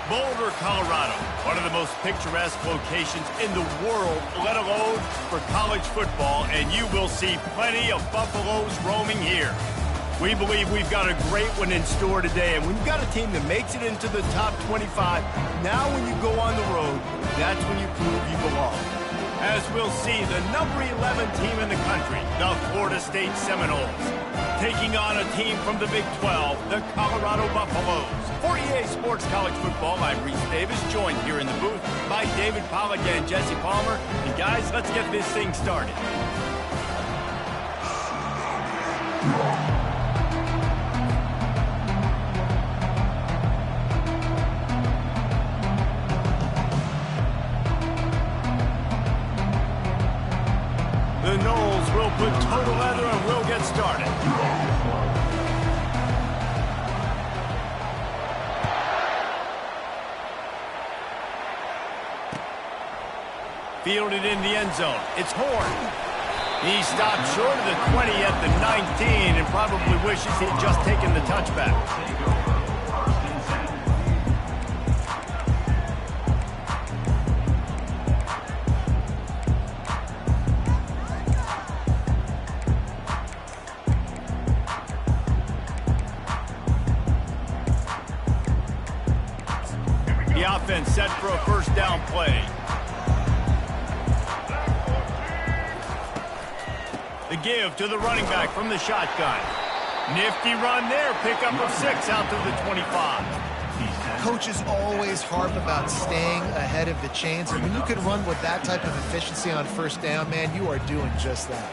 Boulder, Colorado, one of the most picturesque locations in the world, let alone for college football, and you will see plenty of Buffaloes roaming here. We believe we've got a great one in store today, and when you've got a team that makes it into the top 25, now when you go on the road, that's when you prove you belong. As we'll see, the number 11 team in the country, the Florida State Seminoles, taking on a team from the Big 12, the Colorado Buffaloes. For EA Sports College Football, I'm Reese Davis, joined here in the booth by David Pollack and Jesse Palmer. And guys, let's get this thing started. The Noles will put total leather and we'll get started. Fielded in the end zone. It's Horn. He stopped short of the 20 at the 19 and probably wishes he'd just taken the touchback. The offense set for a first down play. The give to the running back from the shotgun. Nifty run there. Pickup of 6 out to the 25. Coaches always harp about staying ahead of the chains, and when you can run with that type of efficiency on first down, man, you are doing just that.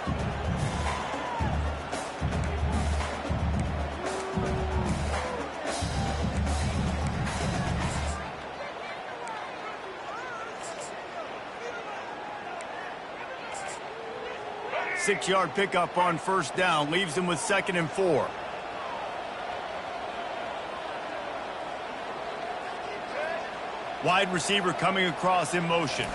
Six-yard pickup on first down leaves him with 2nd and 4. Wide receiver coming across in motion.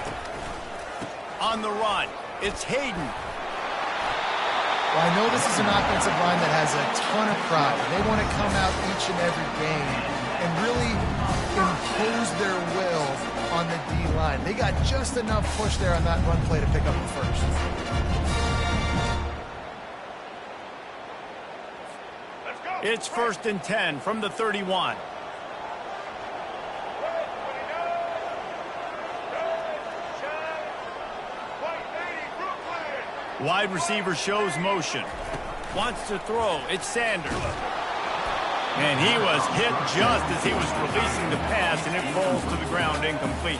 On the run, it's Hayden. Well, I know this is an offensive line that has a ton of pride. They want to come out each and every game and really impose their will on the D-line. They got just enough push there on that run play to pick up the first. It's 1st and 10 from the 31. Wide receiver shows motion. Wants to throw. It's Sanders. And he was hit just as he was releasing the pass, and it falls to the ground incomplete.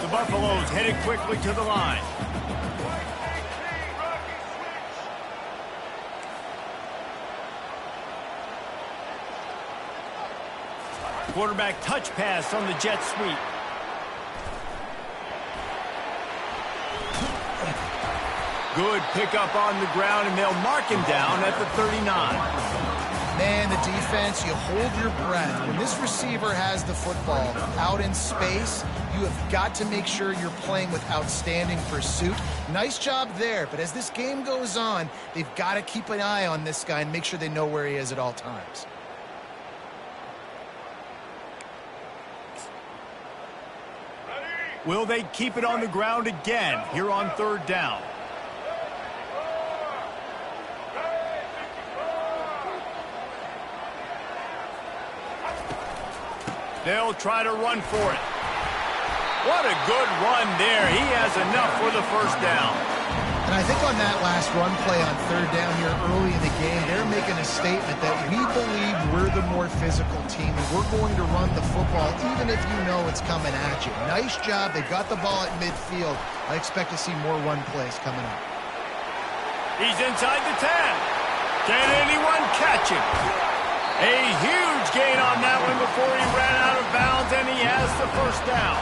The Buffaloes headed quickly to the line. Quarterback touch pass on the jet sweep. Good pickup on the ground, and they'll mark him down at the 39. Man, the defense, you hold your breath. When this receiver has the football out in space, you have got to make sure you're playing with outstanding pursuit. Nice job there, but as this game goes on, they've got to keep an eye on this guy and make sure they know where he is at all times. Will they keep it on the ground again here on 3rd down? They'll try to run for it. What a good run there. He has enough for the first down. And I think on that last run play on 3rd down here early in the game, they're making a statement that we believe we're the more physical team and we're going to run the football even if you know it's coming at you. Nice job. They've got the ball at midfield. I expect to see more run plays coming up. He's inside the 10. Can anyone catch him? A huge gain on that one before he ran out of bounds, and he has the first down.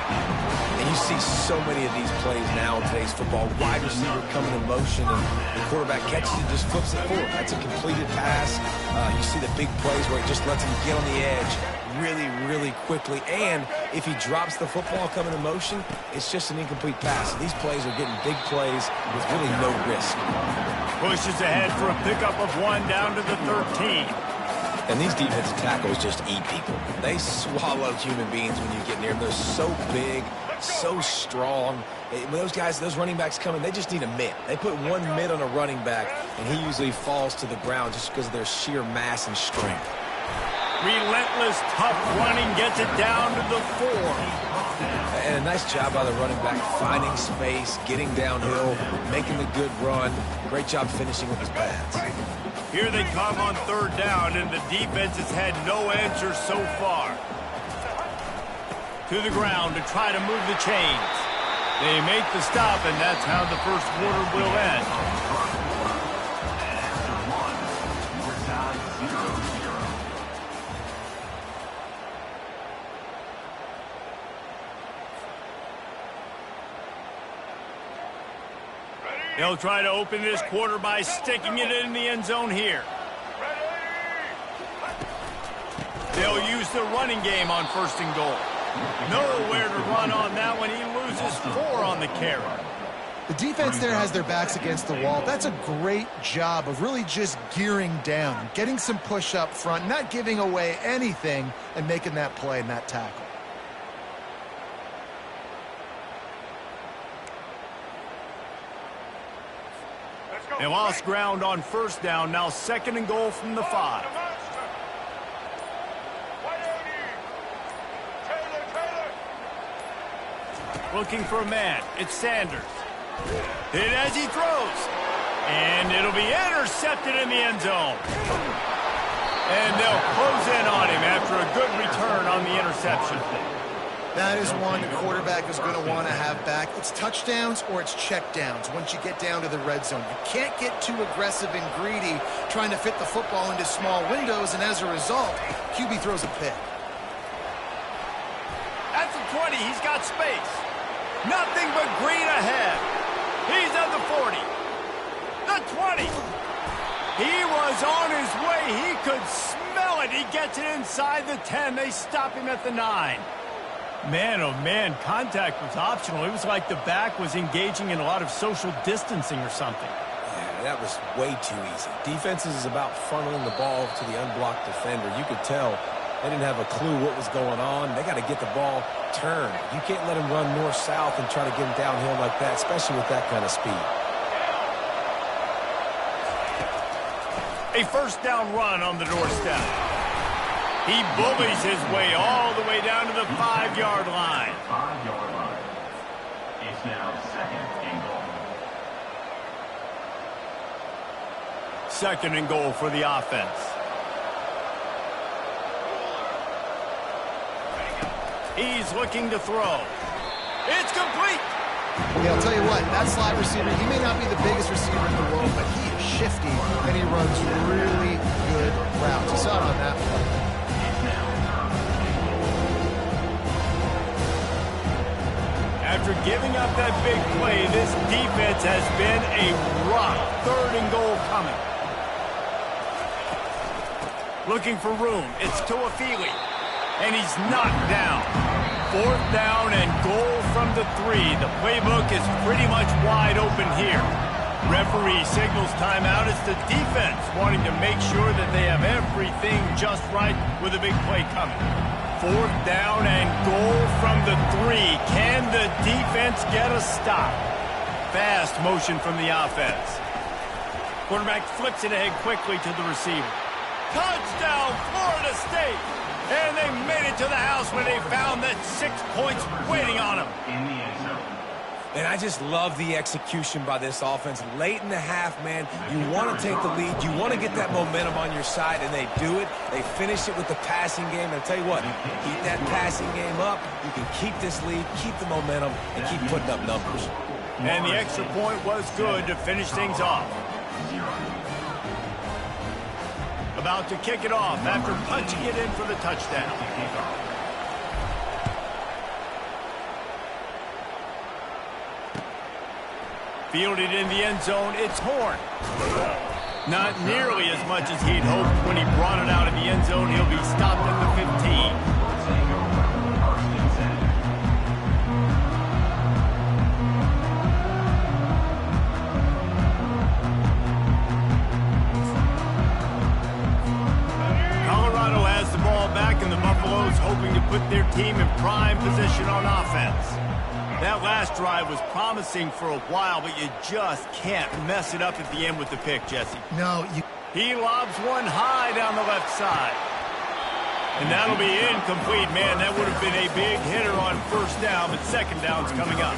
And you see so many of these plays now in today's football. Wide receiver coming in motion, and the quarterback catches it, just flips it forward. That's a completed pass. You see the big plays where it just lets him get on the edge really, really quickly. And if he drops the football coming in motion, it's just an incomplete pass. So these plays are getting big plays with really no risk. Pushes ahead for a pickup of 1 down to the 13. And these defensive tackles just eat people. They swallow human beings when you get near them. They're so big, so strong. When those guys, those running backs come in, they just need a mitt. They put one mitt on a running back, and he usually falls to the ground just because of their sheer mass and strength. Relentless, tough running gets it down to the 4. And a nice job by the running back, finding space, getting downhill, making the good run. Great job finishing with his pads. Here they come on 3rd down, and the defense has had no answers so far. To the ground to try to move the chains. They make the stop, and that's how the first quarter will end. They'll try to open this quarter by sticking it in the end zone here. They'll use the running game on 1st and goal. Nowhere to run on that one. He loses 4 on the carry. The defense there has their backs against the wall. That's a great job of really just gearing down, getting some push up front, not giving away anything, and making that play and that tackle. They lost ground on 1st down. Now 2nd and goal from the 5. Looking for a man. It's Sanders. Hit as he throws. And it'll be intercepted in the end zone. And they'll close in on him after a good return on the interception. That is one the quarterback is going to want to have back. It's touchdowns or it's checkdowns once you get down to the red zone. You can't get too aggressive and greedy trying to fit the football into small windows, and as a result, QB throws a pick. At the 20, he's got space. Nothing but green ahead. He's at the 40. The 20. He was on his way. He could smell it. He gets it inside the 10. They stop him at the 9. Man, oh man, contact was optional. It was like the back was engaging in a lot of social distancing or something. Yeah, that was way too easy. Defenses is about funneling the ball to the unblocked defender. You could tell they didn't have a clue what was going on. They got to get the ball turned. You can't let him run north-south and try to get him downhill like that, especially with that kind of speed. A 1st down run on the doorstep. He bullies his way all the way down to the 5-yard line. 5-yard line. It's now 2nd and goal. 2nd and goal for the offense. He's looking to throw. It's complete. Yeah, I'll tell you what, that slot receiver, he may not be the biggest receiver in the world, but he is shifty, and he runs really good routes. You saw it on that one. After giving up that big play, this defense has been a rock. 3rd and goal coming. Looking for room. It's Tuafili. And he's knocked down. 4th down and goal from the 3. The playbook is pretty much wide open here. Referee signals timeout. It's the defense wanting to make sure that they have everything just right with a big play coming. 4th down and goal from the 3. Can the defense get a stop? Fast motion from the offense. Quarterback flips it ahead quickly to the receiver. Touchdown, Florida State! And they made it to the house when they found that 6 points waiting on them. In the end zone. And I just love the execution by this offense. Late in the half, man, you want to take the lead. You want to get that momentum on your side, and they do it. They finish it with the passing game. And I'll tell you what, keep that passing game up. You can keep this lead, keep the momentum, and keep putting up numbers. And the extra point was good to finish things off. About to kick it off after punching it in for the touchdown. Fielded in the end zone, it's Horn. Not nearly as much as he'd hoped when he brought it out of the end zone. He'll be stopped at the 15. Buffalo's hoping to put their team in prime position on offense. That last drive was promising for a while, but you just can't mess it up at the end with the pick, Jesse. No, He lobs one high down the left side. And that'll be incomplete. Man, that would have been a big hitter on first down, but second down's coming up.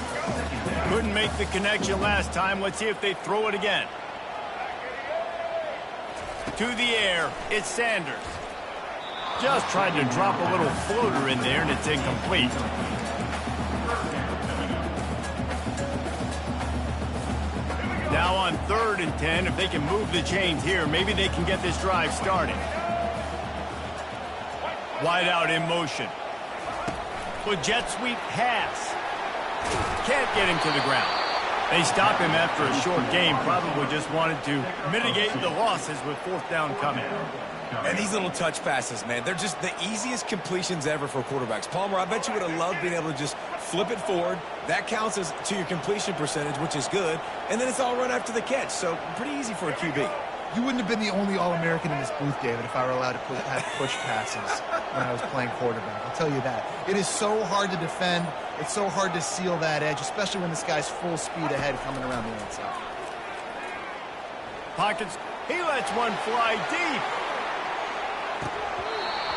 Couldn't make the connection last time. Let's see if they throw it again. To the air, it's Sanders. Just tried to drop a little floater in there, and it's incomplete. Now on 3rd and 10, if they can move the chains here, maybe they can get this drive started. Wide out in motion. Well, jet sweep pass. Can't get him to the ground. They stop him after a short game. Probably just wanted to mitigate the losses with 4th down coming. And these little touch passes, man, they're just the easiest completions ever for quarterbacks. Palmer, I bet you would have loved being able to just flip it forward. That counts as to your completion percentage, which is good. And then it's all run after the catch. So pretty easy for a QB. You wouldn't have been the only All-American in this booth, David, if I were allowed to have push passes when I was playing quarterback. I'll tell you that. It is so hard to defend. It's so hard to seal that edge, especially when this guy's full speed ahead coming around the outside. Pockets. He lets one fly deep.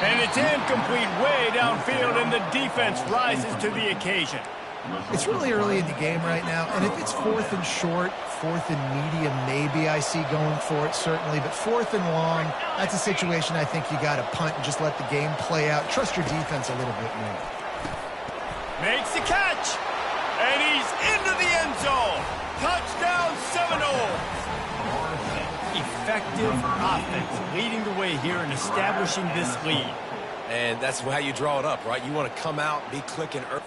And it's incomplete way downfield, and the defense rises to the occasion. It's really early in the game right now, and if it's 4th and short, 4th and medium, maybe I see going for it, certainly. But 4th and long, that's a situation I think you got to punt and just let the game play out. Trust your defense a little bit more. Makes the catch, and he's into the end zone. Touchdown, Seminoles. Effective offense leading the way here and establishing this lead. And that's how you draw it up, right? You want to come out, be clicking early.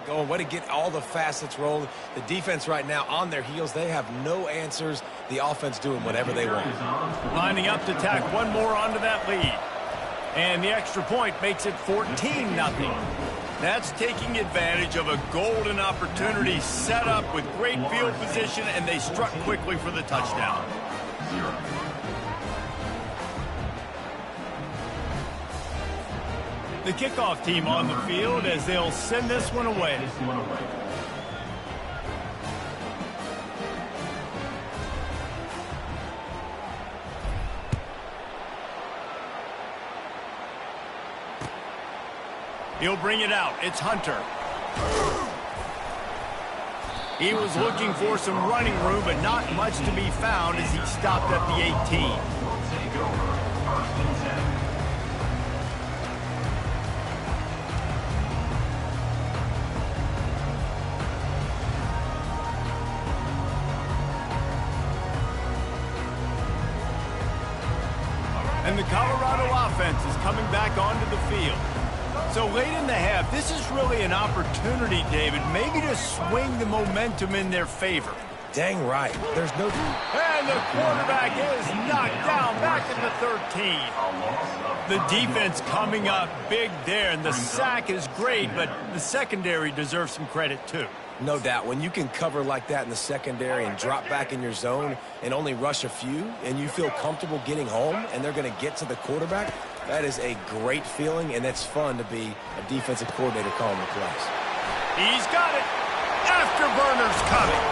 Going, way to get all the facets rolled. The defense right now on their heels. They have no answers. The offense doing whatever they want. Lining up to tack one more onto that lead. And the extra point makes it 14-0. That's taking advantage of a golden opportunity set up with great field position, and they struck quickly for the touchdown. The kickoff team on the field as they'll send this one away. He'll bring it out. It's Hunter. He was looking for some running room, but not much to be found as he stopped at the 18. And the Colorado offense is coming back onto the field. So late in the half, this is really an opportunity, David, maybe to swing the momentum in their favor. Dang right. There's no... And the quarterback is knocked down back at the 13. The defense coming up big there, and the sack is great, but the secondary deserves some credit too. No doubt. When you can cover like that in the secondary and drop back in your zone and only rush a few, and you feel comfortable getting home and they're going to get to the quarterback, that is a great feeling, and it's fun to be a defensive coordinator calling the plays. He's got it. Afterburner's coming.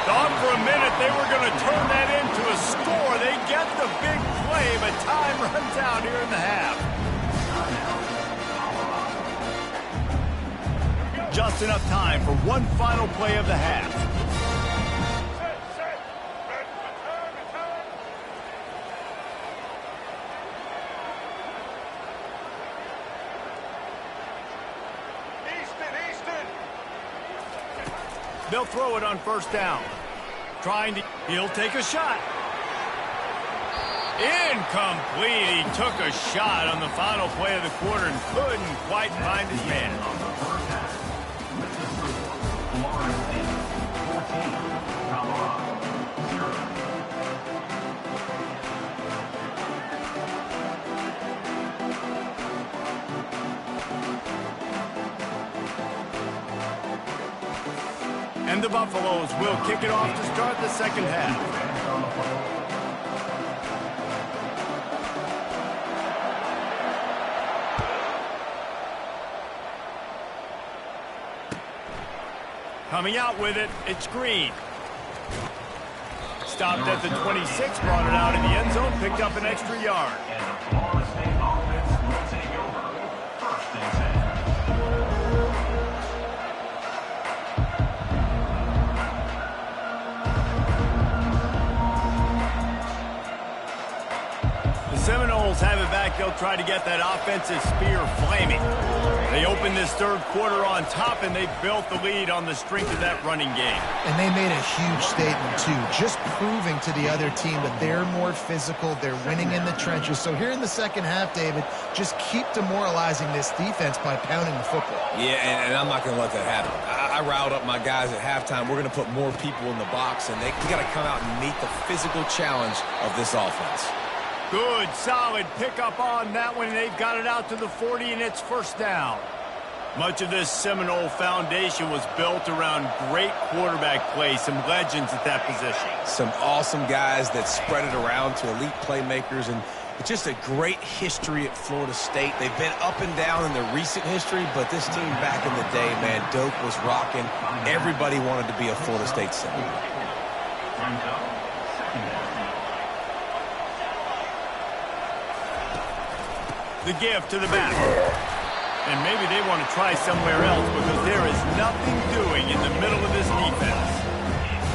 Thought for a minute they were going to turn that into a score. They get the big play, but time runs out here in the half. Just enough time for one final play of the half. They'll throw it on first down. He'll take a shot. Incomplete. He took a shot on the final play of the quarter and couldn't quite find his man. And the Buffaloes will kick it off to start the second half. Coming out with it, it's Green. Stopped at the 26, brought it out in the end zone, picked up an extra yard. And the Florida State offense will take over. 1st and 10. The Seminoles have it back. They'll try to get that offensive spear flaming. They opened this third quarter on top, and they built the lead on the strength of that running game. And they made a huge statement, too, just proving to the other team that they're more physical, they're winning in the trenches. So here in the second half, David, just keep demoralizing this defense by pounding the football. Yeah, and I'm not going to let that happen. I riled up my guys at halftime. We're going to put more people in the box, and we got to come out and meet the physical challenge of this offense. Good, solid pickup on that one. They've got it out to the 40, and it's first down. Much of this Seminole foundation was built around great quarterback play, some legends at that position. Some awesome guys that spread it around to elite playmakers, and it's just a great history at Florida State. They've been up and down in their recent history, but this team back in the day, man, Doak was rocking. Everybody wanted to be a Florida State Seminole. The give to the back. And maybe they want to try somewhere else because there is nothing doing in the middle of this defense.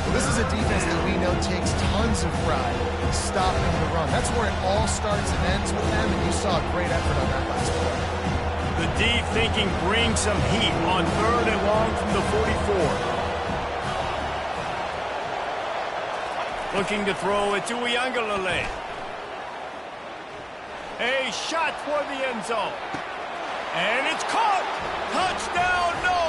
Well, this is a defense that we know takes tons of pride in stopping the run. That's where it all starts and ends with them, and you saw a great effort on that last play. The D thinking bring some heat on 3rd and long from the 44. Looking to throw it to Uiagalelei. A shot for the end zone. And it's caught. Touchdown, no.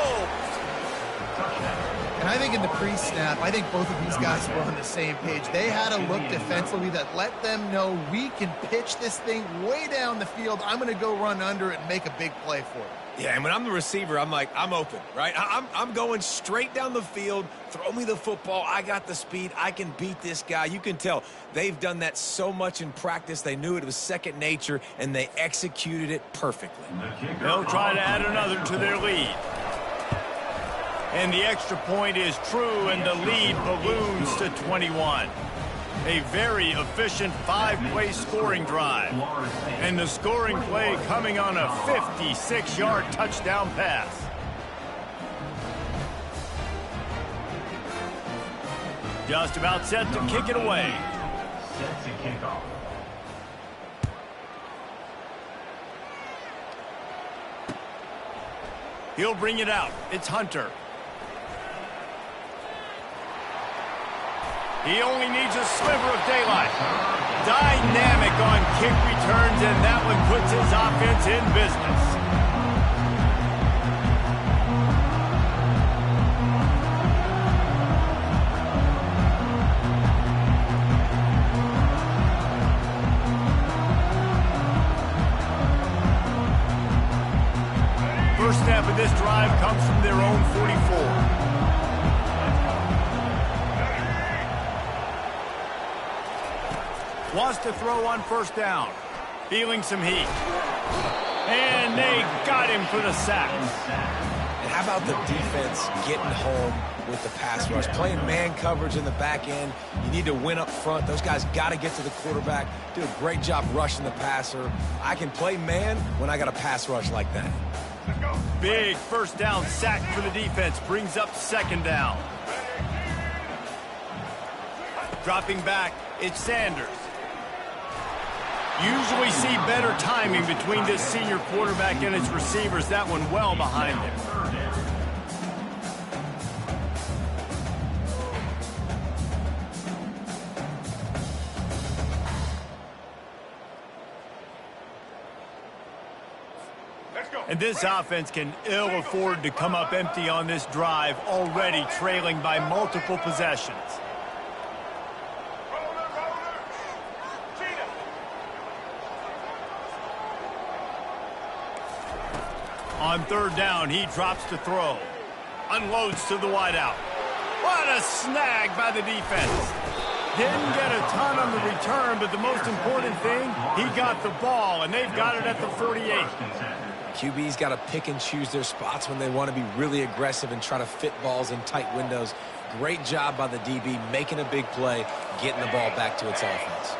And I think in the pre-snap, I think both of these guys were on the same page. They had a look defensively that let them know we can pitch this thing way down the field. I'm going to go run under it and make a big play for it. Yeah, and when I'm the receiver, I'm like, I'm open, right? I'm going straight down the field. Throw me the football. I got the speed. I can beat this guy. You can tell they've done that so much in practice. They knew it was second nature, and they executed it perfectly. They'll try to add another to their lead. And the extra point is true, and the lead balloons to 21. A very efficient 5-play scoring drive. And the scoring play coming on a 56-yard touchdown pass. Just about set to kick it away. Set to kick off. He'll bring it out. It's Hunter. He only needs a sliver of daylight. Dynamic on kick returns, and that one puts his offense in business. First snap of this drive comes from their own 44. Wants to throw on first down. Feeling some heat. And they got him for the sack. And how about the defense getting home with the pass rush? Playing man coverage in the back end. You need to win up front. Those guys got to get to the quarterback. Do a great job rushing the passer. I can play man when I got a pass rush like that. Big first down sack for the defense. Brings up second down. Dropping back, it's Sanders. Usually see better timing between this senior quarterback and his receivers. That one well behind him. And this offense can ill afford to come up empty on this drive, already trailing by multiple possessions. On third down, he drops to throw. Unloads to the wideout. What a snag by the defense. Didn't get a ton on the return, but the most important thing, he got the ball, and they've got it at the 48. QB's got to pick and choose their spots when they want to be really aggressive and try to fit balls in tight windows. Great job by the DB making a big play, getting the ball back to its offense.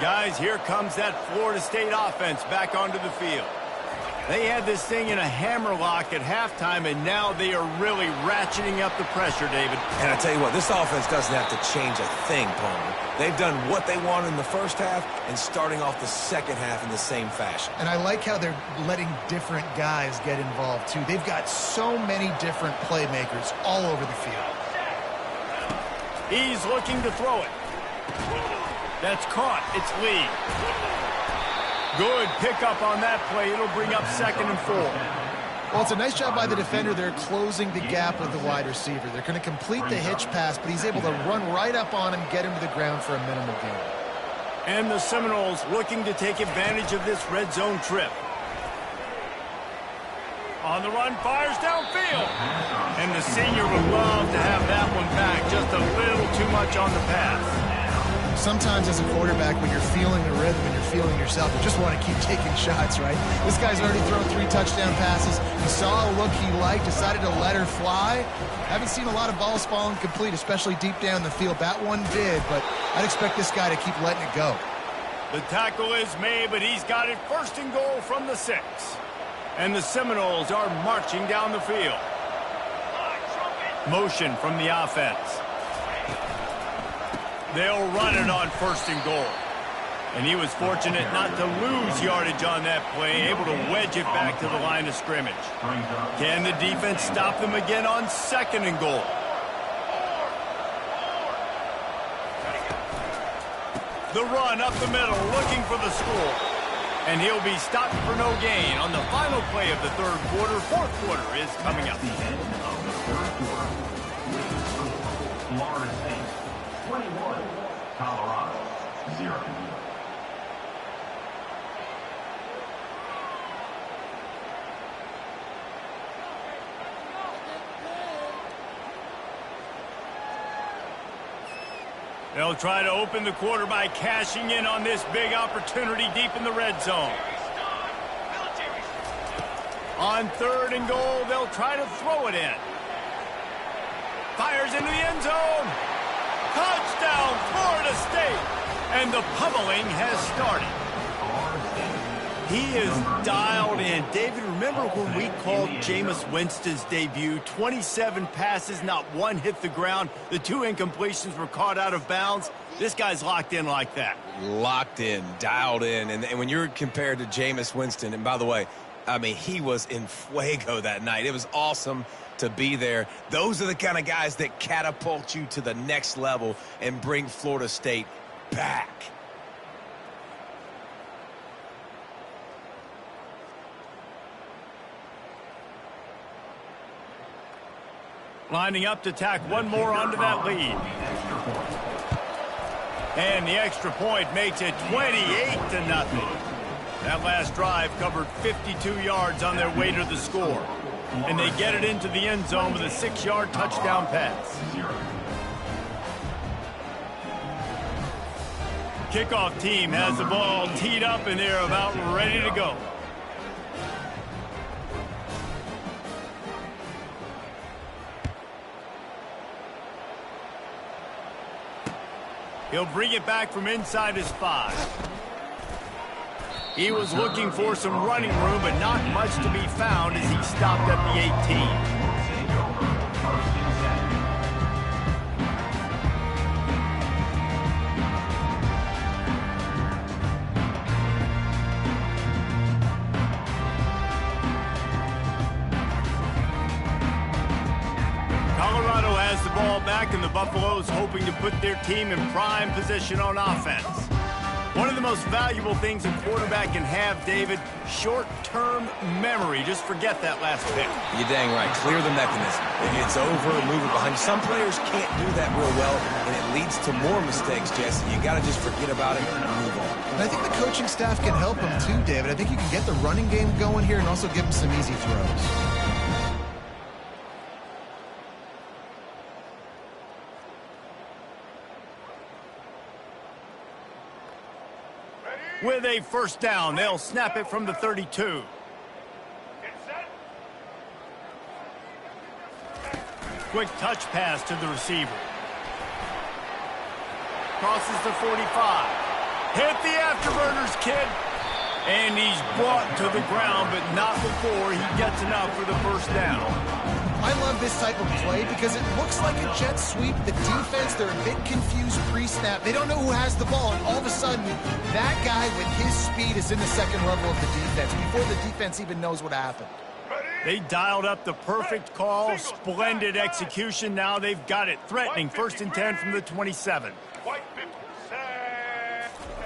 Guys, here comes that Florida State offense back onto the field. They had this thing in a hammerlock at halftime, and now they are really ratcheting up the pressure, David. And I tell you what, this offense doesn't have to change a thing, Palmer. They've done what they wanted in the first half and starting off the second half in the same fashion. And I like how they're letting different guys get involved, too. They've got so many different playmakers all over the field. He's looking to throw it. That's caught. It's Lee. Good pickup on that play. It'll bring up 2nd and 4. Well, it's a nice job by the defender. They're closing the gap with the wide receiver. They're going to complete the hitch pass, but he's able to run right up on him, get him to the ground for a minimal gain. And the Seminoles looking to take advantage of this red zone trip. On the run, fires downfield. And the senior would love to have that one back. Just a little too much on the pass. Sometimes as a quarterback, when you're feeling the rhythm and you're feeling yourself, you just want to keep taking shots, right? This guy's already thrown 3 touchdown passes. He saw a look he liked, decided to let her fly. Haven't seen a lot of balls falling complete, especially deep down the field. That one did, but I'd expect this guy to keep letting it go. The tackle is made, but he's got it 1st and goal from the 6. And the Seminoles are marching down the field. Motion from the offense. They'll run it on 1st and goal. And he was fortunate not to lose yardage on that play, able to wedge it back to the line of scrimmage. Can the defense stop them again on 2nd and goal? The run up the middle, looking for the score. And he'll be stopped for no gain on the final play of the 3rd quarter. 4th quarter is coming up. The end of the 3rd quarter. Florida State 21, Colorado 0. They'll try to open the quarter by cashing in on this big opportunity deep in the red zone. On 3rd and goal, they'll try to throw it in. Fires into the end zone. Touchdown, Florida State. And the pummeling has started. He is dialed in. David, remember when we called Jameis Winston's debut? 27 passes, not one hit the ground. The 2 incompletions were caught out of bounds. This guy's locked in like that. Locked in, dialed in. And when you're compared to Jameis Winston, and by the way, I mean, he was in fuego that night. It was awesome to be there. Those are the kind of guys that catapult you to the next level and bring Florida State back. Lining up to tack one more onto that lead. And the extra point makes it 28-0. That last drive covered 52 yards on their way to the score. And they get it into the end zone with a 6-yard touchdown pass. Kickoff team has the ball teed up and they're about ready to go. He'll bring it back from inside his 5. He was looking for some running room, but not much to be found as he stopped at the 18. Colorado has the ball back, and the Buffaloes hoping to put their team in prime position on offense. One of the most valuable things a quarterback can have, David, short-term memory. Just forget that last pick. You're dang right. Clear the mechanism. It's over, move it behind you. Some players can't do that real well, and it leads to more mistakes, Jesse. You got to just forget about it and move on. And I think the coaching staff can help him too, David. I think you can get the running game going here and also give him some easy throws. With a first down, they'll snap it from the 32. Quick touch pass to the receiver. Crosses the 45. Hit the afterburners, kid. And he's brought to the ground, but not before he gets enough for the first down. I love this type of play because it looks like a jet sweep. The defense, they're a bit confused pre-snap. They don't know who has the ball, and all of a sudden, that guy with his speed is in the second level of the defense before the defense even knows what happened. They dialed up the perfect call, splendid execution. Now they've got it. Threatening 1st and 10 from the 27.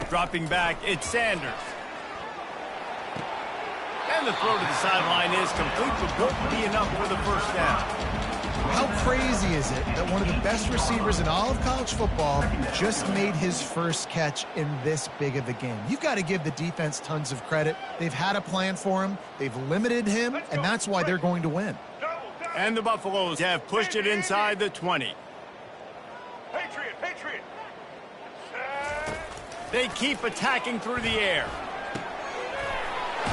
Dropping back, it's Sanders. And the throw to the sideline is complete, but won't be enough for the first down. How crazy is it that one of the best receivers in all of college football just made his first catch in this big of a game? You've got to give the defense tons of credit. They've had a plan for him. They've limited him, and that's why they're going to win. And the Buffaloes have pushed it inside the 20. Patriot. They keep attacking through the air.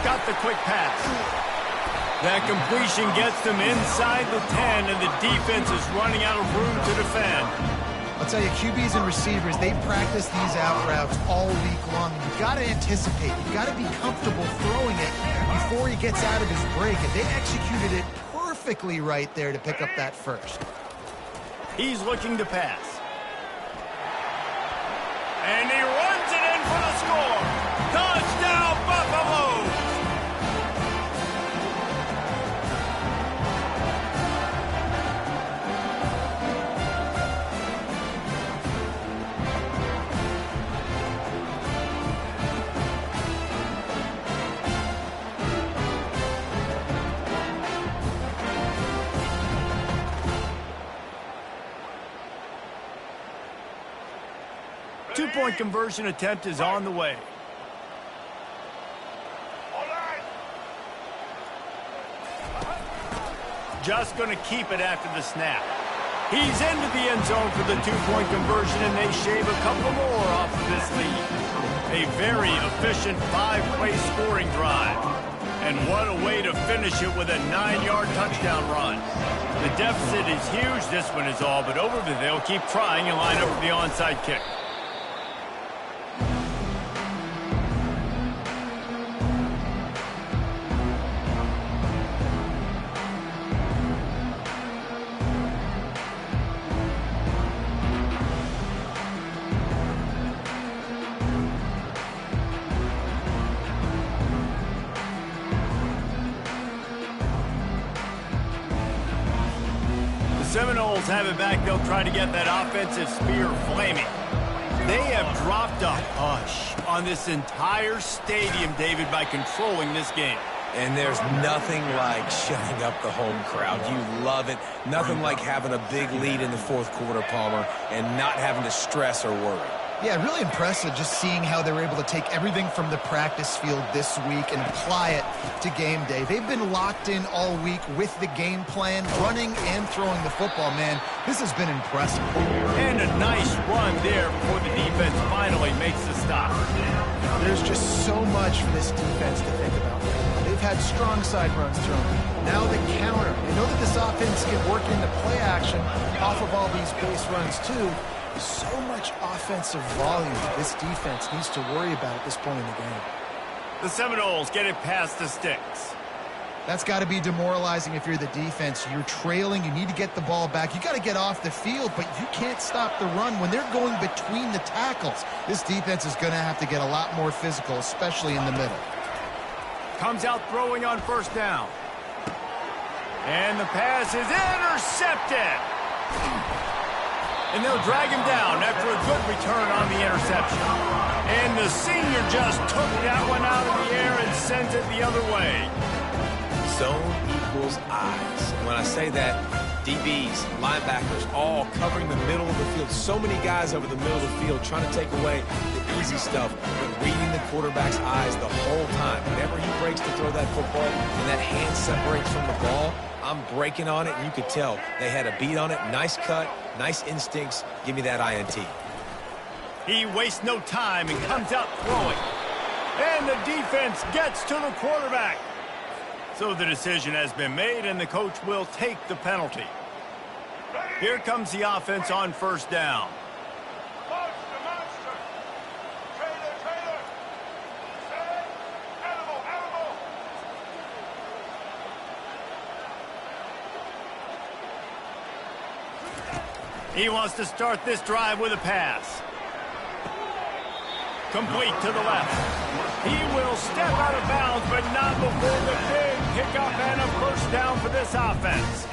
Got the quick pass. That completion gets them inside the 10, and the defense is running out of room to defend. I'll tell you, QBs and receivers, they practice these out routes all week long. You've got to anticipate. You've got to be comfortable throwing it before he gets out of his break, and they executed it perfectly right there to pick up that first. He's looking to pass. And he runs it in for the score. Touchdown, Buffalo! 2-point conversion attempt is on the way. Just going to keep it after the snap. He's into the end zone for the 2-point conversion, and they shave a couple more off of this lead. A very efficient 5-play scoring drive. And what a way to finish it with a 9-yard touchdown run. The deficit is huge. This one is all but over, but they'll keep trying and line up for the onside kick. Seminoles have it back. They'll try to get that offensive spear flaming. They have dropped a hush on this entire stadium, David, by controlling this game. And there's nothing like shutting up the home crowd. You love it. Nothing like having a big lead in the fourth quarter, Palmer, and not having to stress or worry. Yeah, really impressive just seeing how they were able to take everything from the practice field this week and apply it to game day. They've been locked in all week with the game plan, running and throwing the football. Man, this has been impressive. And a nice run there before the defense finally makes the stop. There's just so much for this defense to think about. They've had strong side runs thrown. Now the counter. They know that this offense can work into play action off of all these base runs too. So much offensive volume this defense needs to worry about at this point in the game. The Seminoles get it past the sticks. That's got to be demoralizing if you're the defense. You're trailing. You need to get the ball back. You got to get off the field, but you can't stop the run. When they're going between the tackles, this defense is going to have to get a lot more physical, especially in the middle. Comes out throwing on first down. And the pass is intercepted. And they'll drag him down after a good return on the interception. And the senior just took that one out of the air and sends it the other way. Zone equals eyes. When I say that, DBs, linebackers, all covering the middle of the field. So many guys over the middle of the field trying to take away the easy stuff, but reading the quarterback's eyes the whole time. Whenever he breaks to throw that football and that hand separates from the ball, I'm breaking on it, and you could tell they had a beat on it. Nice cut, nice instincts. Give me that INT. He wastes no time and comes out throwing. And the defense gets to the quarterback. So the decision has been made, and the coach will take the penalty. Here comes the offense on first down. He wants to start this drive with a pass. Complete to the left. He will step out of bounds, but not before the big pickup and a first down for this offense.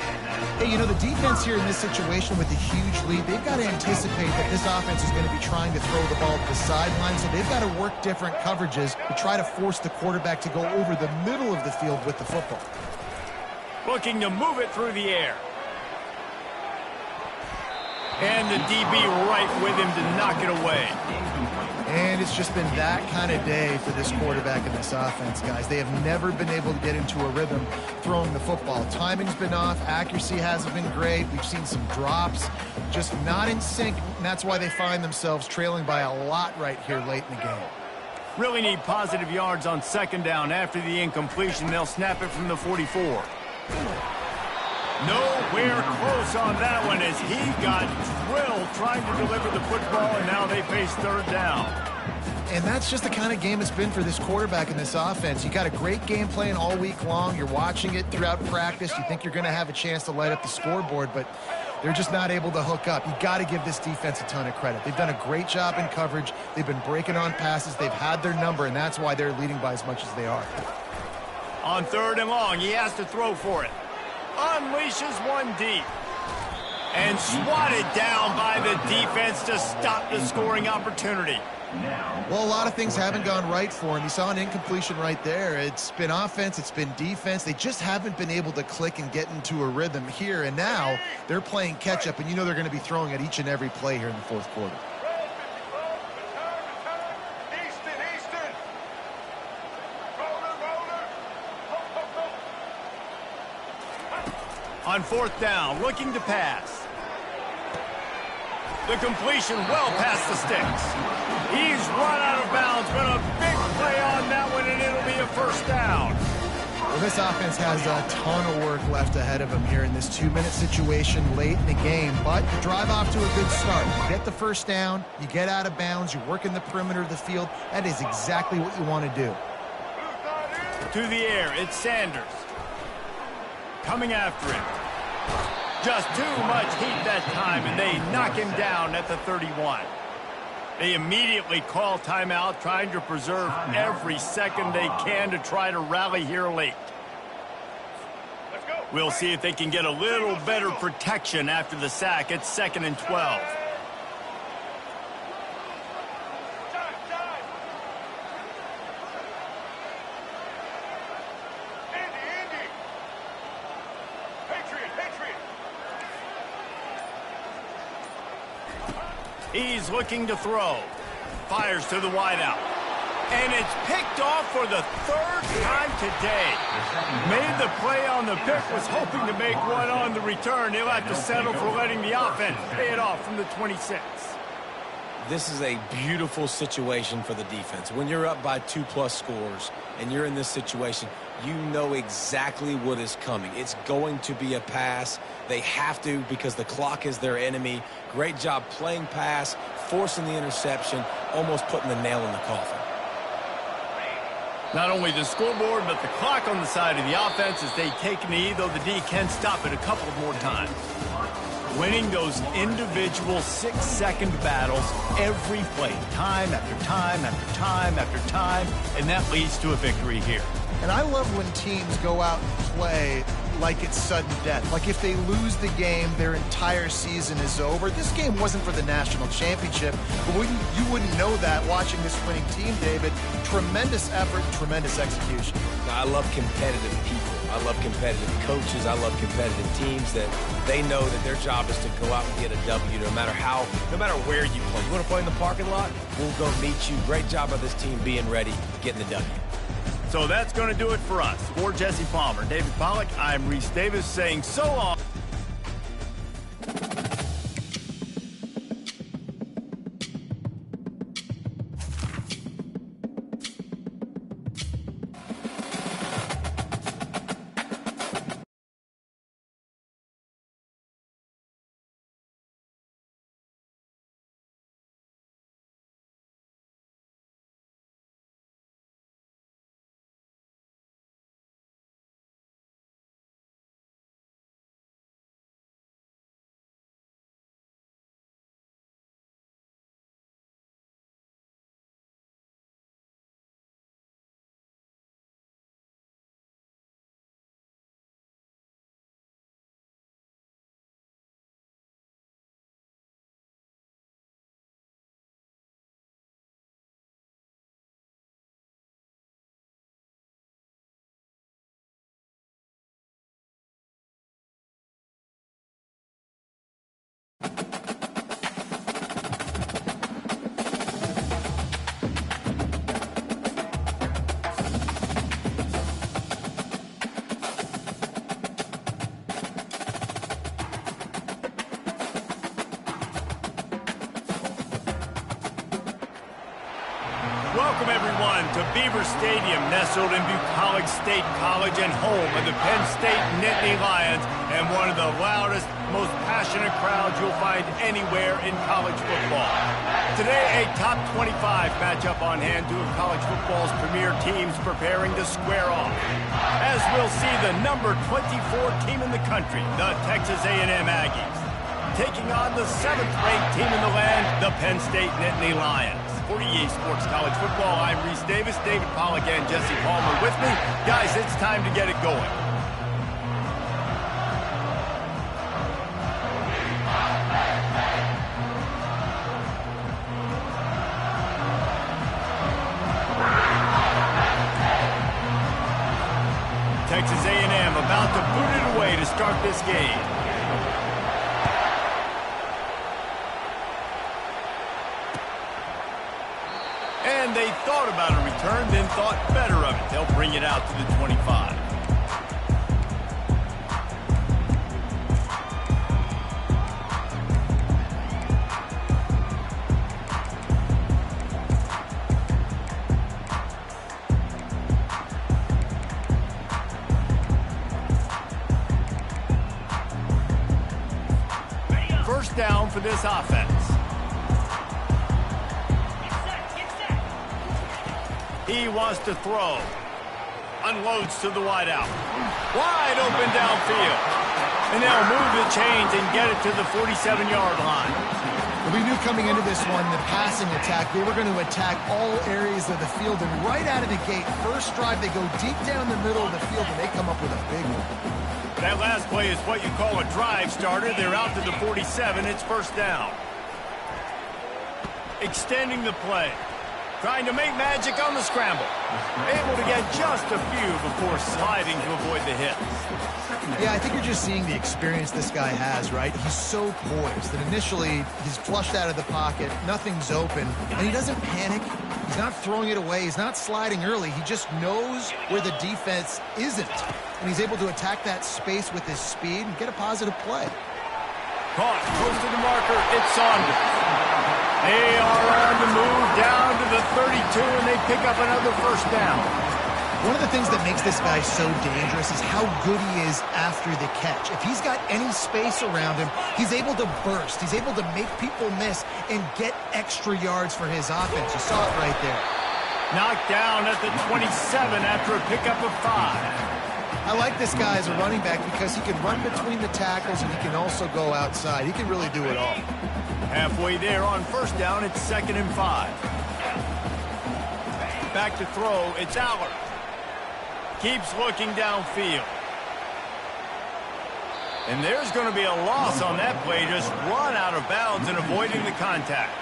Hey, you know, the defense here in this situation with the huge lead, they've got to anticipate that this offense is going to be trying to throw the ball to the sideline, so they've got to work different coverages to try to force the quarterback to go over the middle of the field with the football. Looking to move it through the air. And the DB right with him to knock it away. And it's just been that kind of day for this quarterback and this offense, guys. They have never been able to get into a rhythm throwing the football. Timing's been off. Accuracy hasn't been great. We've seen some drops, just not in sync, and that's why they find themselves trailing by a lot right here late in the game. Really need positive yards on second down. After the incompletion, they'll snap it from the 44. Nowhere close on that one as he got drilled trying to deliver the football, and now they face third down. And that's just the kind of game it's been for this quarterback and this offense. You got a great game plan all week long. You're watching it throughout practice. You think you're going to have a chance to light up the scoreboard, but they're just not able to hook up. You got to give this defense a ton of credit. They've done a great job in coverage. They've been breaking on passes. They've had their number, and that's why they're leading by as much as they are. On third and long, he has to throw for it. Unleashes one deep. And swatted down by the defense to stop the scoring opportunity. Well, a lot of things haven't gone right for him. You saw an incompletion right there. It's been offense, it's been defense. They just haven't been able to click and get into a rhythm here. And now they're playing catch-up, and you know they're going to be throwing at each and every play here in the fourth quarter. On fourth down, looking to pass. The completion well past the sticks. He's run out of bounds, but a big play on that one, and it'll be a first down. Well, this offense has a ton of work left ahead of them here in this 2-minute situation late in the game, but you drive off to a good start. You get the first down, you get out of bounds, you work in the perimeter of the field. That is exactly what you want to do. To the air, it's Sanders. Coming after him. Just too much heat that time, and they knock him down at the 31. They immediately call timeout, trying to preserve every second they can to try to rally here late. We'll see if they can get a little better protection after the sack. It's 2nd and 12. He's looking to throw. Fires to the wideout. And it's picked off for the third time today. Made the play on the pick, was hoping to make one on the return. He'll have to settle for letting the offense pay it off from the 26. This is a beautiful situation for the defense. When you're up by 2+ scores and you're in this situation, you know exactly what is coming. It's going to be a pass. They have to because the clock is their enemy. Great job playing pass, forcing the interception, almost putting the nail in the coffin. Not only the scoreboard, but the clock on the side of the offense as they take a knee, though the D can stop it a couple more times. Winning those individual 6-second battles every play, time after time after time after time, and that leads to a victory here. And I love when teams go out and play like it's sudden death. Like if they lose the game, their entire season is over. This game wasn't for the national championship, but you wouldn't know that watching this winning team, David. Tremendous effort, tremendous execution. I love competitive people. I love competitive coaches. I love competitive teams that they know that their job is to go out and get a W no matter where you play. You want to play in the parking lot? We'll go meet you. Great job by this team being ready, getting the W. So that's going to do it for us. For Jesse Palmer, David Pollack, I'm Reese Davis saying so long. Welcome, everyone, to Beaver Stadium, nestled in Bucolic State College and home of the Penn State Nittany Lions, and one of the loudest, most passionate crowds you'll find anywhere in college football. Today, a top 25 matchup on hand, two of college football's premier teams preparing to square off. As we'll see the number 24 team in the country, the Texas A&M Aggies, taking on the 7th-ranked team in the land, the Penn State Nittany Lions. For EA Sports College Football, I'm Reese Davis, David Pollack, and Jesse Palmer with me. Guys, it's time to get it going. Texas A&M about to boot it away to start this game. And they thought about a return, then thought better of it. They'll bring it out to the 25. First down for this offense. He wants to throw. Unloads to the wideout. Wide open downfield. And they'll move the chains and get it to the 47-yard line. Well, we knew coming into this one, the passing attack, they were going to attack all areas of the field. And right out of the gate, first drive, they go deep down the middle of the field, and they come up with a big one. That last play is what you call a drive starter. They're out to the 47. It's first down. Extending the play. Trying to make magic on the scramble. Able to get just a few before sliding to avoid the hits. Yeah, I think you're just seeing the experience this guy has, right? He's so poised that initially he's flushed out of the pocket, nothing's open, and he doesn't panic. He's not throwing it away. He's not sliding early. He just knows where the defense isn't, and he's able to attack that space with his speed and get a positive play. Caught, close to the marker. It's Saunders. They are on the move down to the 32, and they pick up another first down. One of the things that makes this guy so dangerous is how good he is after the catch. If he's got any space around him, he's able to burst. He's able to make people miss and get extra yards for his offense. You saw it right there. Knocked down at the 27 after a pickup of 5. I like this guy as a running back because he can run between the tackles and he can also go outside. He can really do it all. Halfway there on first down, it's 2nd and 5. Back to throw, it's Allard. Keeps looking downfield. And there's going to be a loss on that play, just run out of bounds and avoiding the contact.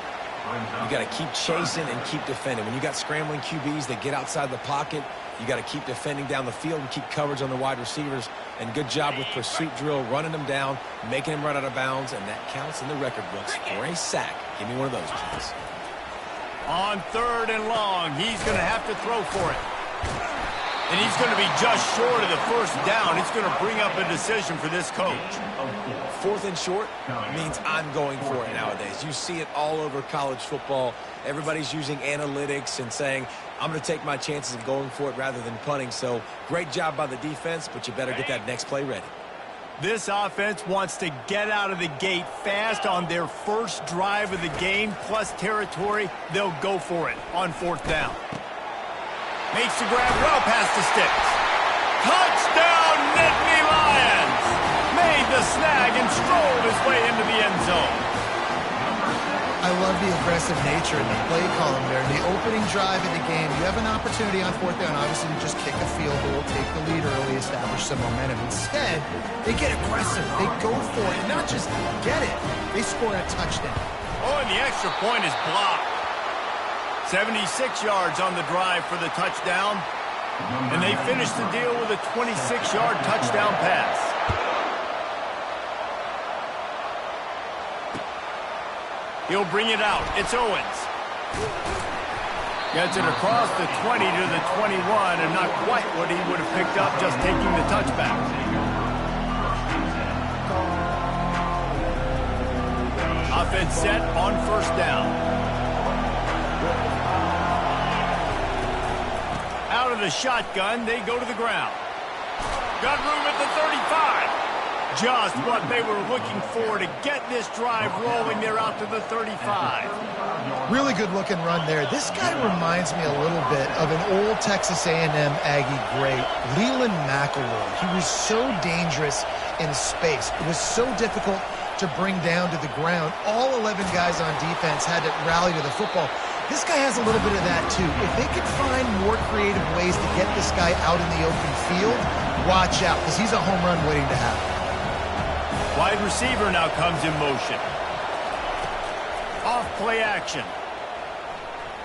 You got to keep chasing and keep defending. When you got scrambling QBs that get outside the pocket, you got to keep defending down the field and keep coverage on the wide receivers. And good job with pursuit drill, running them down, making them run out of bounds, and that counts in the record books for a sack. Give me one of those, please. On 3rd and long, he's going to have to throw for it. And he's going to be just short of the first down. It's going to bring up a decision for this coach. 4th and short means I'm going for it nowadays. You see it all over college football. Everybody's using analytics and saying, I'm going to take my chances of going for it rather than punting. So great job by the defense, but you better get that next play ready. This offense wants to get out of the gate fast on their first drive of the game, plus territory. They'll go for it on 4th down. Makes the grab well past the sticks. Touchdown, Nittany Lions! Made the snag and strolled his way into the end zone. I love the aggressive nature in the play column there. The opening drive of the game, you have an opportunity on 4th down, obviously, to just kick a field goal, take the lead early, establish some momentum. Instead, they get aggressive. They go for it. And not just get it, they score a touchdown. Oh, and the extra point is blocked. 76 yards on the drive for the touchdown. And they finish the deal with a 26-yard touchdown pass. He'll bring it out. It's Owens. Gets it across the 20 to the 21, and not quite what he would have picked up just taking the touchback. Offense set on 1st down. out of the shotgun, they go to the ground. Got room at the 35. Just what they were looking for to get this drive rolling. They're out to the 35. Really good looking run there. This guy reminds me a little bit of an old Texas A&M Aggie great, Leland McElroy. He was so dangerous in space. It was so difficult to bring down to the ground. All 11 guys on defense had to rally to the football. This guy has a little bit of that too. If they could find more creative ways to get this guy out in the open field, watch out, because he's a home run waiting to happen. Wide receiver now comes in motion. Off play action.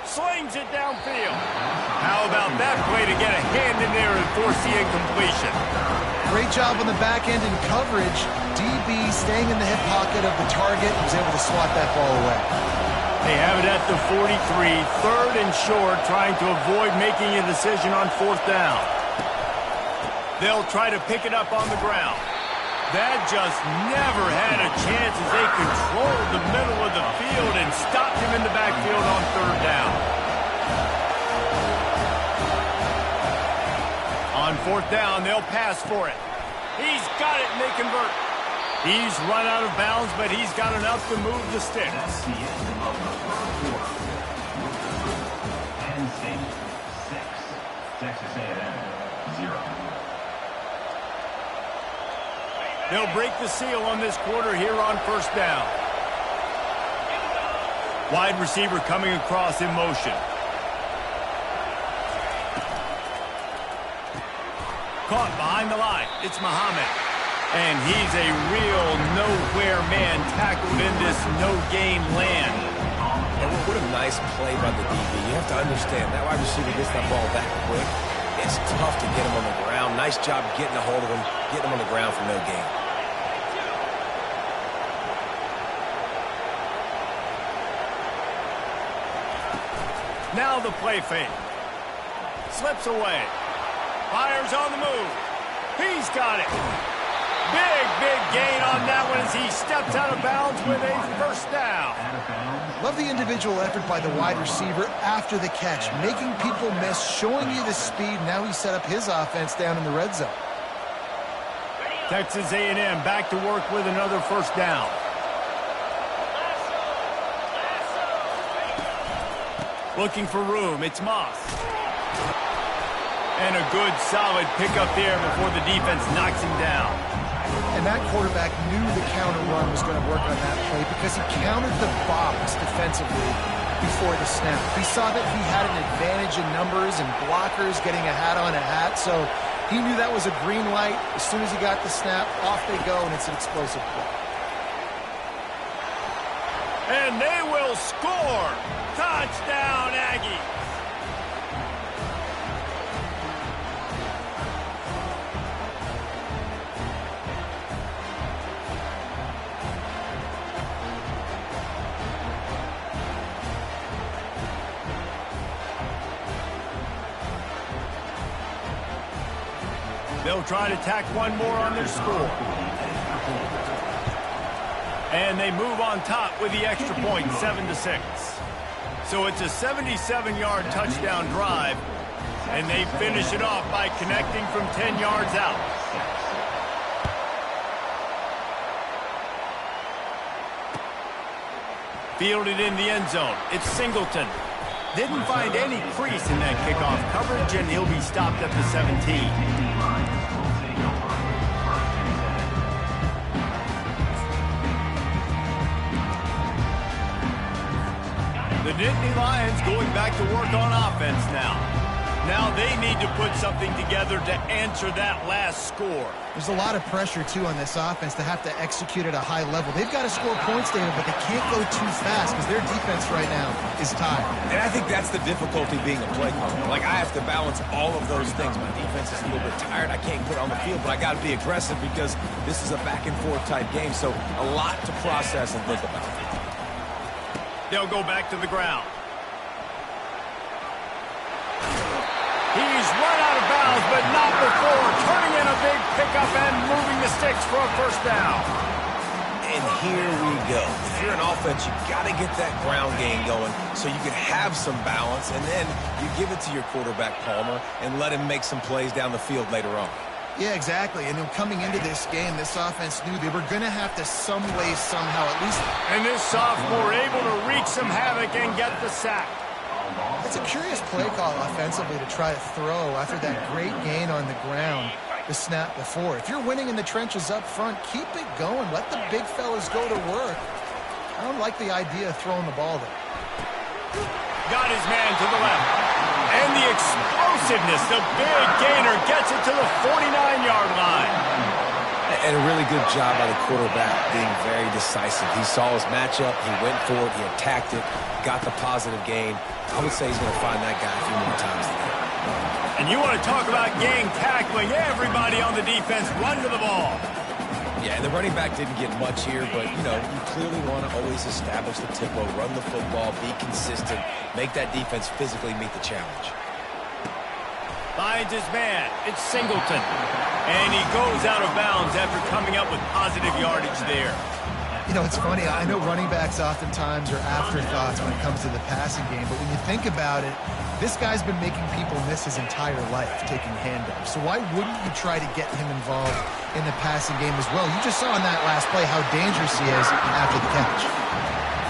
Slings it downfield. How about that play to get a hand in there and force the incompletion? Great job on the back end in coverage. DB staying in the hip pocket of the target, was able to swat that ball away. They have it at the 43, third and short, trying to avoid making a decision on fourth down. They'll try to pick it up on the ground. That just never had a chance as they controlled the middle of the field and stopped him in the backfield on third down. On fourth down, they'll pass for it. He's got it, and they convert. He's run out of bounds, but he's got enough to move the sticks. That's the end of the first quarter. Penn State 6, Texas A&M 0. They'll break the seal on this quarter here on first down. Wide receiver coming across in motion. Caught behind the line. It's Muhammad. And he's a real nowhere man tackled in this no-game land. And what a nice play by the DB. You have to understand, that wide receiver gets that ball that quick. It's tough to get him on the ground. Nice job getting a hold of him, getting him on the ground for no gain. Now the play fake. Slips away. Fires on the move. He's got it. Big gain on that one as he steps out of bounds with a first down. Love the individual effort by the wide receiver after the catch, making people miss, showing you the speed. Now he set up his offense down in the red zone. Texas A&M back to work with another first down. Looking for room, it's Moss. And a good solid pickup there before the defense knocks him down. And that quarterback knew the counter run was going to work on that play because he countered the box defensively before the snap. He saw that he had an advantage in numbers and blockers getting a hat on a hat, so he knew that was a green light. As soon as he got the snap, off they go, and it's an explosive play. And they will score! Touchdown, Aggie! They'll try to tack one more on their score. And they move on top with the extra point, 7-6. So it's a 77-yard touchdown drive, and they finish it off by connecting from 10 yards out. Fielded in the end zone. It's Singleton. Didn't find any crease in that kickoff coverage, and he'll be stopped at the 17. The Nittany Lions going back to work on offense now. Now they need to put something together to answer that last score. There's a lot of pressure, too, on this offense to have to execute at a high level. They've got to score points, David, but they can't go too fast because their defense right now is tired. And I think that's the difficulty being a play caller. Like, I have to balance all of those things. My defense is a little bit tired. I can't put it on the field, but I got to be aggressive because this is a back-and-forth type game, so a lot to process and think about. They'll go back to the ground. He's run out of bounds, but not before turning in a big pickup and moving the sticks for a first down. And here we go. if you're an offense, you got to get that ground game going so you can have some balance, and then you give it to your quarterback, Palmer, and let him make some plays down the field later on. Yeah, exactly. And then coming into this game, this offense knew they were going to have to some way, somehow, at least. And this sophomore able to wreak some havoc and get the sack. It's a curious play call offensively to try to throw after that great gain on the ground the snap before. If you're winning in the trenches up front, keep it going. Let the big fellas go to work. I don't like the idea of throwing the ball there. Got his man to the left. And the explosiveness, the big gainer gets it to the 49-yard line. And a really good job by the quarterback being very decisive. He saw his matchup, he went for it, he attacked it, got the positive gain. I would say he's going to find that guy a few more times today. And you want to talk about gang tackling. Everybody on the defense run to the ball. Yeah, and the running back didn't get much here, but, you know, you clearly want to always establish the tempo, run the football, be consistent, make that defense physically meet the challenge. Finds his man. It's Singleton. And he goes out of bounds after coming up with positive yardage there. You know, it's funny. I know running backs oftentimes are afterthoughts when it comes to the passing game, but when you think about it, this guy's been making people miss his entire life taking handoffs. So why wouldn't you try to get him involved in the passing game as well? You just saw in that last play how dangerous he is after the catch.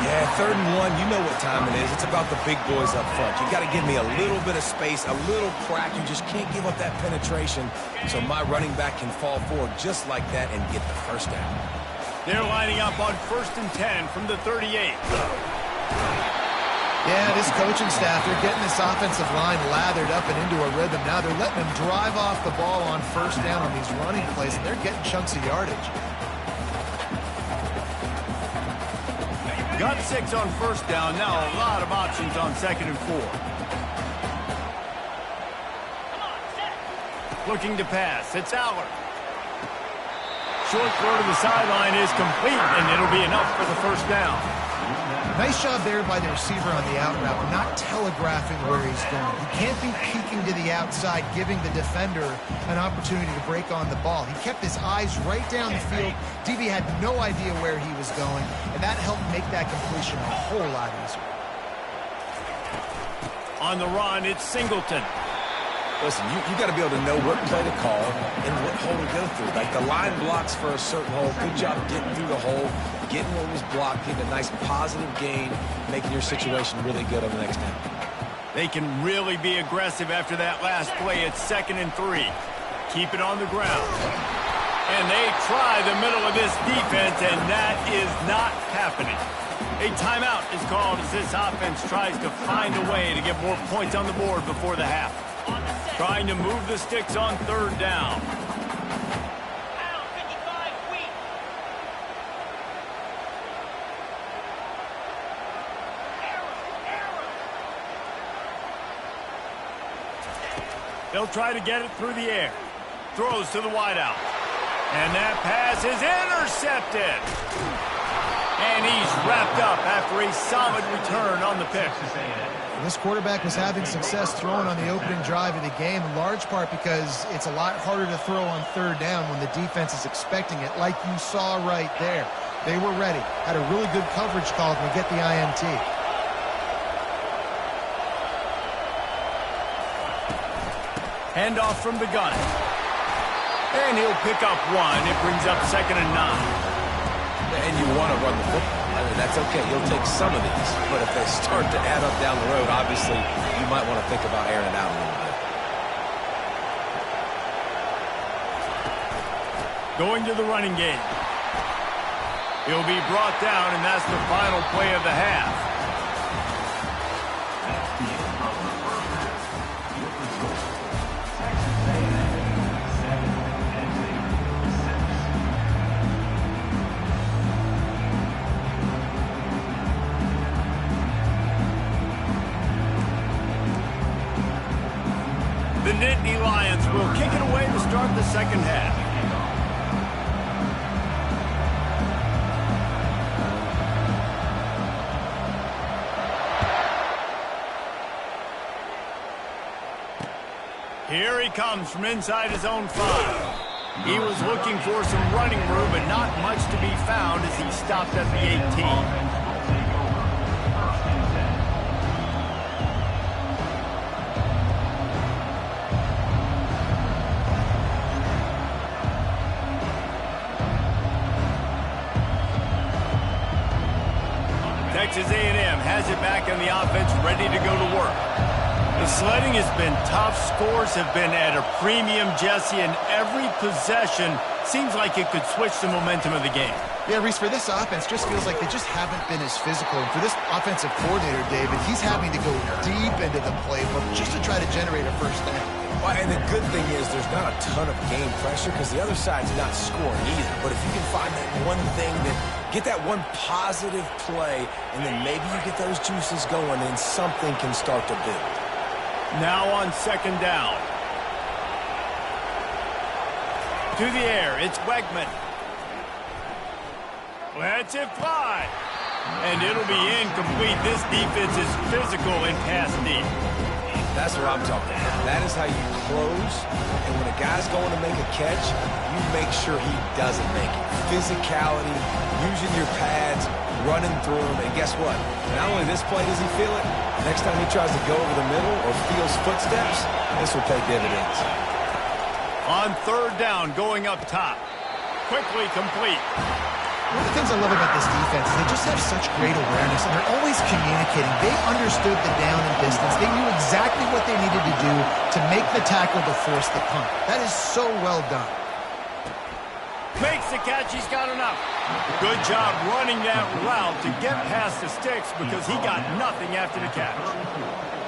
Yeah, 3rd and 1, you know what time it is. It's about the big boys up front. You got to give me a little bit of space, a little crack. You just can't give up that penetration so my running back can fall forward just like that and get the first down. They're lining up on 1st and 10 from the 38. Yeah, this coaching staff, they're getting this offensive line lathered up and into a rhythm. Now they're letting them drive off the ball on 1st down on these running plays, and they're getting chunks of yardage. Got 6 on 1st down. Now a lot of options on 2nd and 4. Looking to pass. It's Aller. Short throw to the sideline is complete, and it'll be enough for the 1st down. Nice job there by the receiver on the out route, not telegraphing where he's going. He can't be peeking to the outside, giving the defender an opportunity to break on the ball. He kept his eyes right down the field. DB had no idea where he was going, and that helped make that completion a whole lot easier. On the run, it's Singleton. Listen, you got to be able to know what play to call and what hole to go through. Like the line blocks for a certain hole. Good job getting through the hole, getting what was blocked, getting a nice positive gain, making your situation really good on the next down. They can really be aggressive after that last play. It's 2nd and 3. Keep it on the ground. And they try the middle of this defense, and that is not happening. A timeout is called as this offense tries to find a way to get more points on the board before the half. Trying to move the sticks on 3rd down. They'll try to get it through the air. Throws to the wideout. And that pass is intercepted. And he's wrapped up after a solid return on the pick. This quarterback was having success throwing on the opening drive of the game, in large part because it's a lot harder to throw on 3rd down when the defense is expecting it, like you saw right there. They were ready. Had a really good coverage call to get the INT. Handoff from the gun. And he'll pick up 1. It brings up 2nd and 9. And you want to run the football. I mean, that's okay. You'll take some of these. But if they start to add up down the road, obviously, you might want to think about airing it out a little bit. Going to the running game. He'll be brought down, and that's the final play of the half. The Nittany Lions will kick it away to start the 2nd half. Here he comes from inside his own 5. He was looking for some running room, but not much to be found as he stopped at the 18. Texas A&M has it back on the offense, ready to go to work. The sledding has been tough. Scores have been at a premium, Jesse, and every possession seems like it could switch the momentum of the game. Yeah, Reese, for this offense, just feels like they just haven't been as physical. And for this offensive coordinator, David, he's having to go deep into the playbook just to try to generate a first down. Well, and the good thing is there's not a ton of game pressure because the other side's not scoring either. But if you can find that one thing, get that one positive play, and then maybe you get those juices going and something can start to build. Now on second down. To the air, it's Wegman. Lets it fly. And it'll be incomplete. This defense is physical and pass deep. That's what I'm talking about. That is how you close. And when a guy's going to make a catch, you make sure he doesn't make it. Physicality, using your pads, running through him. And guess what? Not only this play does he feel it, next time he tries to go over the middle or feels footsteps, this will pay dividends. On third down, going up top. Quickly complete. One of the things I love about this defense is they just have such great awareness, and they're always communicating. They understood the down and distance. They knew exactly what they needed to do to make the tackle to force the punt. That is so well done. Makes the catch. He's got enough. Good job running that route to get past the sticks because he got nothing after the catch.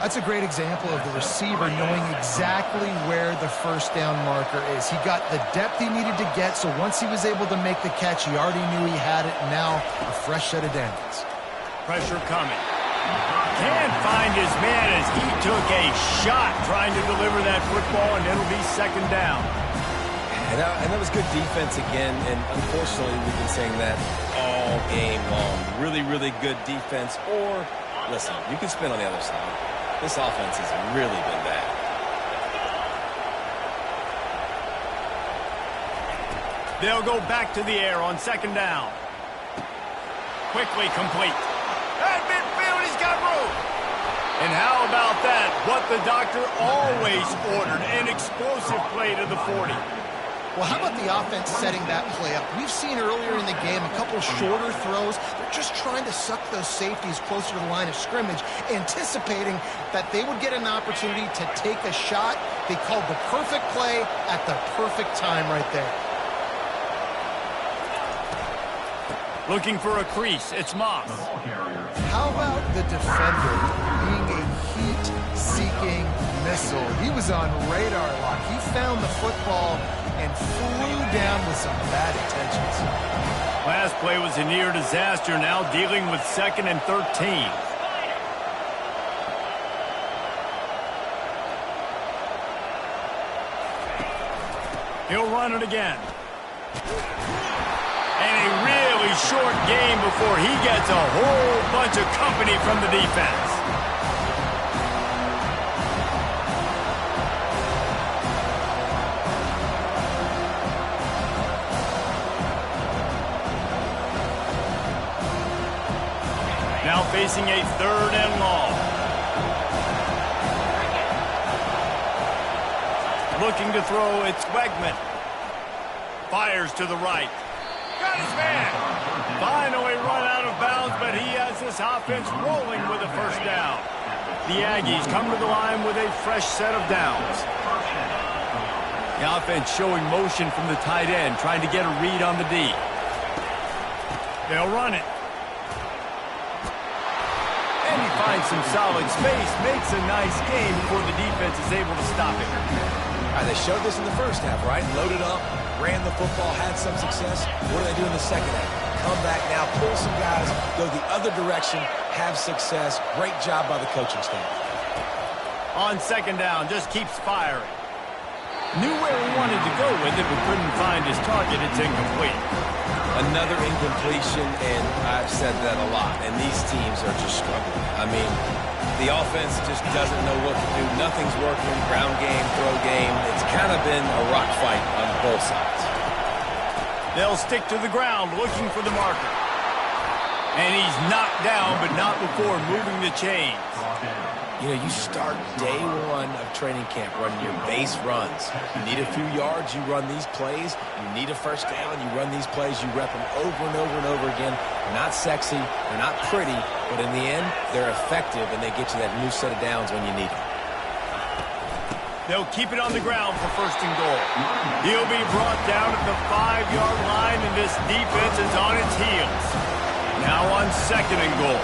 That's a great example of the receiver knowing exactly where the first down marker is. He got the depth he needed to get, so once he was able to make the catch, he already knew he had it, and now a fresh set of downs. Pressure coming. Can't find his man as he took a shot trying to deliver that football, and it'll be second down. And that was good defense again, and unfortunately we've been saying that all game long. Really, really good defense, or, listen, you can spin on the other side. This offense has really been bad. They'll go back to the air on second down. Quickly complete. At midfield, he's got room. And how about that? What the doctor always ordered, an explosive play to the 40. Well, how about the offense setting that play up? We've seen earlier in the game a couple shorter throws. They're just trying to suck those safeties closer to the line of scrimmage, anticipating that they would get an opportunity to take a shot. They called the perfect play at the perfect time right there. Looking for a crease. It's Moss. How about the defender being a heat-seeking missile? He was on radar lock. He found the football and flew down with some bad intentions. Last play was a near disaster, now dealing with 2nd and 13. He'll run it again. And a really short game before he gets a whole bunch of company from the defense. Now facing a 3rd and long. Looking to throw, it's Wegman. Fires to the right. Got his man. Finally run out of bounds, but he has this offense rolling with a first down. The Aggies come to the line with a fresh set of downs. The offense showing motion from the tight end, trying to get a read on the D. They'll run it. And he finds some solid space, makes a nice game before the defense is able to stop it. All right, they showed this in the first half, right? Loaded up, ran the football, had some success. What do they do in the second half? Come back now, pull some guys, go the other direction, have success. Great job by the coaching staff. On second down, just keeps firing. Knew where he wanted to go with it, but couldn't find his target. It's incomplete. Another incompletion, and I've said that a lot, and these teams are just struggling. I mean, the offense just doesn't know what to do. Nothing's working. Ground game, throw game. It's kind of been a rock fight on both sides. They'll stick to the ground looking for the marker. And he's knocked down, but not before moving the chains. You know, you start day one of training camp running your base runs. You need a few yards, you run these plays. You need a first down, you run these plays. You rep them over and over and over again. They're not sexy, they're not pretty, but in the end, they're effective, and they get you that new set of downs when you need them. They'll keep it on the ground for first and goal. He'll be brought down at the 5-yard line, and this defense is on its heels. Now on second and goal.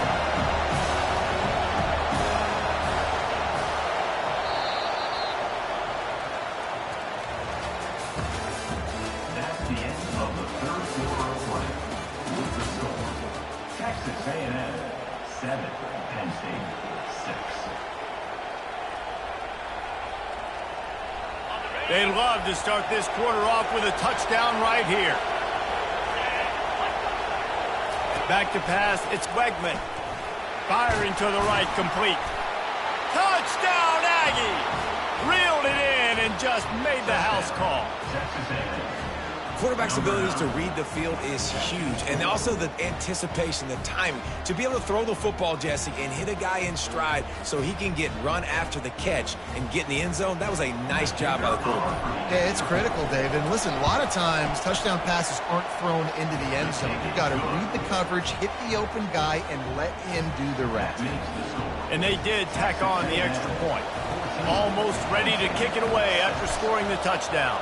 That's the end of the third quarter of play. With the score, Texas A&M 7, Penn State 6. They love to start this quarter off with a touchdown right here. Back to pass, it's Wegman. Firing to the right, complete. Touchdown, Aggie! Reeled it in and just made the house call. Texas A&M. Quarterback's abilities to read the field is huge, and also the anticipation, the timing. To be able to throw the football, Jesse, and hit a guy in stride so he can get run after the catch and get in the end zone, that was a nice job by the quarterback. Yeah, it's critical, Dave. And listen, a lot of times touchdown passes aren't thrown into the end zone. You've got to read the coverage, hit the open guy, and let him do the rest. And they did tack on the extra point. Almost ready to kick it away after scoring the touchdown.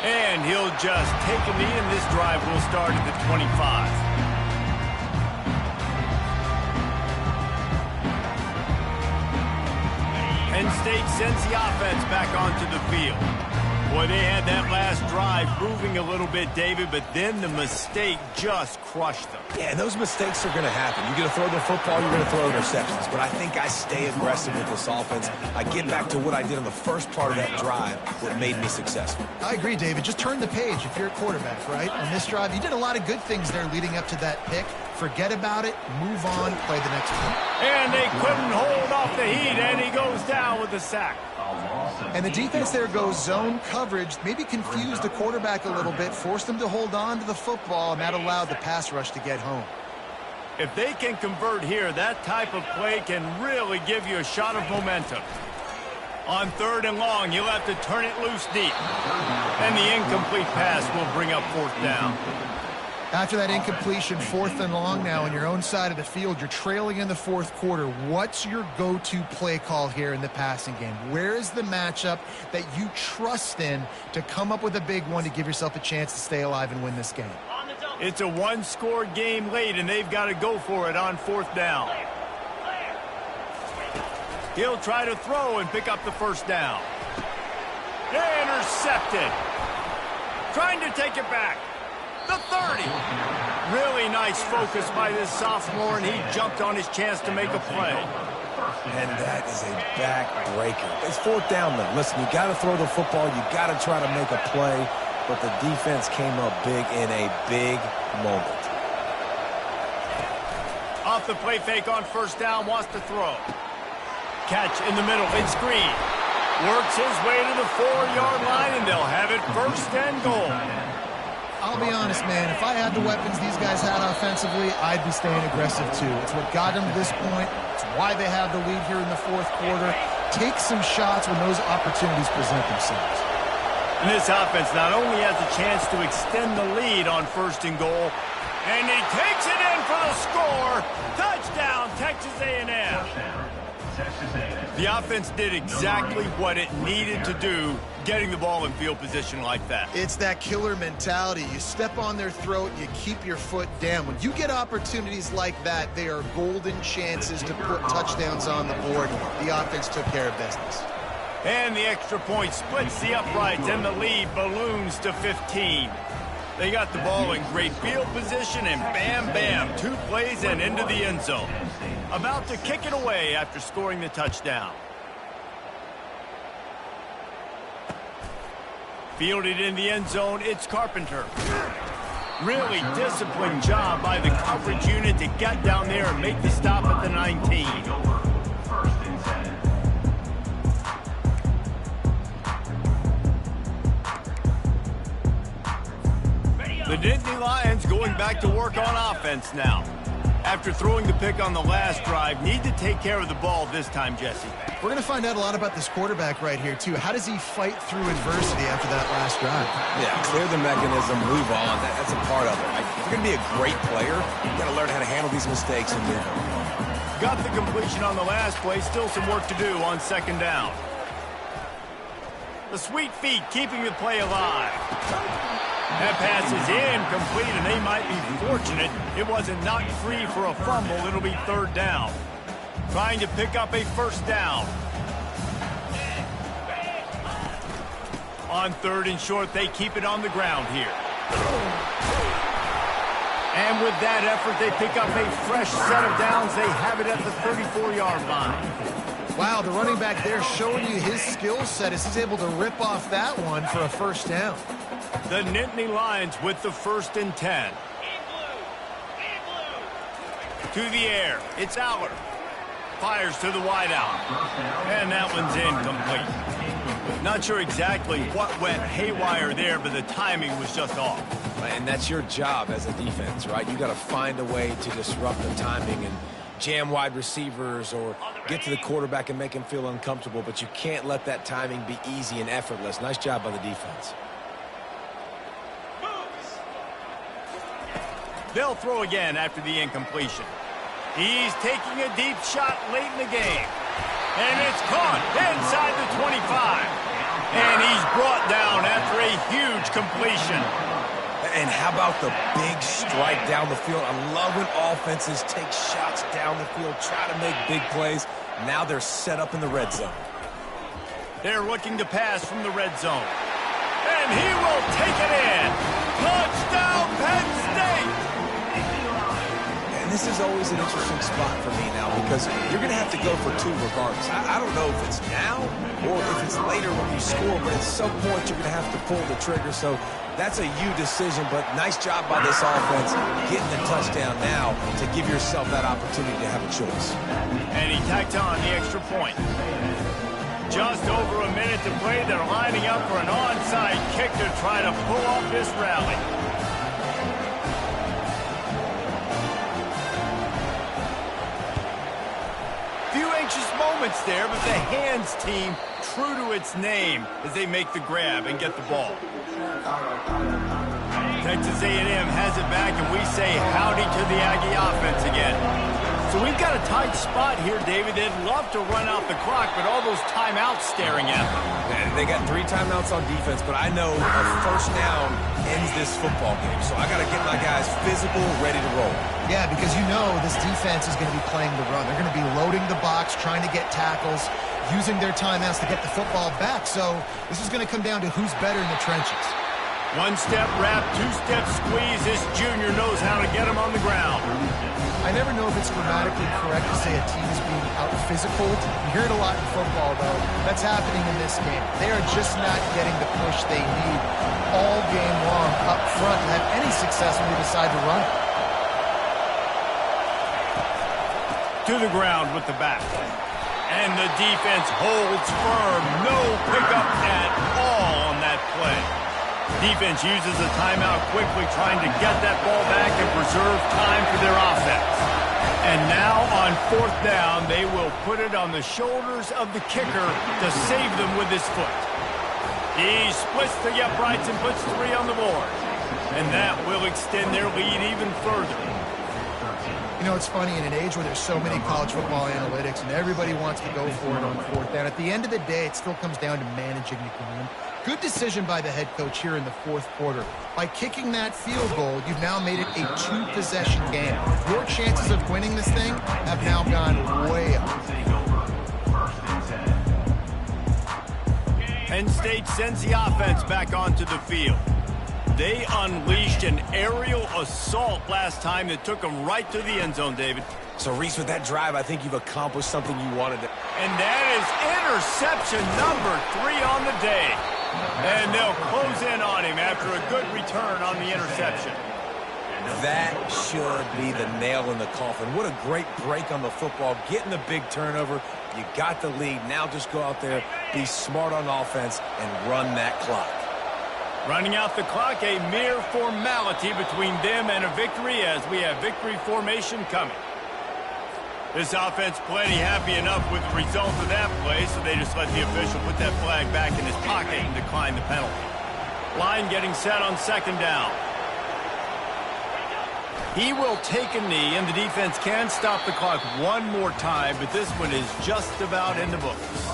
And he'll just take a knee, and this drive will start at the 25. Penn State sends the offense back onto the field. Boy, they had that last drive moving a little bit, David, but then the mistake just crushed them. Yeah, and those mistakes are going to happen. You're going to throw the football, you're going to throw interceptions. But I think I stay aggressive with this offense. I get back to what I did on the first part of that drive, what made me successful. I agree, David. Just turn the page if you're a quarterback, right? On this drive, you did a lot of good things there leading up to that pick. Forget about it, move on, play the next play. And they couldn't hold off the heat, and he goes down with the sack. And the defense there goes zone coverage, maybe confused the quarterback a little bit, forced him to hold on to the football, and that allowed the pass rush to get home. If they can convert here, that type of play can really give you a shot of momentum. On third and long, you'll have to turn it loose deep. And the incomplete pass will bring up fourth down. After that incompletion, fourth and long now on your own side of the field, you're trailing in the fourth quarter. What's your go-to play call here in the passing game? Where is the matchup that you trust in to come up with a big one to give yourself a chance to stay alive and win this game? It's a one-score game late, and they've got to go for it on fourth down. He'll try to throw and pick up the first down. Intercepted. Trying to take it back. The 30. Really nice focus by this sophomore, and he jumped on his chance to make a play. And that is a back-breaker. It's fourth down, though. Listen, you got to throw the football. You got to try to make a play, but the defense came up big in a big moment. Off the play fake on first down, wants to throw. Catch in the middle, in screen. Works his way to the 4-yard line, and they'll have it first and goal. I'll be honest, man, if I had the weapons these guys had offensively, I'd be staying aggressive too. It's what got them to this point. It's why they have the lead here in the fourth quarter. Take some shots when those opportunities present themselves. And this offense not only has a chance to extend the lead on first and goal, and he takes it in for the score. Touchdown, Texas A&M. The offense did exactly what it needed to do, getting the ball in field position like that. It's that killer mentality. You step on their throat, you keep your foot down. When you get opportunities like that, they are golden chances to put touchdowns on the board. The offense took care of business. And the extra point splits the uprights, and the lead balloons to 15. They got the ball in great field position, and bam, bam, 2 plays and into the end zone. About to kick it away after scoring the touchdown. Fielded in the end zone, it's Carpenter. Really disciplined job by the coverage unit to get down there and make the stop at the 19. The Nittany Lions going back to work on offense now. After throwing the pick on the last drive, need to take care of the ball this time, Jesse. We're going to find out a lot about this quarterback right here, too. How does he fight through adversity after that last drive? Yeah, clear the mechanism, move on. That's a part of it. Right? If you're going to be a great player, you got to learn how to handle these mistakes and move on. Got the completion on the last play. Still some work to do on second down. The sweet feet keeping the play alive. That pass is incomplete, and they might be fortunate it wasn't knocked free for a fumble. It'll be third down. Trying to pick up a first down. On third and short, they keep it on the ground here. And with that effort, they pick up a fresh set of downs. They have it at the 34-yard line. Wow, the running back there showing you his skill set as he's able to rip off that one for a first down. The Nittany Lions with the 1st and 10. To the air, it's Aller. Fires to the wideout. And that one's incomplete. Not sure exactly what went haywire there, but the timing was just off. And that's your job as a defense, right? You got to find a way to disrupt the timing and jam wide receivers or get to the quarterback and make him feel uncomfortable, but you can't let that timing be easy and effortless. Nice job by the defense. They'll throw again after the incompletion. He's taking a deep shot late in the game. And it's caught inside the 25. And he's brought down after a huge completion. And how about the big strike down the field? I love when offenses take shots down the field, try to make big plays. Now they're set up in the red zone. They're looking to pass from the red zone. And he will take it in. Touchdown, Penn State! And this is always an interesting spot for me now because you're going to have to go for two regardless. I don't know if it's now or if it's later when you score, but at some point you're going to have to pull the trigger. So that's a you decision, but nice job by this offense getting the touchdown now to give yourself that opportunity to have a choice. And he tacked on the extra point. Just over a minute to play. They're lining up for an onside kick to try to pull off this rally. Few anxious moments there, but the hands team true to its name as they make the grab and get the ball. Texas A&M has it back, and we say howdy to the Aggie offense again. So we've got a tight spot here, David. They'd love to run out the clock, but all those timeouts staring at them. And they got 3 timeouts on defense, but I know a first down ends this football game. So I got to get my guys physical, ready to roll. Yeah, because you know this defense is going to be playing the run. They're going to be loading the box, trying to get tackles, using their timeouts to get the football back. So this is going to come down to who's better in the trenches. One-step wrap, two-step squeeze. This junior knows how to get him on the ground. I never know if it's grammatically correct to say a team is being out-physicaled. You hear it a lot in football, though. That's happening in this game. They are just not getting the push they need all game long up front to have any success when they decide to run it. To the ground with the back. And the defense holds firm. No pickup at all on that play. Defense uses a timeout quickly, trying to get that ball back and preserve time for their offense. And now on 4th down, they will put it on the shoulders of the kicker to save them with his foot. He splits the uprights and puts 3 on the board. And that will extend their lead even further. You know, it's funny, in an age where there's so many college football analytics and everybody wants to go for it on 4th down, at the end of the day, it still comes down to managing the game. Good decision by the head coach here in the 4th quarter. By kicking that field goal, you've now made it a 2-possession game. Your chances of winning this thing have now gone way up. Penn State sends the offense back onto the field. They unleashed an aerial assault last time that took them right to the end zone, David. So, Reese, with that drive, I think you've accomplished something you wanted to. And that is interception number 3 on the day. And they'll close in on him after a good return on the interception. That should be the nail in the coffin. What a great break on the football. Getting the big turnover. You got the lead. Now just go out there, be smart on offense, and run that clock. Running out the clock, a mere formality between them and a victory as we have victory formation coming. This offense plenty happy enough with the result of that play, so they just let the official put that flag back in his pocket and decline the penalty. Line getting set on second down. He will take a knee, and the defense can stop the clock one more time, but this one is just about in the books.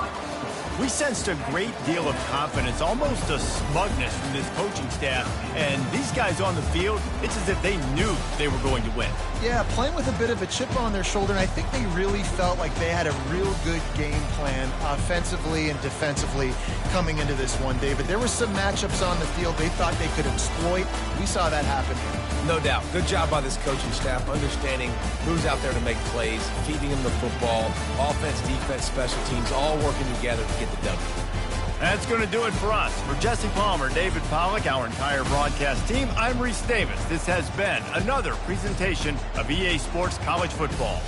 We sensed a great deal of confidence, almost a smugness from this coaching staff, and these guys on the field, it's as if they knew they were going to win. Yeah, playing with a bit of a chip on their shoulder, and I think they really felt like they had a real good game plan offensively and defensively coming into this one, David. There were some matchups on the field they thought they could exploit. We saw that happen here. No doubt. Good job by this coaching staff, understanding who's out there to make plays, feeding them the football, offense, defense, special teams, all working together to get the W. That's going to do it for us. For Jesse Palmer, David Pollack, our entire broadcast team, I'm Reese Davis. This has been another presentation of EA Sports College Football.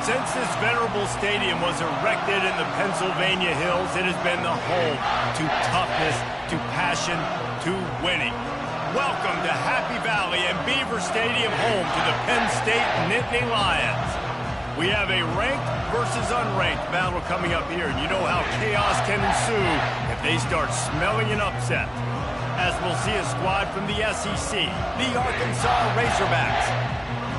Since this venerable stadium was erected in the Pennsylvania Hills, it has been the home to toughness, to passion, to winning. Welcome to Happy Valley and Beaver Stadium, home to the Penn State Nittany Lions. We have a ranked versus unranked battle coming up here, and you know how chaos can ensue if they start smelling an upset. As we'll see a squad from the SEC, the Arkansas Razorbacks,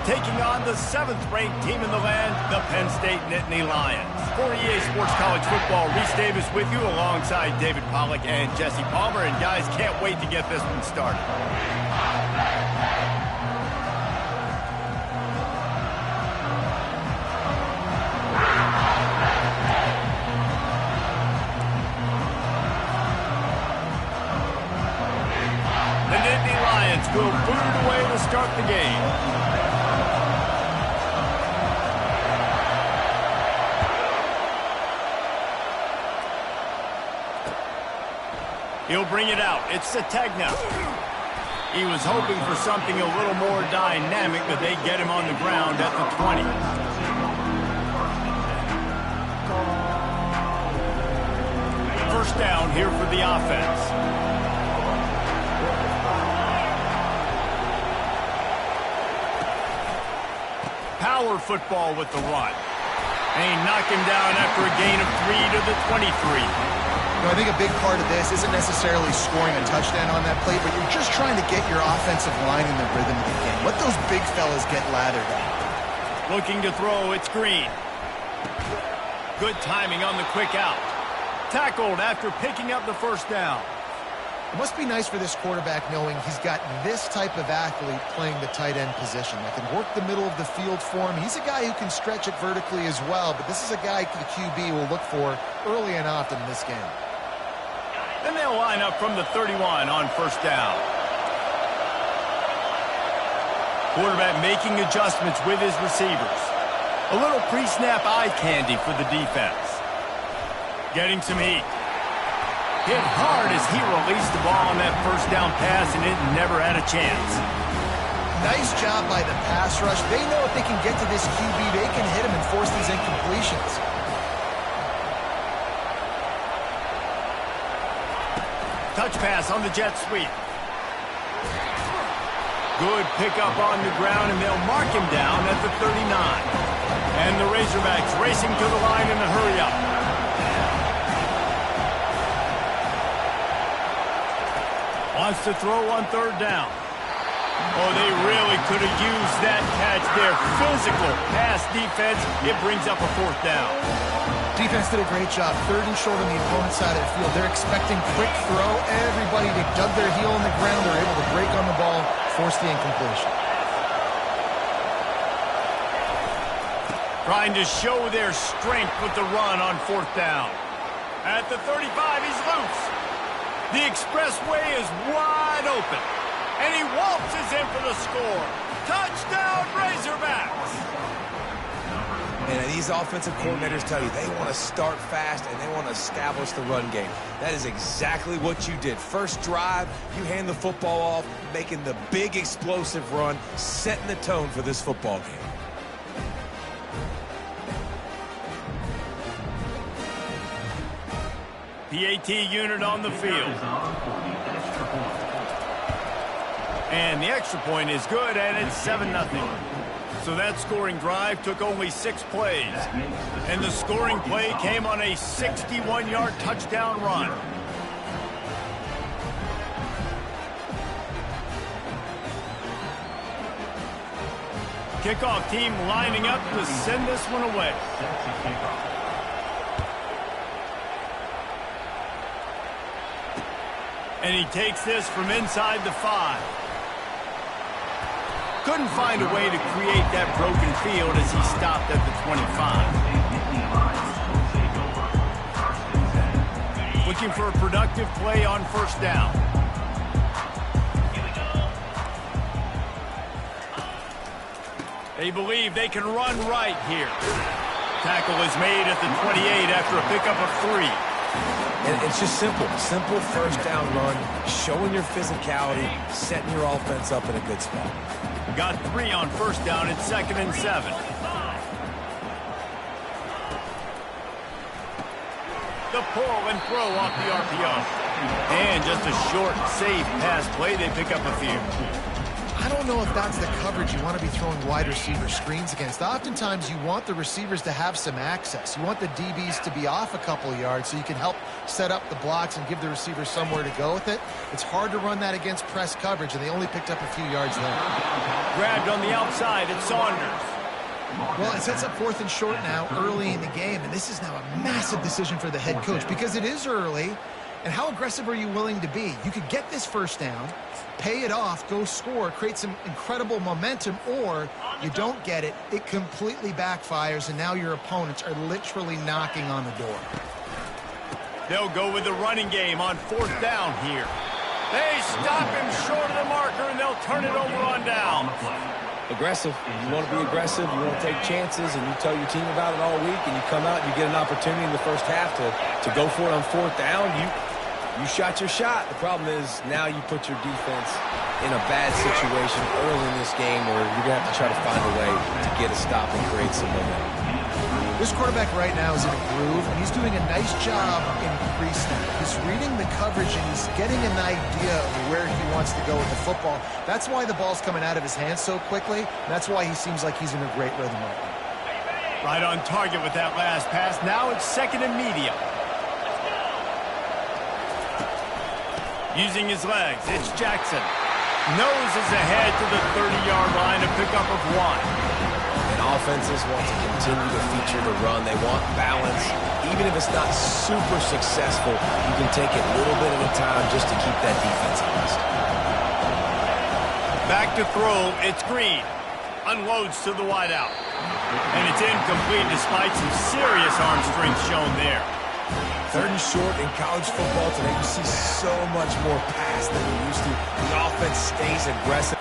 taking on the 7th-ranked team in the land, the Penn State Nittany Lions. For EA Sports College Football, Reese Davis with you alongside David Pollack and Jesse Palmer. And guys, can't wait to get this one started. The Nittany Lions go booted away to start the game. He'll bring it out. It's Sategna. He was hoping for something a little more dynamic, but they get him on the ground at the 20. First down here for the offense. Power football with the run. And he knocked him down after a gain of 3 to the 23. I think a big part of this isn't necessarily scoring a touchdown on that play, but you're just trying to get your offensive line in the rhythm of the game. Let those big fellas get lathered up. Looking to throw, it's Green. Good timing on the quick out. Tackled after picking up the first down. It must be nice for this quarterback knowing he's got this type of athlete playing the tight end position that can work the middle of the field for him. He's a guy who can stretch it vertically as well, but this is a guy the QB will look for early and often in this game. Then they'll line up from the 31 on first down. Quarterback making adjustments with his receivers. A little pre-snap eye candy for the defense. Getting some heat. Hit hard as he released the ball on that first down pass, and it never had a chance. Nice job by the pass rush. They know if they can get to this QB, they can hit him and force these incompletions. Touch pass on the jet sweep. Good pickup on the ground, and they'll mark him down at the 39. And the Razorbacks racing to the line in a hurry-up. Wants to throw on third down. Oh, they really could have used that catch there. Physical pass defense. It brings up a fourth down. Defense did a great job. Third and short on the opponent's side of the field. They're expecting quick throw. Everybody dug their heel in the ground. They're able to break on the ball, force the incompletion. Trying to show their strength with the run on fourth down. At the 35, he's loose. The expressway is wide open. And he waltzes in for the score. Touchdown, Razorbacks! And these offensive coordinators tell you they want to start fast and they want to establish the run game. That is exactly what you did. First drive, you hand the football off, making the big explosive run, setting the tone for this football game. PAT unit on the field. And the extra point is good, and it's 7-0. So that scoring drive took only 6 plays. And the scoring play came on a 61-yard touchdown run. Kickoff team lining up to send this one away. And he takes this from inside the 5. Couldn't find a way to create that broken field as he stopped at the 25. Looking for a productive play on first down. They believe they can run right here. Tackle is made at the 28 after a pickup of 3. And it's just simple first down run, showing your physicality, setting your offense up in a good spot. Got 3 on first down. It's 2nd and 7. The pull and throw off the RPO. And just a short, safe pass play. They pick up a few. I don't know if that's the coverage you want to be throwing wide receiver screens against. Oftentimes, you want the receivers to have some access. You want the DBs to be off a couple yards so you can help set up the blocks and give the receivers somewhere to go with it. It's hard to run that against press coverage, and they only picked up a few yards there. Grabbed on the outside, it's Saunders. Well, it sets up 4th and short now early in the game, and this is now a massive decision for the head coach because it is early. And how aggressive are you willing to be? You could get this first down, pay it off, go score, create some incredible momentum, or you don't get it, it completely backfires, and now your opponents are literally knocking on the door. They'll go with the running game on 4th down here. They stop him short of the marker, and they'll turn it over on down. Aggressive. You want to be aggressive, you want to take chances, and you tell your team about it all week, and you come out and you get an opportunity in the first half to go for it on 4th down. You shot your shot. The problem is now you put your defense in a bad situation early in this game where you're going to have to try to find a way to get a stop and create some momentum. This quarterback right now is in a groove, and he's doing a nice job in pre-snap. He's reading the coverage, and he's getting an idea of where he wants to go with the football. That's why the ball's coming out of his hands so quickly. That's why he seems like he's in a great rhythm right now. Right on target with that last pass. Now it's 2nd and medium. Using his legs, it's Jackson. Noses ahead to the 30-yard line, a pickup of 1. And offenses want to continue to feature the run. They want balance. Even if it's not super successful, you can take it a little bit at a time just to keep that defense honest. Back to throw, it's Green. Unloads to the wideout. And it's incomplete despite some serious arm strength shown there. 3rd and short in college football today. You see so much more pass than we used to. The offense stays aggressive.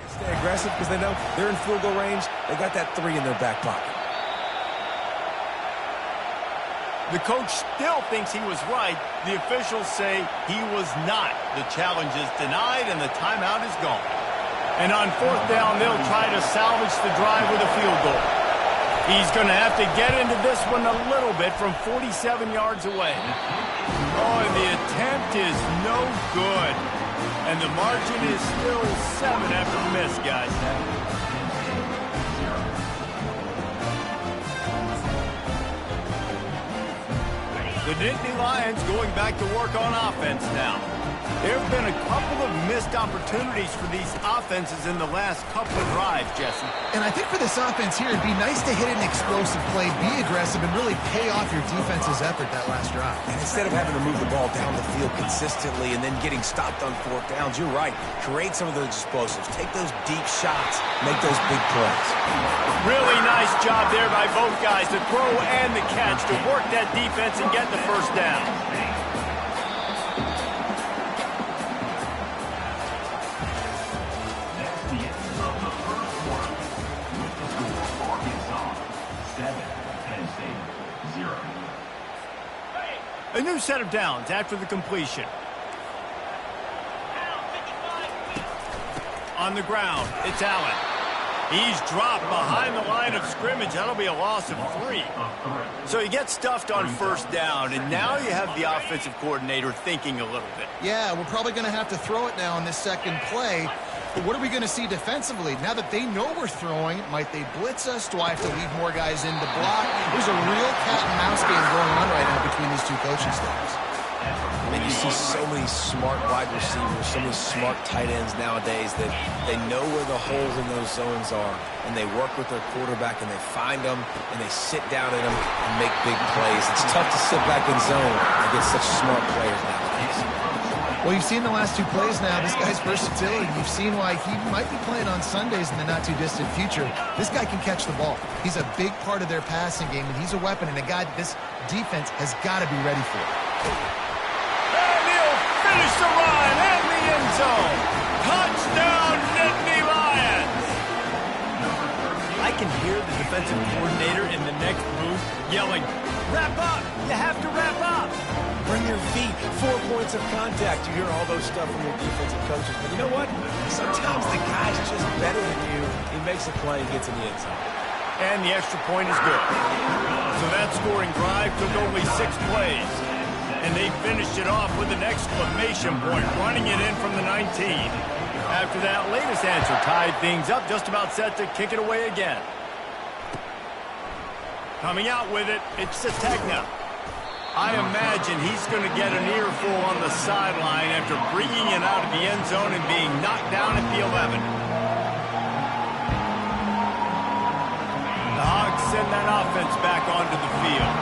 Stay aggressive because they know they're in field goal range. They got that 3 in their back pocket. The coach still thinks he was right. The officials say he was not. The challenge is denied and the timeout is gone. And on 4th down, they'll try to salvage the drive with a field goal. He's going to have to get into this one a little bit from 47 yards away. Oh, and the attempt is no good. And the margin is still 7 after the miss, guys. The Nittany Lions going back to work on offense now. There have been a couple of missed opportunities for these offenses in the last couple of drives, Jesse. And I think for this offense here, it'd be nice to hit an explosive play, be aggressive, and really pay off your defense's effort that last drive. And instead of having to move the ball down the field consistently and then getting stopped on fourth downs, you're right. Create some of those explosives. Take those deep shots. Make those big plays. Really nice job there by both guys, the throw and the catch, to work that defense and get the first down. A new set of downs after the completion. On the ground, it's Allen. He's dropped behind the line of scrimmage. That'll be a loss of 3. So you get stuffed on first down, and now you have the offensive coordinator thinking a little bit. Yeah, we're probably going to have to throw it now on this second play. But what are we going to see defensively? Now that they know we're throwing, might they blitz us? Do I have to leave more guys in to block? There's a real cat and mouse game going on right now between these two coaching staffs. And you see so many smart wide receivers, so many smart tight ends nowadays that they know where the holes in those zones are, and they work with their quarterback, and they find them, and they sit down in them and make big plays. It's tough to sit back in zone against such smart players nowadays. Well, you've seen the last 2 plays now. This guy's versatility. You've seen why he might be playing on Sundays in the not-too-distant future. This guy can catch the ball. He's a big part of their passing game, and he's a weapon and a guy that this defense has got to be ready for. And he'll finish the run in the end zone. Touchdown, Nittany Lions! I can hear the defensive coordinator in the next booth yelling, "Wrap up! You have to wrap up!" Bring your feet, 4 points of contact. You hear all those stuff from your defensive coaches. But you know what? Sometimes the guy's just better than you. He makes a play and gets in the end zone. And the extra point is good. So that scoring drive took only 6 plays. And they finished it off with an exclamation point, running it in from the 19. After that latest answer tied things up, just about set to kick it away again. Coming out with it, it's Sategna. I imagine he's going to get an earful on the sideline after bringing it out of the end zone and being knocked down at the 11. The Hogs send that offense back onto the field.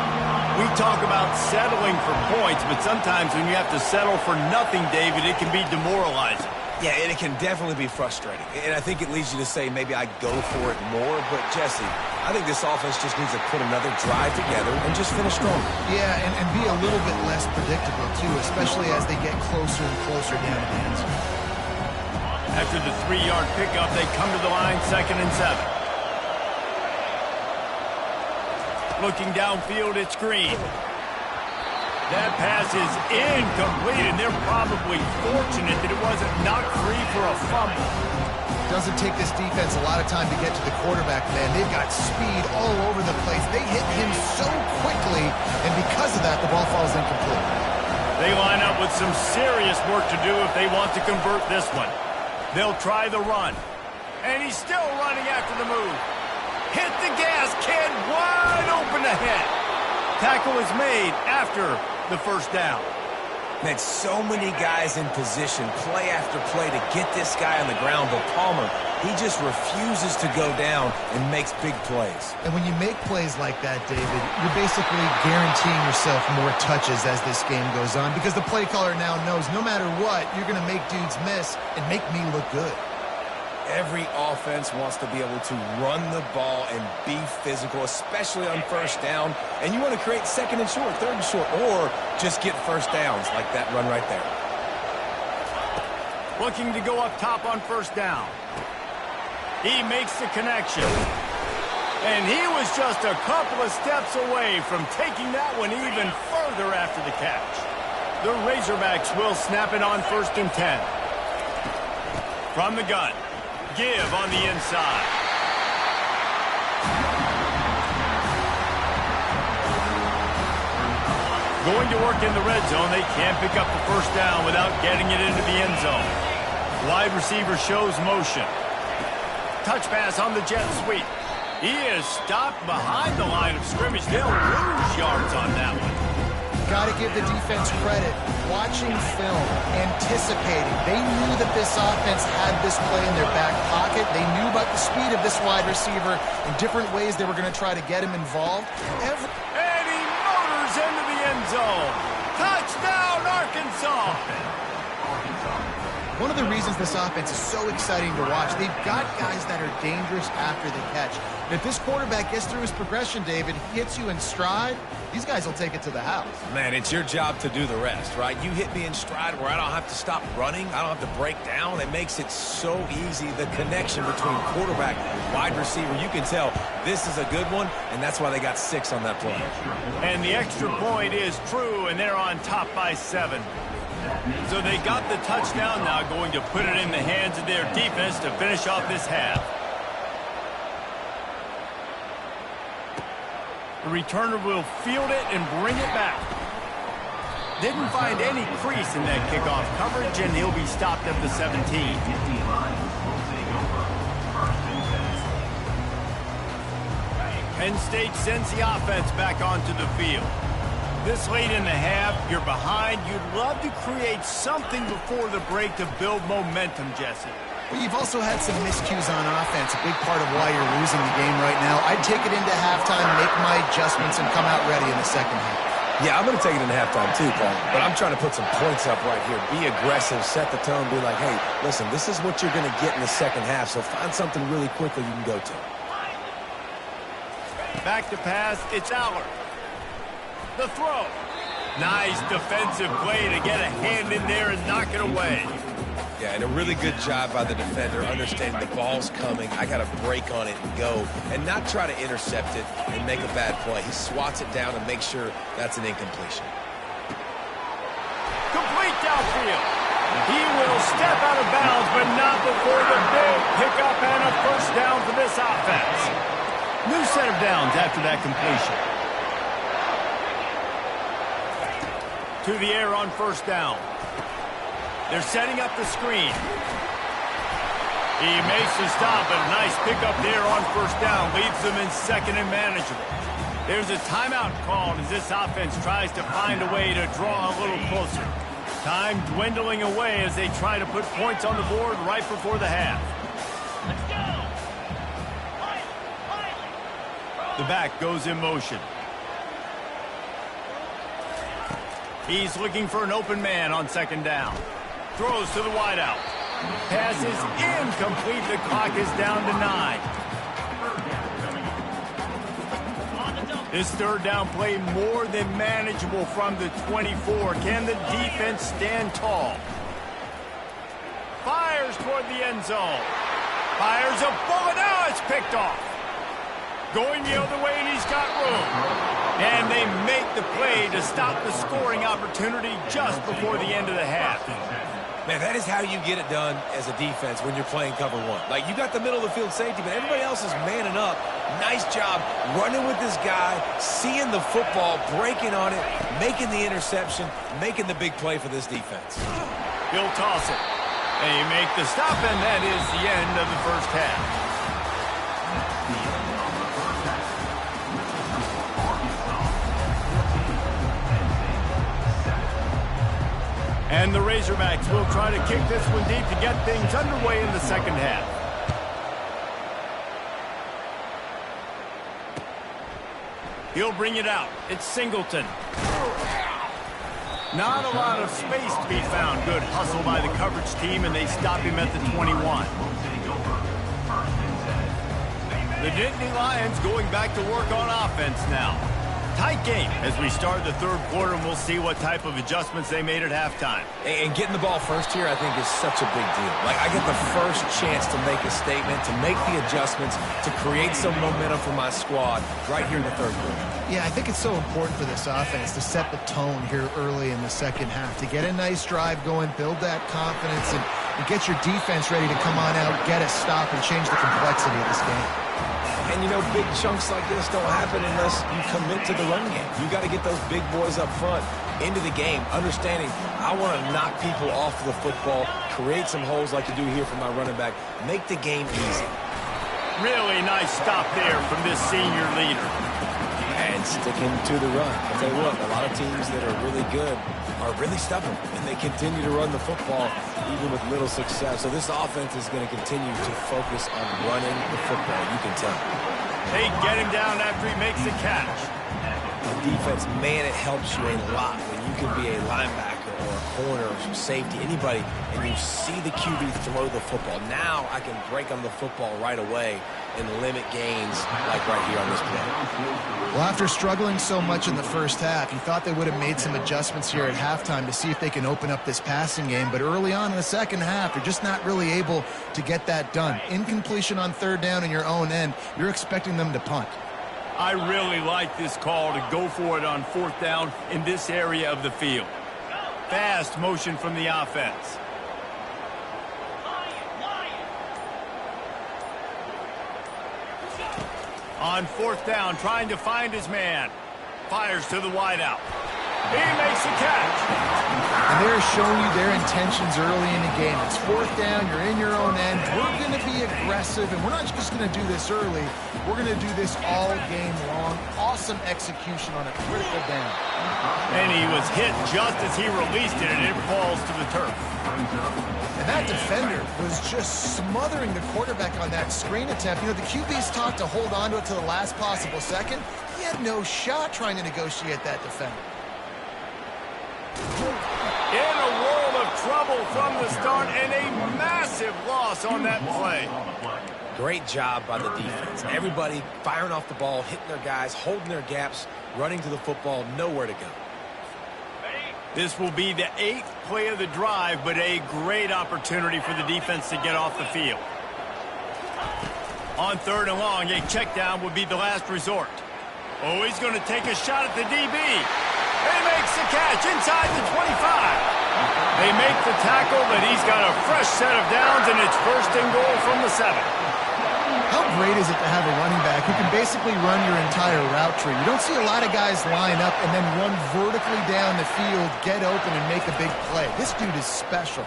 We talk about settling for points, but sometimes when you have to settle for nothing, David, it can be demoralizing. Yeah, and it can definitely be frustrating. And I think it leads you to say maybe I go for it more. But, Jesse, I think this offense just needs to put another drive together and just finish strong. Yeah, and be a little bit less predictable, too, especially as they get closer and closer down to the end zone. After the 3-yard pickup, they come to the line, 2nd and 7. Looking downfield, it's Green. That pass is incomplete, and they're probably fortunate that it wasn't knocked free for a fumble. Doesn't take this defense a lot of time to get to the quarterback, man. They've got speed all over the place. They hit him so quickly, and because of that, the ball falls incomplete. They line up with some serious work to do if they want to convert this one. They'll try the run. And he's still running after the move. Hit the gas, kid, wide open ahead. Tackle is made after the first down. Man, so many guys in position, play after play, to get this guy on the ground. But Palmer, he just refuses to go down and makes big plays. And when you make plays like that, David, you're basically guaranteeing yourself more touches as this game goes on, because the play caller now knows no matter what, you're going to make dudes miss and make me look good. Every offense wants to be able to run the ball and be physical, especially on first down. And you want to create 2nd and short, 3rd and short, or just get first downs like that run right there. Looking to go up top on first down. He makes the connection. And he was just a couple of steps away from taking that one even further after the catch. The Razorbacks will snap it on 1st and 10. From the gun. Give on the inside. Going to work in the red zone. They can't pick up the first down without getting it into the end zone. Wide receiver shows motion. Touch pass on the jet sweep. He is stopped behind the line of scrimmage. They'll lose yards on that one. got to give the defense credit. Watching film, anticipating. They knew that this offense had this play in their back pocket. They knew about the speed of this wide receiver and different ways they were going to try to get him involved. And he motors into the end zone. Touchdown, Arkansas! One of the reasons this offense is so exciting to watch, they've got guys that are dangerous after the catch. And if this quarterback gets through his progression, David, hits you in stride, these guys will take it to the house. Man, it's your job to do the rest, right? You hit me in stride where I don't have to stop running. I don't have to break down. It makes it so easy. The connection between quarterback and wide receiver, you can tell this is a good one, and that's why they got 6 on that play. And the extra point is true, and they're on top by 7. So they got the touchdown, now going to put it in the hands of their defense to finish off this half. The returner will field it and bring it back. Didn't find any crease in that kickoff coverage, and he'll be stopped at the 17. Penn State sends the offense back onto the field. This late in the half, you're behind. You'd love to create something before the break to build momentum, Jesse. Well, you've also had some miscues on offense, a big part of why you're losing the game right now. I'd take it into halftime, make my adjustments, and come out ready in the second half. Yeah, I'm going to take it into halftime too, Paul. But I'm trying to put some points up right here. Be aggressive, set the tone, be like, hey, listen, this is what you're going to get in the second half, so find something really quickly you can go to. Back to pass, it's Allard. The throw. Nice defensive play to get a hand in there and knock it away. Yeah, and a really good job by the defender, understanding the ball's coming. I got to break on it and go, and not try to intercept it and make a bad play. He swats it down and makes sure that's an incompletion. Complete downfield. He will step out of bounds, but not before the big pickup and a first down for this offense. New set of downs after that completion. To the air on first down. They're setting up the screen. He makes the stop, but a nice pickup there on first down. Leaves them in second and manageable. There's a timeout called as this offense tries to find a way to draw a little closer. Time dwindling away as they try to put points on the board right before the half. Let's go. The back goes in motion. He's looking for an open man on second down. Throws to the wideout. Pass is incomplete. The clock is down to 9. This third down play more than manageable from the 24. Can the defense stand tall? Fires toward the end zone. Fires a bullet. Now it's picked off. Going the other way, and he's got room. And they make the play to stop the scoring opportunity just before the end of the half. Man, that is how you get it done as a defense when you're playing cover one. Like, you got the middle of the field safety, but everybody else is manning up. Nice job running with this guy, seeing the football, breaking on it, making the interception, making the big play for this defense. He'll toss it. They make the stop, and that is the end of the first half. And the Razorbacks will try to kick this one deep to get things underway in the second half. He'll bring it out. It's Singleton. Not a lot of space to be found. Good hustle by the coverage team, and they stop him at the 21. The Nittany Lions going back to work on offense now. Tight game as we start the third quarter, and we'll see what type of adjustments they made at halftime. And getting the ball first here, I think, is such a big deal. Like, I get the first chance to make a statement, to make the adjustments, to create some momentum for my squad right here in the third quarter. Yeah, I think it's so important for this offense to set the tone here early in the second half, to get a nice drive going, build that confidence, and get your defense ready to come on out, get a stop, and change the complexity of this game. And, you know, big chunks like this don't happen unless you commit to the run game. You got to get those big boys up front into the game, understanding I want to knock people off the football, create some holes like you do here for my running back, make the game easy. Really nice stop there from this senior leader. And and sticking to the run. I'll tell you what, a lot of teams that are really good are really stubborn, and they continue to run the football even with little success. So this offense is going to continue to focus on running the football. You can tell. They get him down after he makes a catch. The defense, man, it helps you a lot when you can be a linebacker or a corner or safety, anybody, and you see the QB throw the football. Now I can break on the football right away and limit gains like right here on this play. Well, after struggling so much in the first half, you thought they would have made some adjustments here at halftime to see if they can open up this passing game. But early on in the second half, they're just not really able to get that done. Incompletion on third down in your own end, you're expecting them to punt. I really like this call to go for it on fourth down in this area of the field. Fast motion from the offense. On fourth down, trying to find his man. Fires to the wideout. He makes a catch. And they're showing you their intentions early in the game. It's fourth down, you're in your own end. We're going to be aggressive, and we're not just going to do this early. We're going to do this all game long. Awesome execution on a critical down. And he was hit just as he released it, and it falls to the turf. And that defender was just smothering the quarterback on that screen attempt. You know, the QB's taught to hold on to it to the last possible second. He had no shot trying to negotiate that defender. In a world of trouble from the start, and a massive loss on that play. Great job by the defense. Everybody firing off the ball, hitting their guys, holding their gaps, running to the football, nowhere to go. This will be the 8th play of the drive, but a great opportunity for the defense to get off the field. On third and long, a check down would be the last resort. Oh, he's going to take a shot at the DB. He makes the catch inside the 25. They make the tackle, but he's got a fresh set of downs, and it's first and goal from the 7. How great is it to have a running back who can basically run your entire route tree? You don't see a lot of guys line up and then run vertically down the field, get open, and make a big play. This dude is special.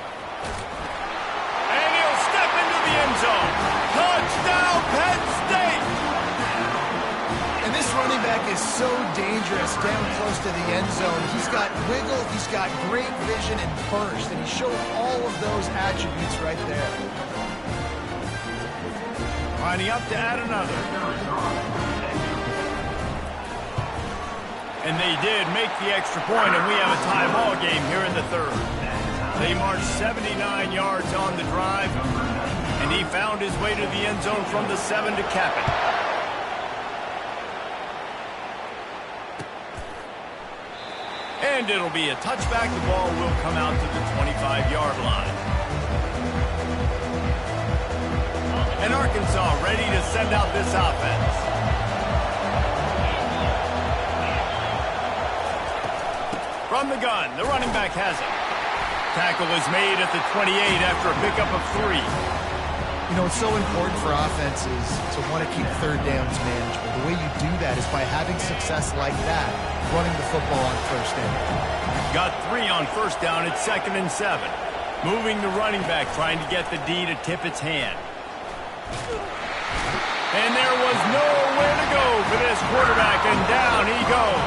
And he'll step into the end zone. Touchdown, Penn State! And this running back is so dangerous down close to the end zone. He's got wiggle, he's got great vision and burst, and he showed all of those attributes right there. Lining up to add another. And they did make the extra point, and we have a tie ball game here in the third. They marched 79 yards on the drive, and he found his way to the end zone from the 7 to cap it. And it'll be a touchback. The ball will come out to the 25-yard line. And Arkansas ready to send out this offense. From the gun, the running back has it. Tackle is made at the 28 after a pickup of 3. You know, it's so important for offenses to want to keep third downs manageable. The way you do that is by having success like that, running the football on first down. Got 3 on first down at 2nd and 7. Moving the running back, trying to get the D to tip its hand. And there was nowhere to go for this quarterback, and down he goes.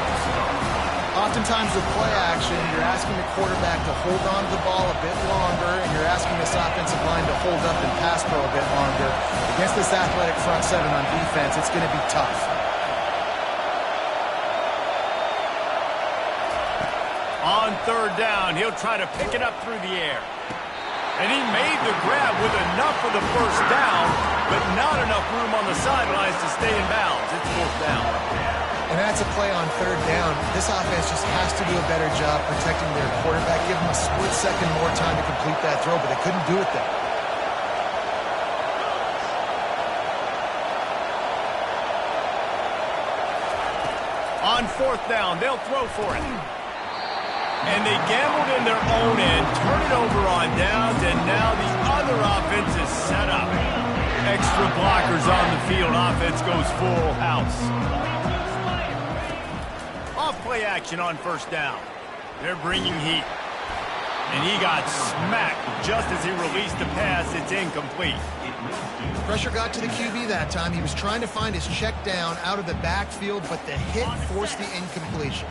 Oftentimes with play action, you're asking the quarterback to hold on to the ball a bit longer, and you're asking this offensive line to hold up and pass pro a bit longer. Against this athletic front 7 on defense, it's going to be tough. On third down, he'll try to pick it up through the air. And he made the grab with enough for the first down, but not enough room on the sidelines to stay in bounds. It's fourth down. And that's a play on third down. This offense just has to do a better job protecting their quarterback. Give him a split second more time to complete that throw, but they couldn't do it there. On fourth down, they'll throw for it. And they gambled in their own end, turn it over on downs, and now the other offense is set up. Extra blockers on the field. Offense goes full house. Off play action on first down. They're bringing heat. And he got smacked just as he released the pass. It's incomplete. Pressure got to the QB that time. He was trying to find his check down out of the backfield, but the hit forced the incompletion.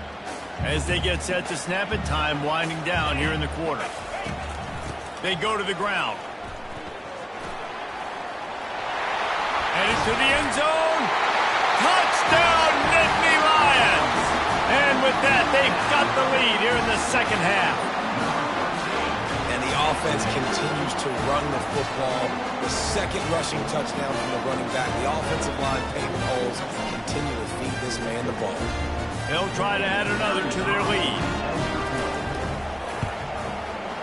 As they get set to snap it, time winding down here in the quarter. They go to the ground. Headed to the end zone. Touchdown, Nittany Lions! And with that, they've got the lead here in the second half. And the offense continues to run the football. The second rushing touchdown from the running back. The offensive line paving holes continue to feed this man the ball. They'll try to add another to their lead.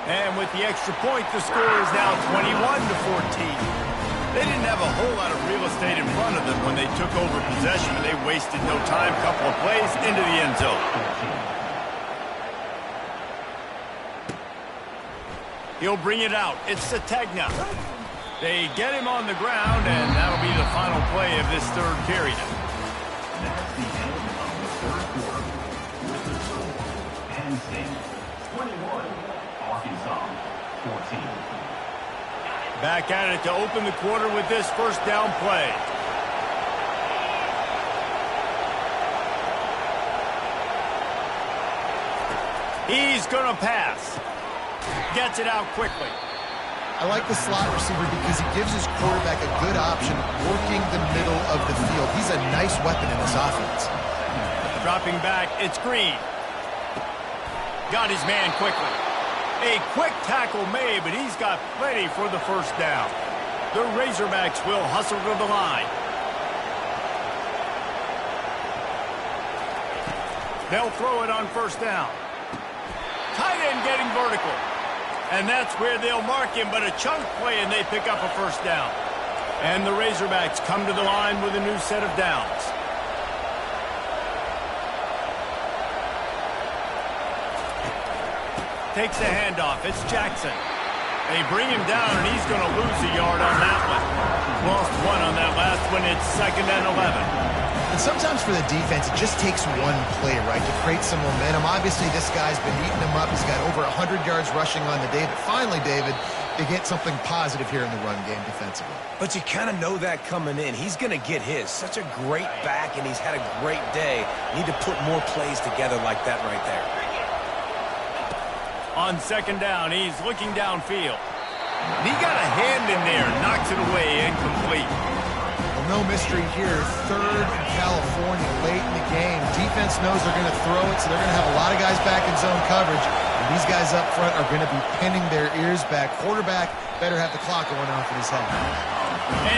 And with the extra point, the score is now 21-14. They didn't have a whole lot of real estate in front of them when they took over possession, and they wasted no time. Couple of plays into the end zone. He'll bring it out. It's Sategna. They get him on the ground, and that'll be the final play of this third period. That's the end of the third quarter. With the score, Penn State 21, Arkansas 14. Back at it to open the quarter with this first down play. He's going to pass. Gets it out quickly. I like the slot receiver because he gives his quarterback a good option working the middle of the field. He's a nice weapon in this offense. Dropping back, it's Green. Got his man quickly. A quick tackle made, but he's got plenty for the first down. The Razorbacks will hustle to the line. They'll throw it on first down. Tight end getting vertical. And that's where they'll mark him, but a chunk play, and they pick up a first down. And the Razorbacks come to the line with a new set of downs. Takes the handoff. It's Jackson. They bring him down, and he's going to lose a yard on that one. Lost one on that last one. It's 2nd and 11. And sometimes for the defense, it just takes one play, right, to create some momentum. Obviously, this guy's been eating them up. He's got over 100 yards rushing on the day. But finally, David, they get something positive here in the run game defensively. But you kind of know that coming in. He's going to get his. Such a great back, and he's had a great day. Need to put more plays together like that right there. On 2nd down, he's looking downfield. He got a hand in there, knocks it away, incomplete. Well, no mystery here. 3rd in California, late in the game. Defense knows they're going to throw it, so they're going to have a lot of guys back in zone coverage. And these guys up front are going to be pinning their ears back. Quarterback better have the clock going off in his head.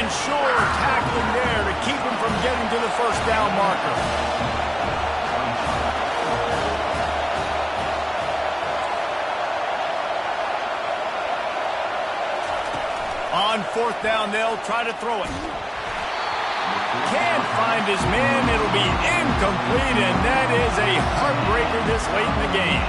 And sure, tackling there to keep him from getting to the first down marker. On 4th down, they'll try to throw it. Can't find his man. It'll be incomplete, and that is a heartbreaker this late in the game.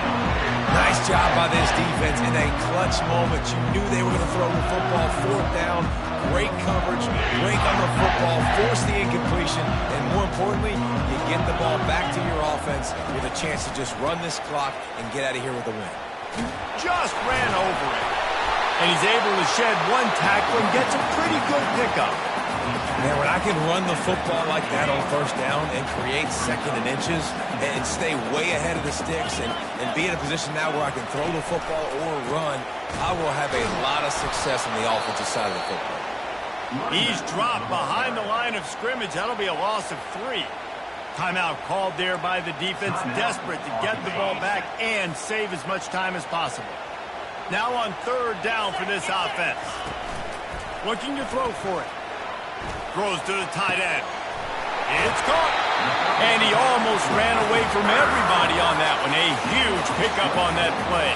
Nice job by this defense in a clutch moment. You knew they were going to throw the football. 4th down, great coverage, break on the football, force the incompletion, and more importantly, you get the ball back to your offense with a chance to just run this clock and get out of here with a win. Just ran over it. And he's able to shed one tackle and gets a pretty good pickup. Man, when I can run the football like that on 1st down and create 2nd and inches and stay way ahead of the sticks and be in a position now where I can throw the football or run, I will have a lot of success on the offensive side of the football. He's dropped behind the line of scrimmage. That'll be a loss of 3. Timeout called there by the defense, desperate to get the ball back and save as much time as possible. Now on 3rd down for this offense. Looking to throw for it. Throws to the tight end. It's caught. And he almost ran away from everybody on that one. A huge pickup on that play.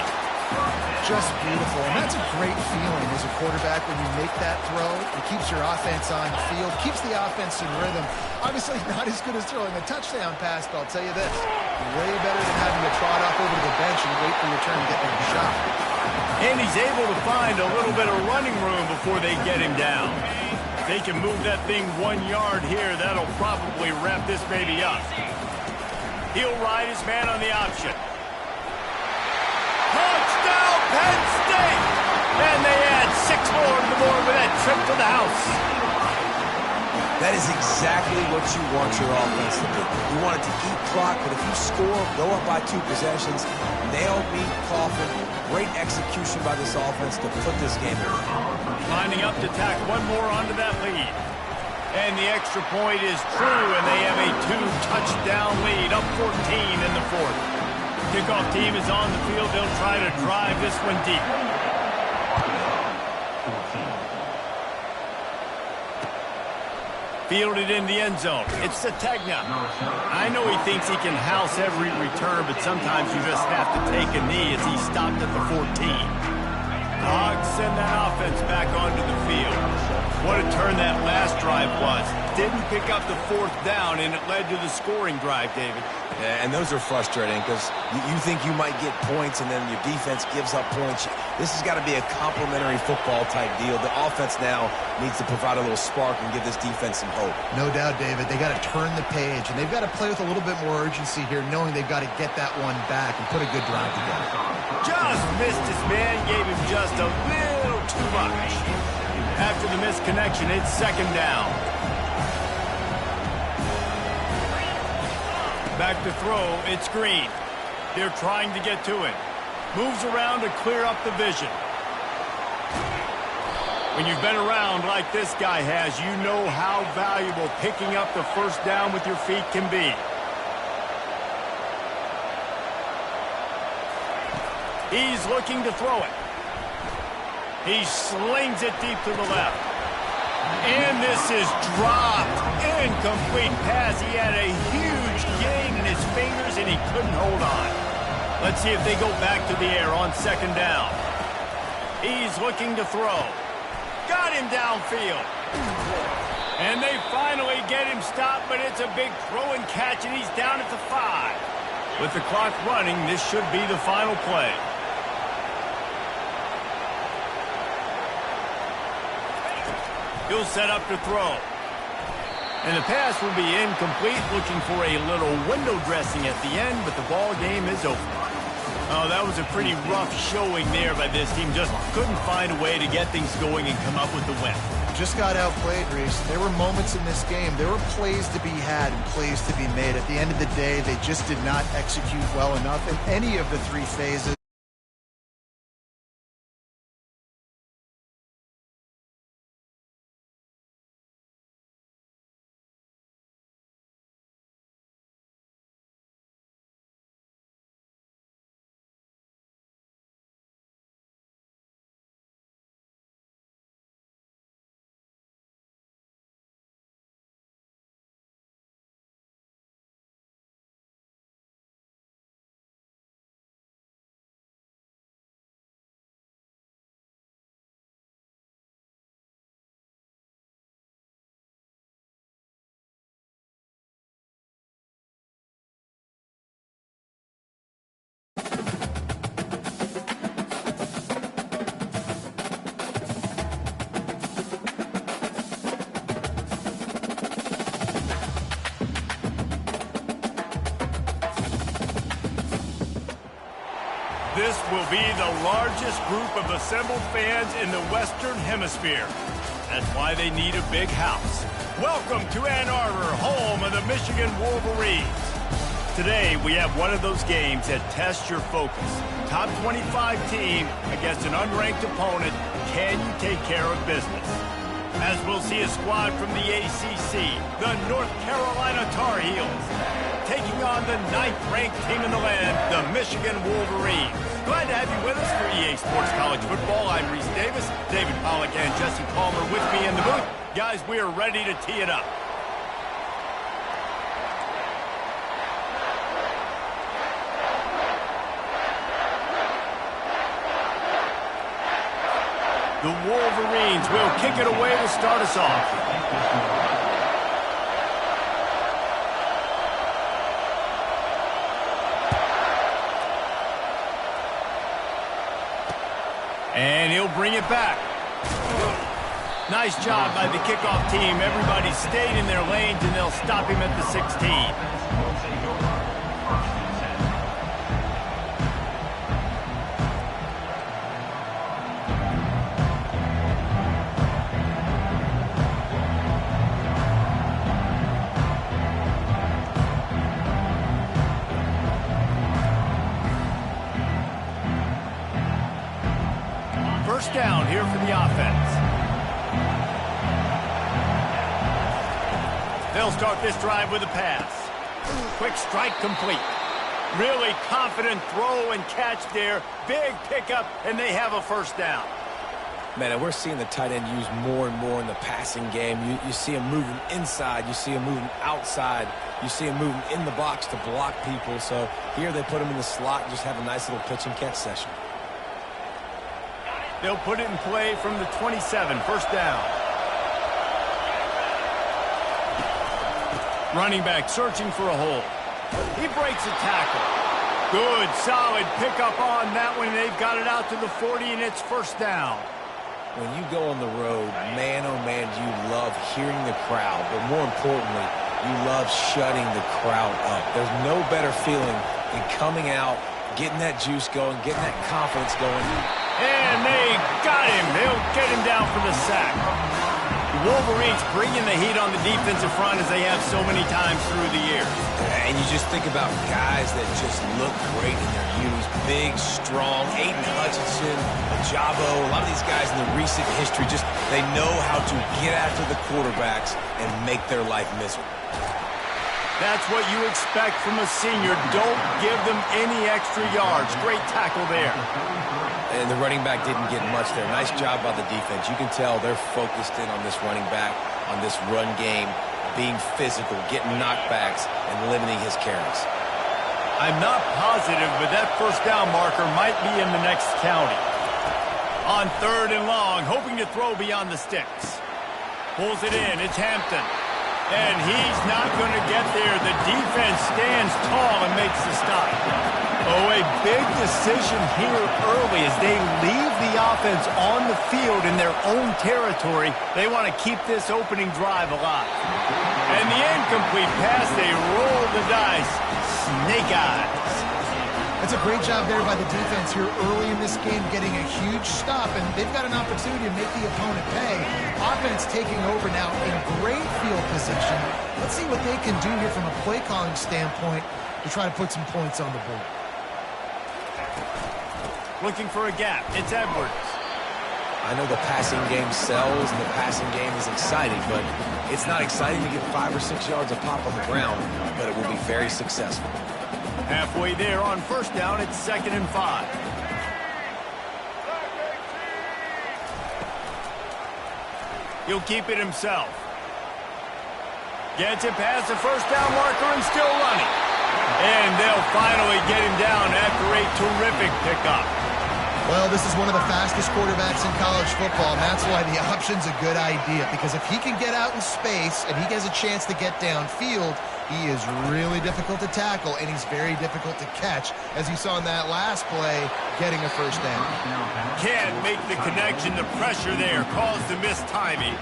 Just beautiful. And that's a great feeling as a quarterback when you make that throw. It keeps your offense on the field, keeps the offense in rhythm. Obviously not as good as throwing a touchdown pass, but I'll tell you this. Way better than having to trot off over to the bench and wait for your turn to get your shot. And he's able to find a little bit of running room before they get him down. If they can move that thing 1 yard here, that'll probably wrap this baby up. He'll ride his man on the option. Touchdown, Penn State! And they add 6 more to the board with that trip to the house. That is exactly what you want your offense to do. You want it to eat clock, but if you score, go up by 2 possessions, nail, beat, coffin. Great execution by this offense to put this game away. Lining up to tack one more onto that lead. And the extra point is true, and they have a 2-touchdown lead, up 14 in the 4th. Kickoff team is on the field. They'll try to drive this one deep. Fielded in the end zone. It's Sategna. I know he thinks he can house every return, but sometimes you just have to take a knee as he stopped at the 14. Hogs send that offense back onto the field. What a turn that last drive was. Didn't pick up the 4th down, and it led to the scoring drive, David. Yeah, and those are frustrating because you think you might get points and then your defense gives up points. This has got to be a complementary football type deal. The offense now needs to provide a little spark and give this defense some hope. No doubt, David. They got to turn the page, and they've got to play with a little bit more urgency here, knowing they've got to get that one back and put a good drive together. Just missed his man, gave him just a little too much. After the missed connection, it's 2nd down. Back to throw, it's Green. They're trying to get to it. Moves around to clear up the vision. When you've been around like this guy has, you know how valuable picking up the 1st down with your feet can be. He's looking to throw it. He slings it deep to the left. And this is dropped. Incomplete pass. He had a huge gain in his fingers, and he couldn't hold on. Let's see if they go back to the air on 2nd down. He's looking to throw. Got him downfield. And they finally get him stopped, but it's a big throw and catch, and he's down at the 5. With the clock running, this should be the final play. He'll set up to throw. And the pass will be incomplete, looking for a little window dressing at the end, but the ball game is over. Oh, that was a pretty rough showing there by this team. Just couldn't find a way to get things going and come up with the win. Just got outplayed, Reese. There were moments in this game. There were plays to be had and plays to be made. At the end of the day, they just did not execute well enough in any of the 3 phases. This will be the largest group of assembled fans in the Western Hemisphere. That's why they need a big house. Welcome to Ann Arbor, home of the Michigan Wolverines. Today, we have one of those games that tests your focus. Top 25 team against an unranked opponent. Can you take care of business? As we'll see a squad from the ACC, the North Carolina Tar Heels, taking on the 9th-ranked team in the land, the Michigan Wolverines. Glad to have you with us for EA Sports College Football. I'm Reese Davis, David Pollack, and Jesse Palmer with me in the booth. Guys, we are ready to tee it up. The Wolverines will kick it away to start us off. And he'll bring it back. Nice job by the kickoff team. Everybody stayed in their lanes, and they'll stop him at the 16. here for the offense. They'll start this drive with a pass. Quick strike complete. Really confident throw and catch there. Big pickup, and they have a first down. Man, and we're seeing the tight end used more and more in the passing game. You see him moving inside. You see him moving outside. You see him moving in the box to block people. So here they put him in the slot and just have a nice little pitch and catch session. They'll put it in play from the 27, first down. Running back searching for a hole. He breaks a tackle. Good, solid pickup on that one. They've got it out to the 40, and it's first down. When you go on the road, man, oh man, you love hearing the crowd. But more importantly, you love shutting the crowd up. There's no better feeling than coming out, getting that juice going, getting that confidence going. And they got him. They'll get him down for the sack. The Wolverines bringing the heat on the defensive front as they have so many times through the years. And you just think about guys that just look great in their unis. Big, strong, Aiden Hutchinson, Ajabo, a lot of these guys in the recent history, just they know how to get after the quarterbacks and make their life miserable. That's what you expect from a senior. Don't give them any extra yards. Great tackle there. And the running back didn't get much there. Nice job by the defense. You can tell they're focused in on this running back, on this run game, being physical, getting knockbacks, and limiting his carries. I'm not positive, but that first down marker might be in the next county. On third and long, hoping to throw beyond the sticks. Pulls it in. It's Hampton. And he's not going to get there. The defense stands tall and makes the stop. Oh, a big decision here early as they leave the offense on the field in their own territory. They want to keep this opening drive alive. And the incomplete pass, they roll the dice. Snake eyes. That's a great job there by the defense here early in this game, getting a huge stop, and they've got an opportunity to make the opponent pay. Offense taking over now in great field position. Let's see what they can do here from a play calling standpoint to try to put some points on the board. Looking for a gap. It's Edwards. I know the passing game sells and the passing game is exciting, but it's not exciting to get 5 or 6 yards of pop on the ground, but it will be very successful. Halfway there on first down, it's 2nd and 5. He'll keep it himself. Gets it past the first down marker and still running. And they'll finally get him down after a terrific pickup. Well, this is one of the fastest quarterbacks in college football, and that's why the option's a good idea, because if he can get out in space and he has a chance to get downfield, he is really difficult to tackle, and he's very difficult to catch, as you saw in that last play, getting a first down. Can't make the connection. The pressure there caused the missed timing.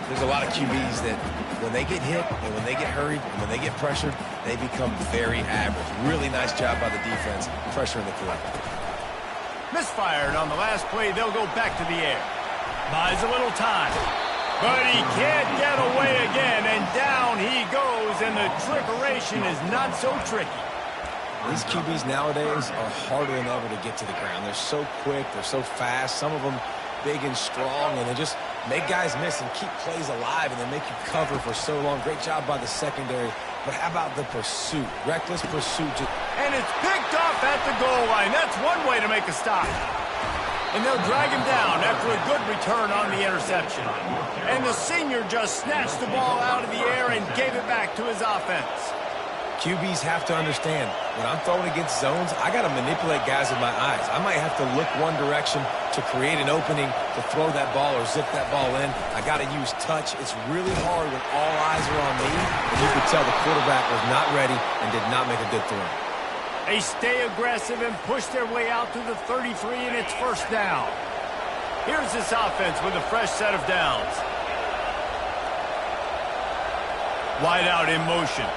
There's a lot of QBs that when they get hit and when they get hurried and when they get pressured, they become very average. Really nice job by the defense, pressuring the quarterback. Misfired on the last play. They'll go back to the air. Buys a little time. But he can't get away again, and down he goes, and the trickeration is not so tricky. These QBs nowadays are harder than ever to get to the ground. They're so quick, they're so fast, some of them big and strong, and they just make guys miss and keep plays alive, and they make you cover for so long. Great job by the secondary, but how about the pursuit? Reckless pursuit. And it's picked off at the goal line. That's one way to make a stop. And they'll drag him down after a good return on the interception. And the senior just snatched the ball out of the air and gave it back to his offense. QBs have to understand, when I'm throwing against zones, I got to manipulate guys with my eyes. I might have to look one direction to create an opening to throw that ball or zip that ball in. I got to use touch. It's really hard when all eyes are on me, and you could tell the quarterback was not ready and did not make a good throw. They stay aggressive and push their way out to the 33, and it's first down. Here's this offense with a fresh set of downs. Wide out in motion.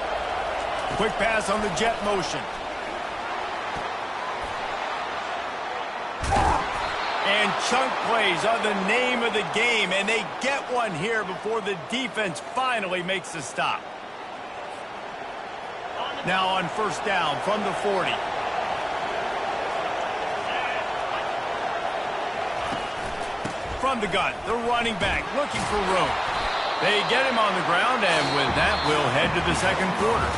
Quick pass on the jet motion. And chunk plays are the name of the game, and they get one here before the defense finally makes a stop. Now on first down from the 40. From the gun, the running back looking for room. They get him on the ground, and with that, we'll head to the second quarter.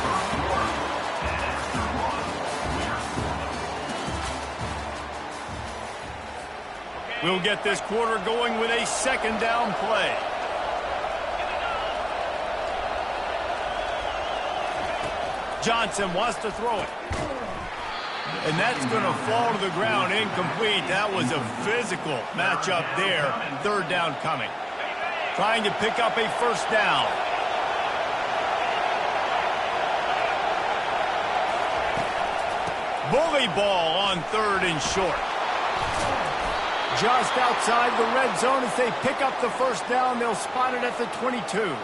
We'll get this quarter going with a second down play. Johnson wants to throw it. And that's going to fall to the ground incomplete. That was a physical matchup there. Third down coming. Trying to pick up a first down. Bully ball on third and short. Just outside the red zone as they pick up the first down. They'll spot it at the 22.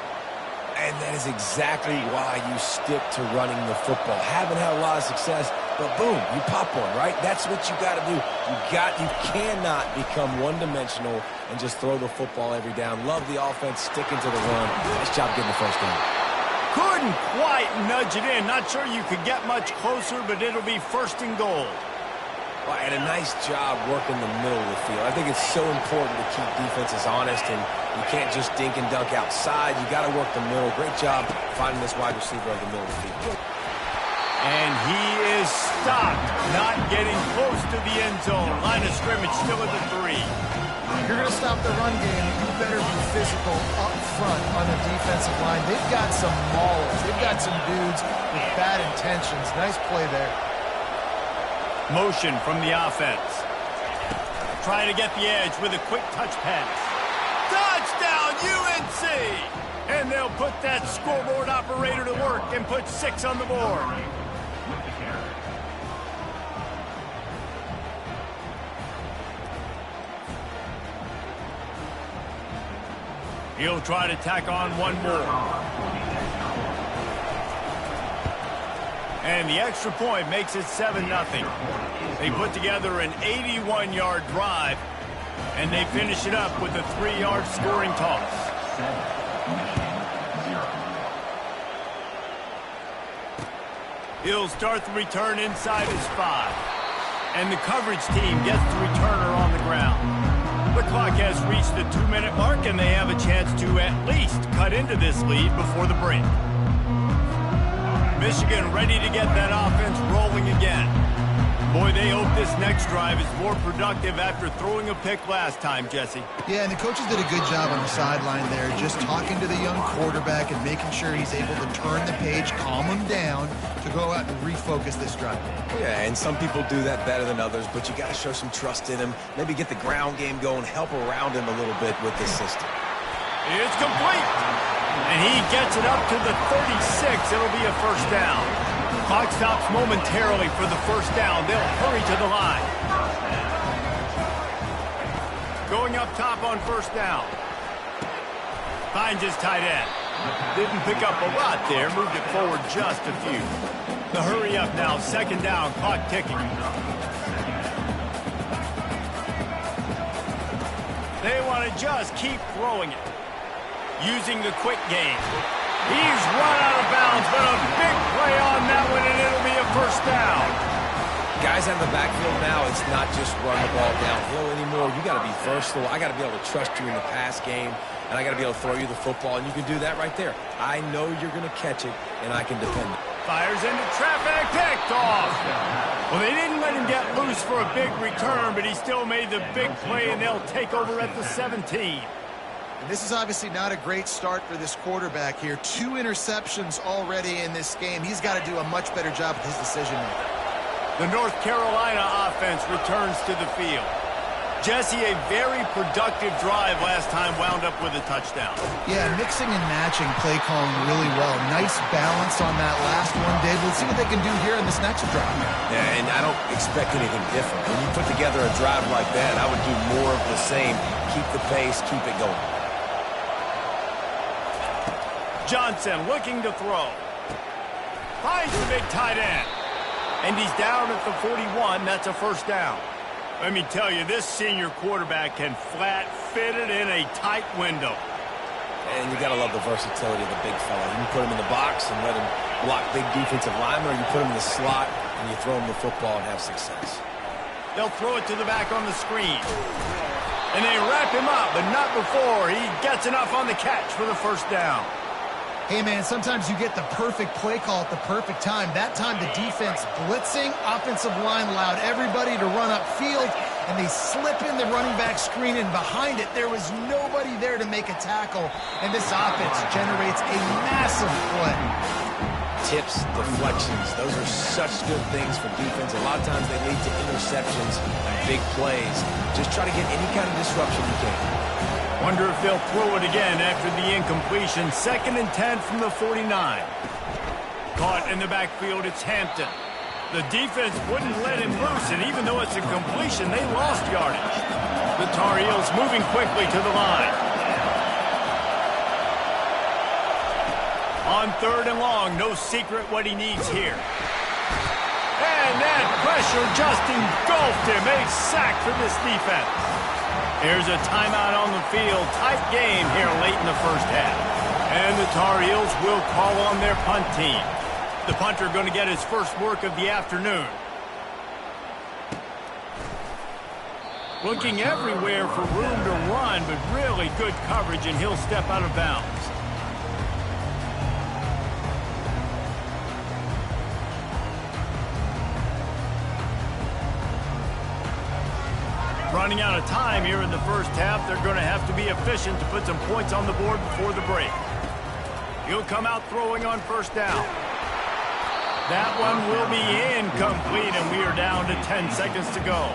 And that is exactly why you stick to running the football. Haven't had a lot of success, but boom, you pop one, right? That's what you got to do. You cannot become one-dimensional and just throw the football every down. Love the offense, sticking to the run. Nice job getting the first down. Couldn't quite nudge it in. Not sure you could get much closer, but it'll be first and goal. Well, and a nice job working the middle of the field. I think it's so important to keep defenses honest, and you can't just dink and dunk outside. You got to work the middle. Great job finding this wide receiver over the middle of the field. And he is stopped, not getting close to the end zone. Line of scrimmage still at the 3. If you're going to stop the run game, you better be physical up front on the defensive line. They've got some maulers. They've got some dudes with bad intentions. Nice play there. Motion from the offense. Trying to get the edge with a quick touch pass. Touchdown, UNC! And they'll put that scoreboard operator to work and put 6 on the board. He'll try to tack on one more. And the extra point makes it 7-0. They put together an 81-yard drive, and they finish it up with a 3-yard scoring toss. He'll start the return inside his 5. And the coverage team gets the returner on the ground. The clock has reached the 2-minute mark, and they have a chance to at least cut into this lead before the break. Michigan ready to get that offense rolling again. Boy, they hope this next drive is more productive after throwing a pick last time, Jesse. Yeah, and the coaches did a good job on the sideline there, just talking to the young quarterback and making sure he's able to turn the page, calm him down, to go out and refocus this drive. Yeah, and some people do that better than others, but you got to show some trust in him. Maybe get the ground game going, help around him a little bit with this system. It's complete. And he gets it up to the 36. It'll be a first down. Clock stops momentarily for the first down. They'll hurry to the line. Going up top on first down. Finds his tight end. Didn't pick up a lot there. Moved it forward just a few. The hurry up now. Second down. Clock ticking. They want to just keep throwing it. Using the quick game. He's run out of bounds, but a big play on that one, and it'll be a first down. Guys out of the backfield now, it's not just run the ball downhill anymore. You got to be versatile. I got to be able to trust you in the pass game, and I got to be able to throw you the football, and you can do that right there. I know you're going to catch it, and I can depend on it. Fires into traffic, picked off. Well, they didn't let him get loose for a big return, but he still made the big play, and they'll take over at the 17. And this is obviously not a great start for this quarterback here. 2 interceptions already in this game. He's got to do a much better job with his decision-making. The North Carolina offense returns to the field. Jesse, a very productive drive last time, wound up with a touchdown. Yeah, mixing and matching play calling really well. Nice balance on that last one, Dave. Let's see what they can do here in this next drive. Yeah, and I don't expect anything different. When you put together a drive like that, I would do more of the same. Keep the pace, keep it going. Johnson looking to throw. Finds the big tight end. And he's down at the 41. That's a first down. Let me tell you, this senior quarterback can flat fit it in a tight window. And you got to love the versatility of the big fella. You can put him in the box and let him block big defensive linemen, or you put him in the slot and you throw him the football and have success. They'll throw it to the back on the screen. And they wrap him up, but not before he gets enough on the catch for the first down. Hey, man, sometimes you get the perfect play call at the perfect time. That time the defense blitzing, offensive line allowed everybody to run upfield, and they slip in the running back screen, and behind it there was nobody there to make a tackle, and this offense generates a massive play. Tips, deflections, those are such good things for defense. A lot of times they lead to interceptions and big plays. Just try to get any kind of disruption you can. Wonder if they'll throw it again after the incompletion. 2nd and 10 from the 49. Caught in the backfield, it's Hampton. The defense wouldn't let him loose, and even though it's a completion, they lost yardage. The Tar Heels moving quickly to the line. On 3rd and long, no secret what he needs here. And that pressure just engulfed him. A sack for this defense. There's a timeout on the field. Tight game here late in the first half. And the Tar Heels will call on their punt team. The punter going to get his first work of the afternoon. Looking everywhere for room to run, but really good coverage, and he'll step out of bounds. Running out of time here in the first half. They're going to have to be efficient to put some points on the board before the break. He'll come out throwing on first down. That one will be incomplete, and we are down to 10 seconds to go.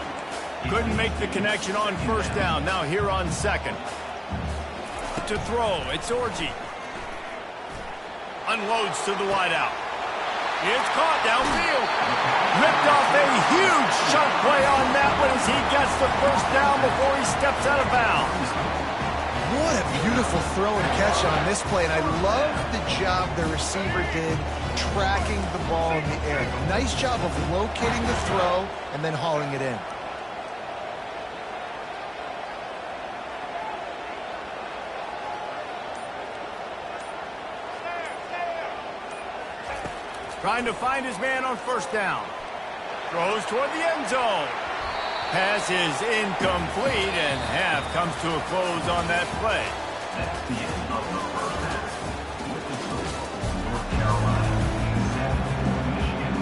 Couldn't make the connection on first down. Now here on 2nd. To throw, it's Orji. Unloads to the wideout. It's caught downfield. Ripped off a huge chunk play on that one as he gets the first down before he steps out of bounds. What a beautiful throw and catch on this play, and I love the job the receiver did tracking the ball in the air. Nice job of locating the throw and then hauling it in. Trying to find his man on first down. Throws toward the end zone. Pass is incomplete, and half comes to a close on that play. That's the end of the first half. With the score, North Carolina 7, Michigan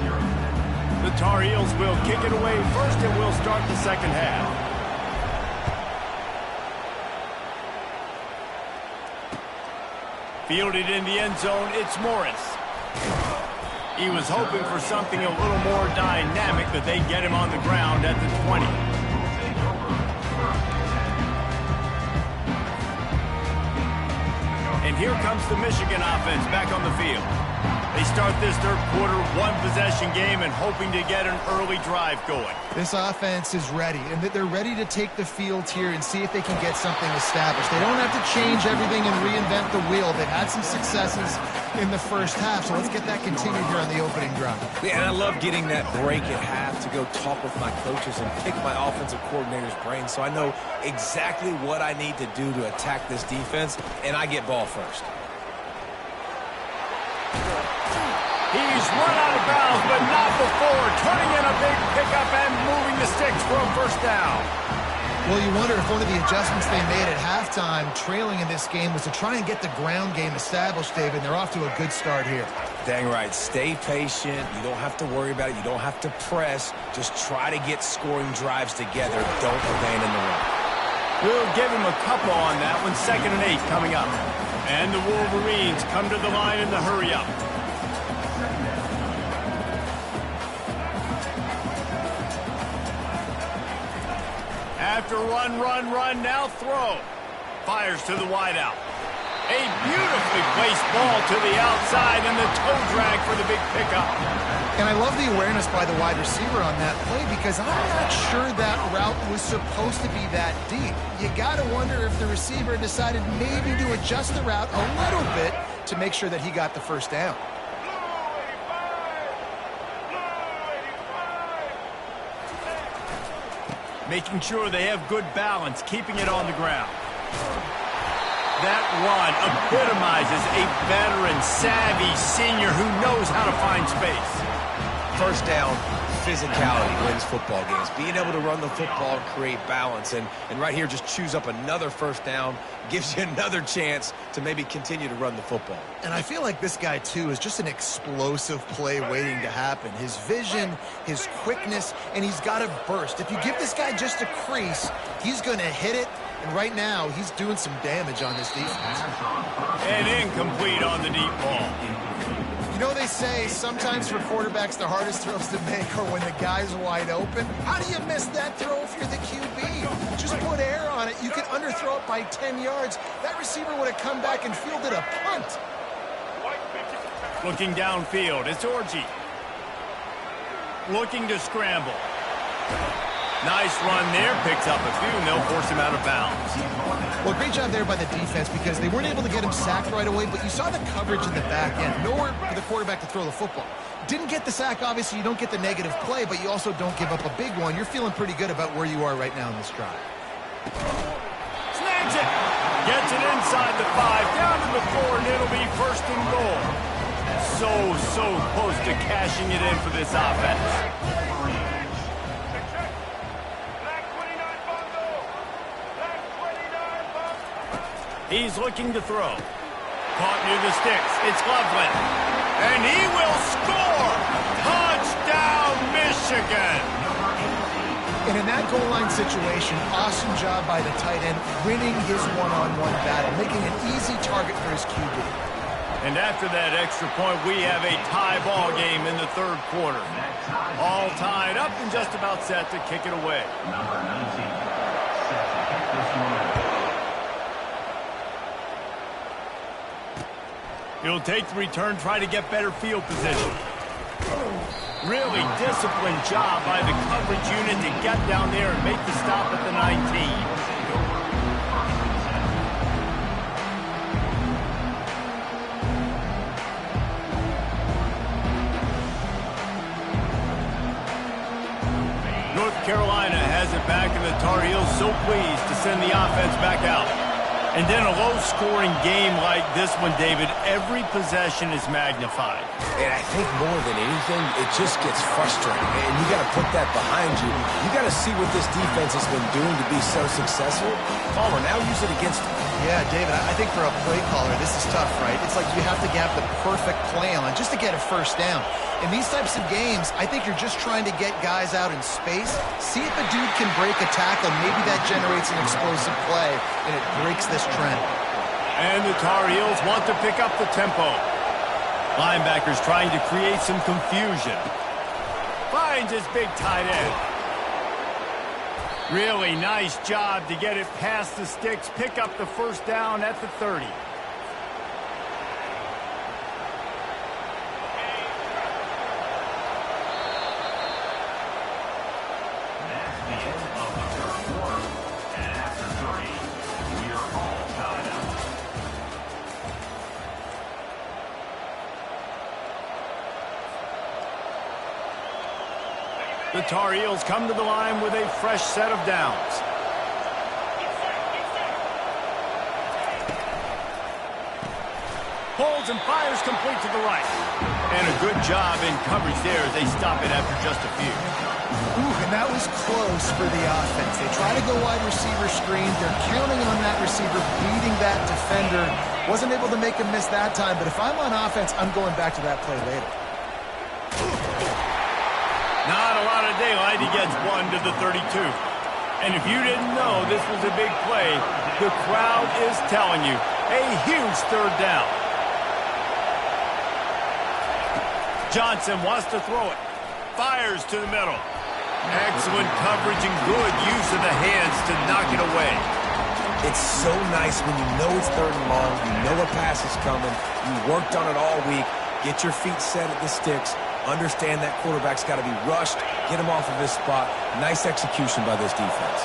0. The Tar Heels will kick it away first, and we'll start the second half. Fielded in the end zone, it's Morris. He was hoping for something a little more dynamic, but they get him on the ground at the 20. And here comes the Michigan offense back on the field. They start this third quarter one-possession game and hoping to get an early drive going. This offense is ready, and they're ready to take the field here and see if they can get something established. They don't have to change everything and reinvent the wheel. They've had some successes in the first half, so let's get that continued here on the opening drive. Yeah, and I love getting that break at half to go talk with my coaches and pick my offensive coordinator's brain so I know exactly what I need to do to attack this defense, and I get ball first. He's run out of bounds, but not before. Turning in a big pickup and moving the sticks for a first down. Well, you wonder if one of the adjustments they made at halftime, trailing in this game, was to try and get the ground game established, David. They're off to a good start here. Dang right. Stay patient. You don't have to worry about it. You don't have to press. Just try to get scoring drives together. Don't abandon the run. We'll give him a couple on that one. 2nd and 8 coming up. And the Wolverines come to the line in the hurry-up. After run, now throw. Fires to the wideout. A beautifully placed ball to the outside and the toe drag for the big pickup. And I love the awareness by the wide receiver on that play because I'm not sure that route was supposed to be that deep. You got to wonder if the receiver decided maybe to adjust the route a little bit to make sure that he got the first down. Making sure they have good balance, keeping it on the ground. That run epitomizes a veteran, savvy senior who knows how to find space. First down, physicality wins football games. Being able to run the football and create balance. And right here, just choose up another first down, gives you another chance to maybe continue to run the football. And I feel like this guy, too, is just an explosive play waiting to happen. His vision, his quickness, and he's got a burst. If you give this guy just a crease, he's going to hit it. And right now, he's doing some damage on this defense. And incomplete on the deep ball. You know, they say sometimes for quarterbacks, the hardest throws to make are when the guy's wide open. How do you miss that throw if you're the QB? Just put air on it. You can underthrow it by 10 yards. That receiver would have come back and fielded a punt. Looking downfield, it's Orji. Looking to scramble. Nice run there, picks up a few, and they'll force him out of bounds. Well, great job there by the defense because they weren't able to get him sacked right away, but you saw the coverage in the back end. Nowhere for the quarterback to throw the football. Didn't get the sack, obviously. You don't get the negative play, but you also don't give up a big one. You're feeling pretty good about where you are right now in this drive. Snags it. Gets it inside the 5, down to the 4, and it'll be first and goal. So close to cashing it in for this offense. He's looking to throw. Caught near the sticks. It's Loveland. And he will score! Touchdown, Michigan! And in that goal line situation, awesome job by the tight end, winning his one-on-one battle, making an easy target for his QB. And after that extra point, we have a tie ball game in the third quarter. All tied up and just about set to kick it away. Number 19, set to kick this one away. He'll take the return, try to get better field position. Really disciplined job by the coverage unit to get down there and make the stop at the 19. North Carolina has it back, and the Tar Heels so pleased to send the offense back out. And then a low-scoring game like this one, David, every possession is magnified. And I think more than anything, it just gets frustrating. And you got to put that behind you. You got to see what this defense has been doing to be so successful. Palmer, now use it against them. Yeah, David, I think for a play caller, this is tough, right? It's like you have to have the perfect play on just to get a first down. In these types of games, I think you're just trying to get guys out in space, see if a dude can break a tackle. Maybe that generates an explosive play, and it breaks this trend. And the Tar Heels want to pick up the tempo. Linebackers trying to create some confusion. Finds his big tight end. Really nice job to get it past the sticks, pick up the first down at the 30. That's the end of the third quarter. And after 30, we are all tied up. The Tar Heels come to the line with a fresh set of downs. Holds and fires complete to the right. And a good job in coverage there as they stop it after just a few. Ooh, and that was close for the offense. They try to go wide receiver screen. They're counting on that receiver beating that defender. Wasn't able to make him miss that time, but if I'm on offense, I'm going back to that play later. Not a lot of daylight. He gets one to the 32. And if you didn't know this was a big play, the crowd is telling you a huge third down. Johnson wants to throw it. Fires to the middle. Excellent coverage and good use of the hands to knock it away. It's so nice when you know it's third and long, you know a pass is coming, you worked on it all week, get your feet set at the sticks, understand that quarterback's got to be rushed, get him off of his spot. Nice execution by this defense.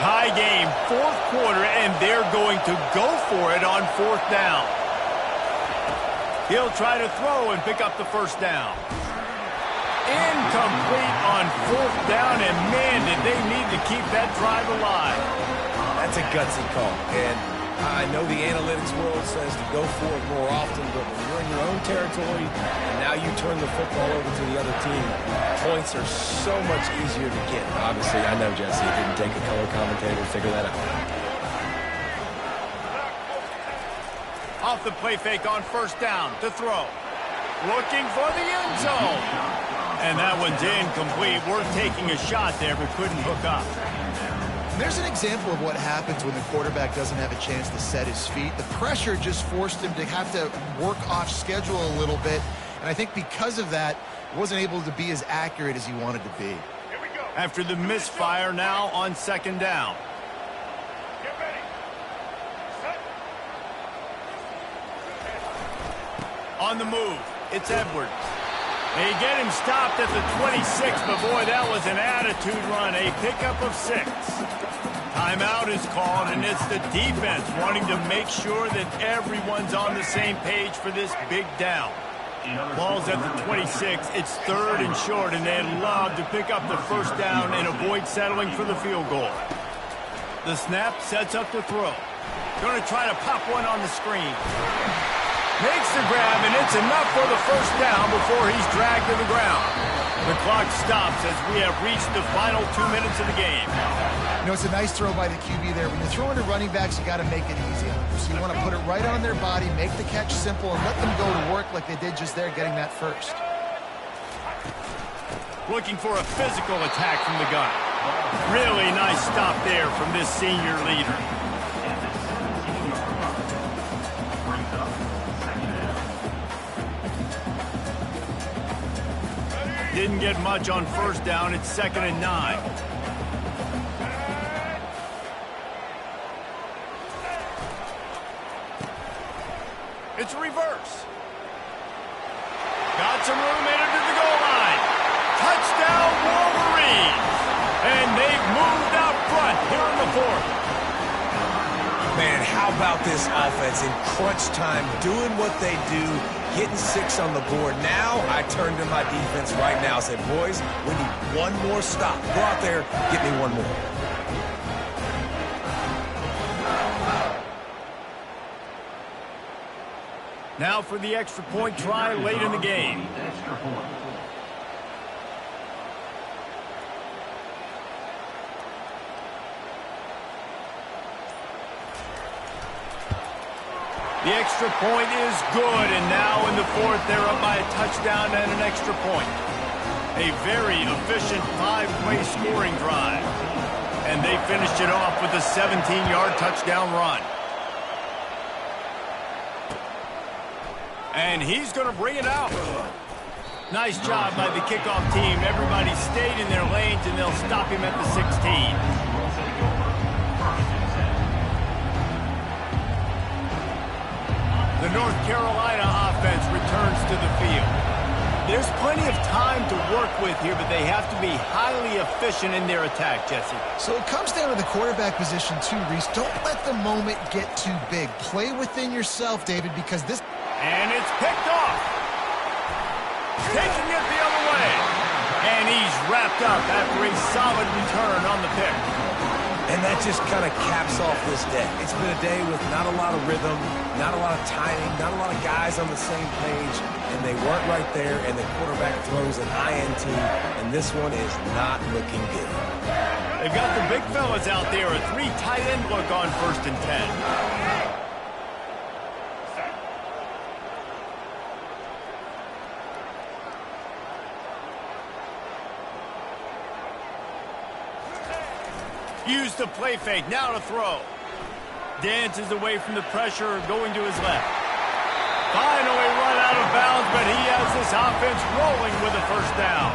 Tie game, fourth quarter, and they're going to go for it on fourth down. He'll try to throw and pick up the first down. Incomplete on fourth down, and man, did they need to keep that drive alive. That's a gutsy call, and I know the analytics world says to go for it more often, but when you're in your own territory and now you turn the football over to the other team, points are so much easier to get. Obviously, I know, Jesse, it didn't take a color commentator to figure that out. Off the play fake on first down to throw. Looking for the end zone. And that one's incomplete. Worth taking a shot there, but couldn't hook up. There's an example of what happens when the quarterback doesn't have a chance to set his feet. The pressure just forced him to have to work off schedule a little bit. And I think because of that, he wasn't able to be as accurate as he wanted to be. After the misfire, now on second down. Get ready. Set. On the move, it's Edwards. They get him stopped at the 26, but boy, that was an attitude run, a pickup of 6. Timeout is called, and it's the defense wanting to make sure that everyone's on the same page for this big down. Ball's at the 26. It's 3rd and short, and they'd love to pick up the first down and avoid settling for the field goal. The snap sets up the throw. Going to try to pop one on the screen. Makes the grab, and it's enough for the first down before he's dragged to the ground. The clock stops as we have reached the final 2 minutes of the game. You know, it's a nice throw by the QB there. When you're throwing to running backs, you got to make it easy. So you want to put it right on their body, make the catch simple, and let them go to work like they did just there, getting that first. Looking for a physical attack from the gun. Really nice stop there from this senior leader. Didn't get much on first down. It's 2nd and 9. It's a reverse. Got some room, entered to the goal line. Touchdown, Wolverines. And they've moved out front here in the 4th. Man, how about this offense in crunch time, doing what they do, getting 6 on the board. Now I turn to my defense right now and say, boys, we need one more stop. Go out there, get me one more. Now for the extra point try late in the game. Extra point. The extra point is good, and now in the 4th, they're up by a touchdown and an extra point. A very efficient 5-play scoring drive. And they finished it off with a 17-yard touchdown run. And he's going to bring it out. Nice job by the kickoff team. Everybody stayed in their lanes, and they'll stop him at the 16. The North Carolina offense returns to the field. There's plenty of time to work with here, but they have to be highly efficient in their attack, Jesse. So it comes down to the quarterback position too, Reese. Don't let the moment get too big. Play within yourself, David, because this... And it's picked off. Taking it the other way. And he's wrapped up after a solid return on the pick. And that just kind of caps off this day. It's been a day with not a lot of rhythm, not a lot of timing, not a lot of guys on the same page, and they weren't right there, and the quarterback throws an INT, and this one is not looking good. They've got the big fellas out there, a 3 tight end look on 1st and 10. Use the play fake, now to throw. Dances away from the pressure, going to his left. Finally run out of bounds, but he has this offense rolling with a first down.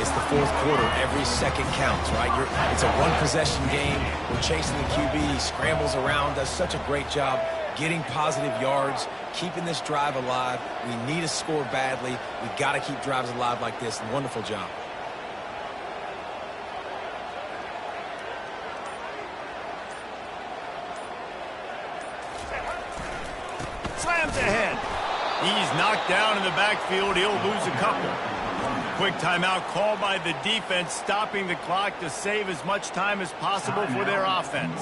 It's the 4th quarter. Every second counts, right? It's a one-possession game. We're chasing the QB. He scrambles around, does such a great job getting positive yards, keeping this drive alive. We need a score badly. We got to keep drives alive like this. Wonderful job. Slams ahead. He's knocked down in the backfield. He'll lose a couple. Quick timeout called by the defense, stopping the clock to save as much time as possible for their offense.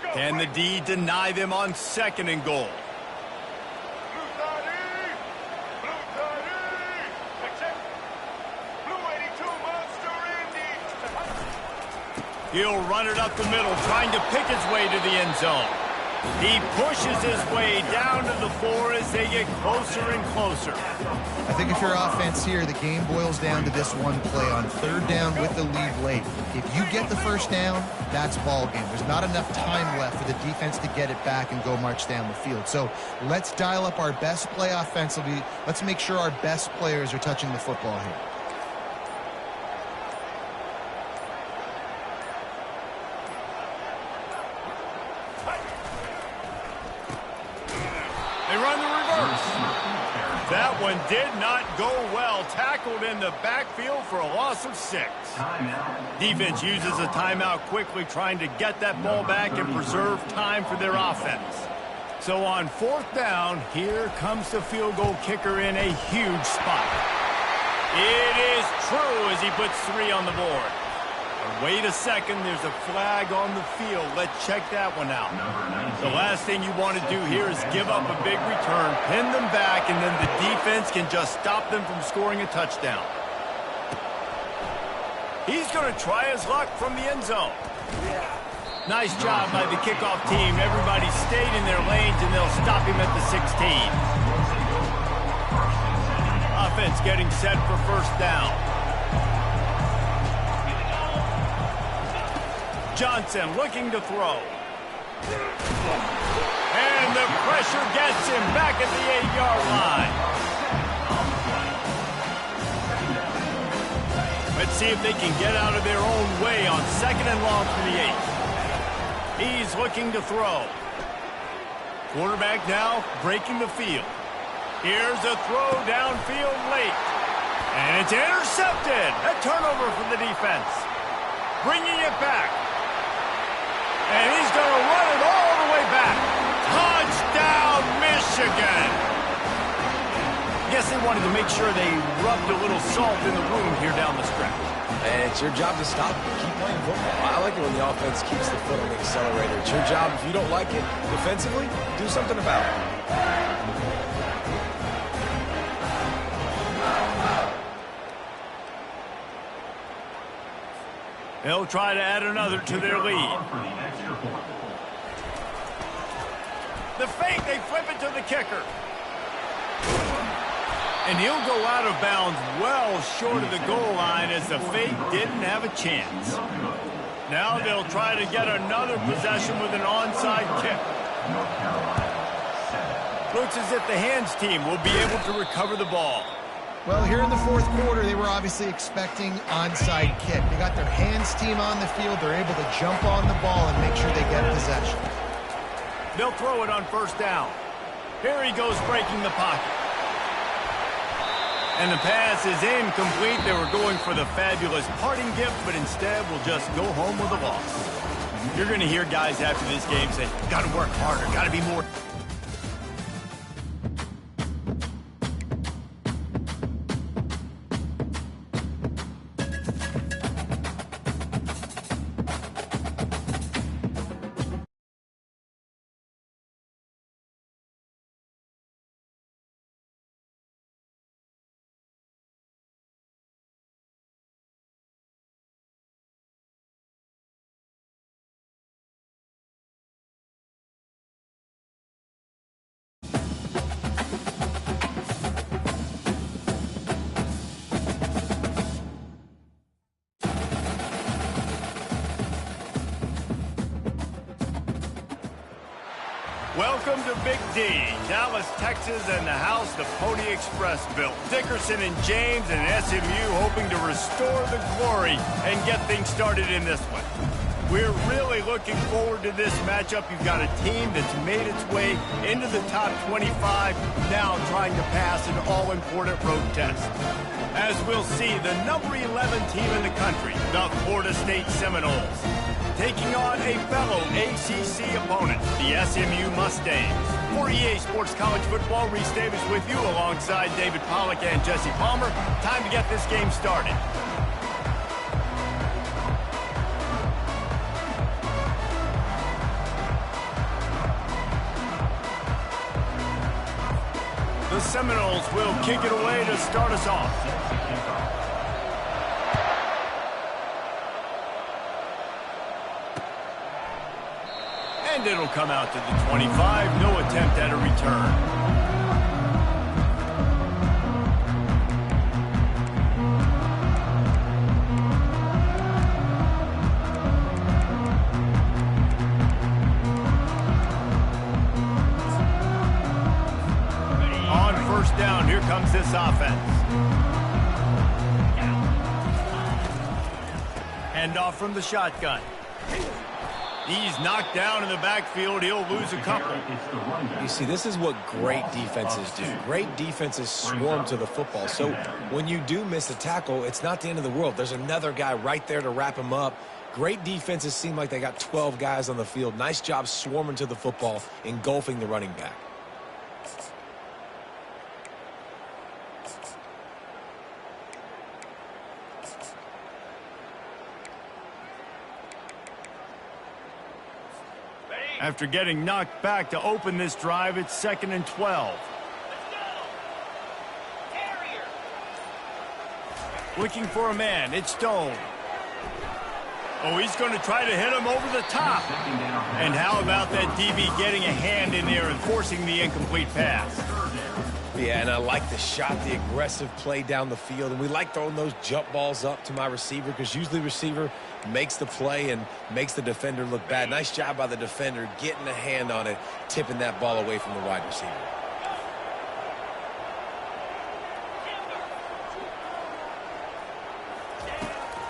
Let's go. Can the D deny them on 2nd and goal? Blue 30. Blue 30. Check. Blue 82 Monster Indy. He'll run it up the middle, trying to pick his way to the end zone. He pushes his way down to the floor as they get closer and closer. I think if you're offense here, the game boils down to this one play on 3rd down with the lead late. If you get the 1st down, that's ball game. There's not enough time left for the defense to get it back and go march down the field. So let's dial up our best play offensively. Let's make sure our best players are touching the football here. They run the reverse. That one did not go well. Tackled in the backfield for a loss of 6. Defense uses a timeout quickly, trying to get that ball back and preserve time for their offense. So on 4th down, here comes the field goal kicker in a huge spot. It is true as he puts 3 on the board. Wait a second, there's a flag on the field. Let's check that one out. The last thing you want to do here is give up a big return, pin them back, and then the defense can just stop them from scoring a touchdown. He's going to try his luck from the end zone. Nice job by the kickoff team. Everybody stayed in their lanes, and they'll stop him at the 16. Offense getting set for 1st down. Johnson looking to throw. And the pressure gets him back at the 8-yard line. Let's see if they can get out of their own way on 2nd and long for the 8. He's looking to throw. Quarterback now breaking the field. Here's a throw downfield late. And it's intercepted. A turnover for the defense. Bringing it back. And he's going to run it all the way back. Touchdown, Michigan. I guess they wanted to make sure they rubbed a little salt in the wound here down the stretch. And it's your job to stop it. Keep playing football. I like it when the offense keeps the foot on the accelerator. It's your job. If you don't like it defensively, do something about it. They'll try to add another to their lead. The fake, they flip it to the kicker. And he'll go out of bounds well short of the goal line as the fake didn't have a chance. Now they'll try to get another possession with an onside kick. Looks as if the hands team will be able to recover the ball. Well, here in the 4th quarter, they were obviously expecting onside kick. They got their hands team on the field. They're able to jump on the ball and make sure they get possession. They'll throw it on 1st down. Here he goes breaking the pocket. And the pass is incomplete. They were going for the fabulous parting gift, but instead will just go home with a loss. You're going to hear guys after this game say, got to work harder, got to be more. Welcome to Big D, Dallas, Texas, and the house the Pony Express built. Dickerson and James and SMU hoping to restore the glory and get things started in this one. We're really looking forward to this matchup. You've got a team that's made its way into the top 25, now trying to pass an all-important road test. As we'll see, the number 11 team in the country, the Florida State Seminoles, taking on a fellow ACC opponent, the SMU Mustangs. For EA Sports College Football, Reese Davis with you alongside David Pollack and Jesse Palmer. Time to get this game started. Seminoles will kick it away to start us off. And it'll come out to the 25. No attempt at a return. Down, here comes this offense. Hand off from the shotgun. He's knocked down in the backfield. He'll lose a couple. You see, this is what great defenses do. Great defenses swarm to the football. So when you do miss a tackle, it's not the end of the world. There's another guy right there to wrap him up. Great defenses seem like they got 12 guys on the field. Nice job swarming to the football, engulfing the running back. After getting knocked back to open this drive, it's 2nd and 12. Looking for a man. It's Stone. Oh, he's going to try to hit him over the top. And how about that DB getting a hand in there and forcing the incomplete pass? Yeah, and I like the shot, the aggressive play down the field. And we like throwing those jump balls up to my receiver because usually the receiver makes the play and makes the defender look bad. Nice job by the defender getting a hand on it, tipping that ball away from the wide receiver.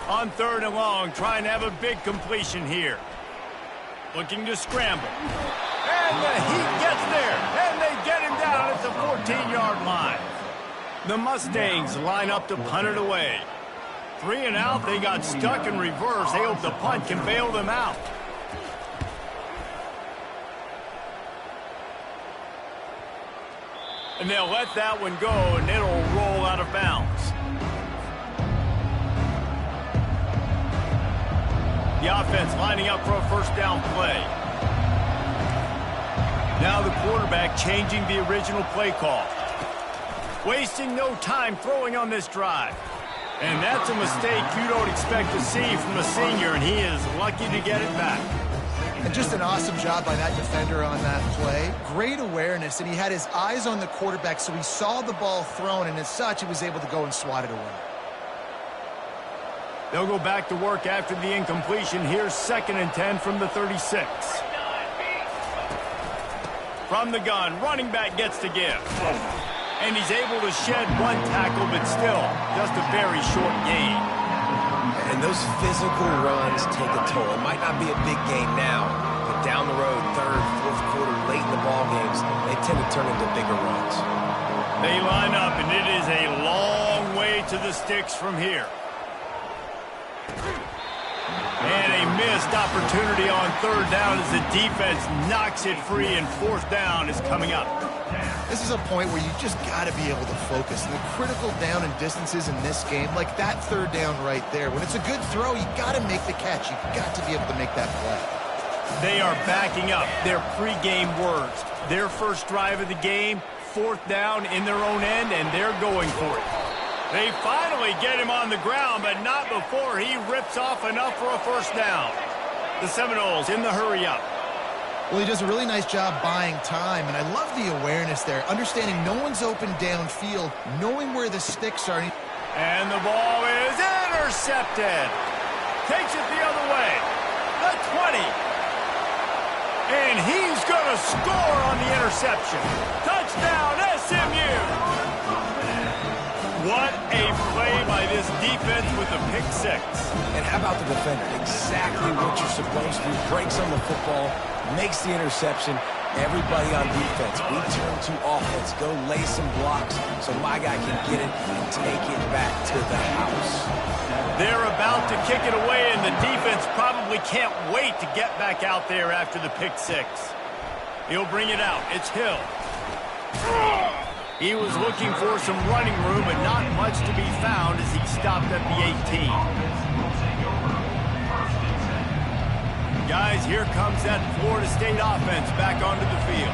On 3rd and long, trying to have a big completion here. Looking to scramble. And the Heat gets there, and they get him down at the 14-yard line. The Mustangs line up to punt it away. 3 and out, they got stuck in reverse. They hope the punt can bail them out. And they'll let that one go, and it'll roll out of bounds. The offense lining up for a first down play. Now the quarterback changing the original play call. Wasting no time throwing on this drive. And that's a mistake you don't expect to see from a senior, and he is lucky to get it back. And just an awesome job by that defender on that play. Great awareness, and he had his eyes on the quarterback, so he saw the ball thrown, and as such, he was able to go and swat it away. They'll go back to work after the incompletion. Here's 2nd and 10 from the 36. From the gun, running back gets to give. And he's able to shed one tackle, but still, just a very short gain. And those physical runs take a toll. It might not be a big gain now, but down the road, 3rd, 4th quarter, late in the ball games, they tend to turn into bigger runs. They line up, and it is a long way to the sticks from here. And a missed opportunity on 3rd down as the defense knocks it free, and 4th down is coming up. This is a point where you just got to be able to focus. The critical down and distances in this game, like that 3rd down right there. When it's a good throw, you got to make the catch. You got to be able to make that play. They are backing up their pregame words. Their first drive of the game, 4th down in their own end, and they're going for it. They finally get him on the ground, but not before he rips off enough for a first down. The Seminoles in the hurry up. Well, he does a really nice job buying time, and I love the awareness there, understanding no one's open downfield, knowing where the sticks are. And the ball is intercepted. Takes it the other way. The 20. And he's going to score on the interception. Touchdown, SMU. What a play by this defense with a pick 6. And how about the defender? Exactly what you're supposed to do. Breaks on the football, makes the interception. Everybody on defense, we turn to offense. Go lay some blocks so my guy can get it and take it back to the house. They're about to kick it away, and the defense probably can't wait to get back out there after the pick 6. He'll bring it out. It's Hill. He was looking for some running room, but not much to be found as he stopped at the 18. Guys, here comes that Florida State offense back onto the field.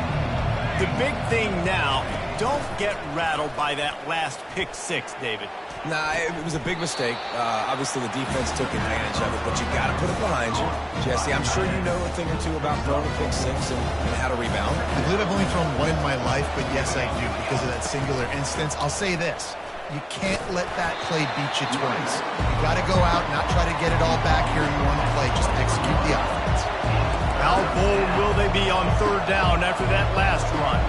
The big thing now, don't get rattled by that last pick six, David. Nah, it was a big mistake. Obviously, the defense took advantage of it, but you got to put it behind you. Jesse, I'm sure you know a thing or two about throwing a pick six and how to rebound. I believe I've only thrown one in my life, but yes, I do because of that singular instance. I'll say this. You can't let that play beat you twice. You got to go out, not try to get it all back here in one play. Just execute the offense. How bold will they be on third down after that last run?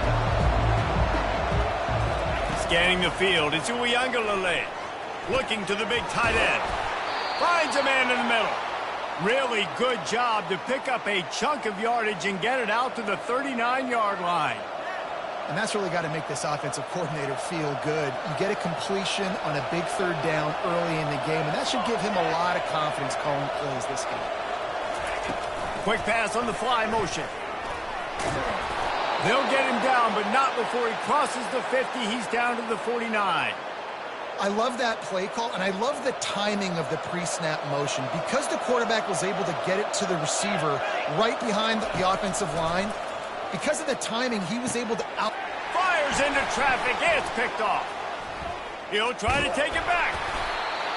Scanning the field, it's Uiagalelei. Looking to the big tight end. Finds a man in the middle. Really good job to pick up a chunk of yardage and get it out to the 39-yard line. And that's really got to make this offensive coordinator feel good. You get a completion on a big third down early in the game, and that should give him a lot of confidence calling plays this game. Quick pass on the fly motion. They'll get him down, but not before he crosses the 50. He's down to the 49. I love that play call, and I love the timing of the pre-snap motion. Because the quarterback was able to get it to the receiver right behind the offensive line, because of the timing, he was able to out... Fires into traffic. It's picked off. He'll try to take it back.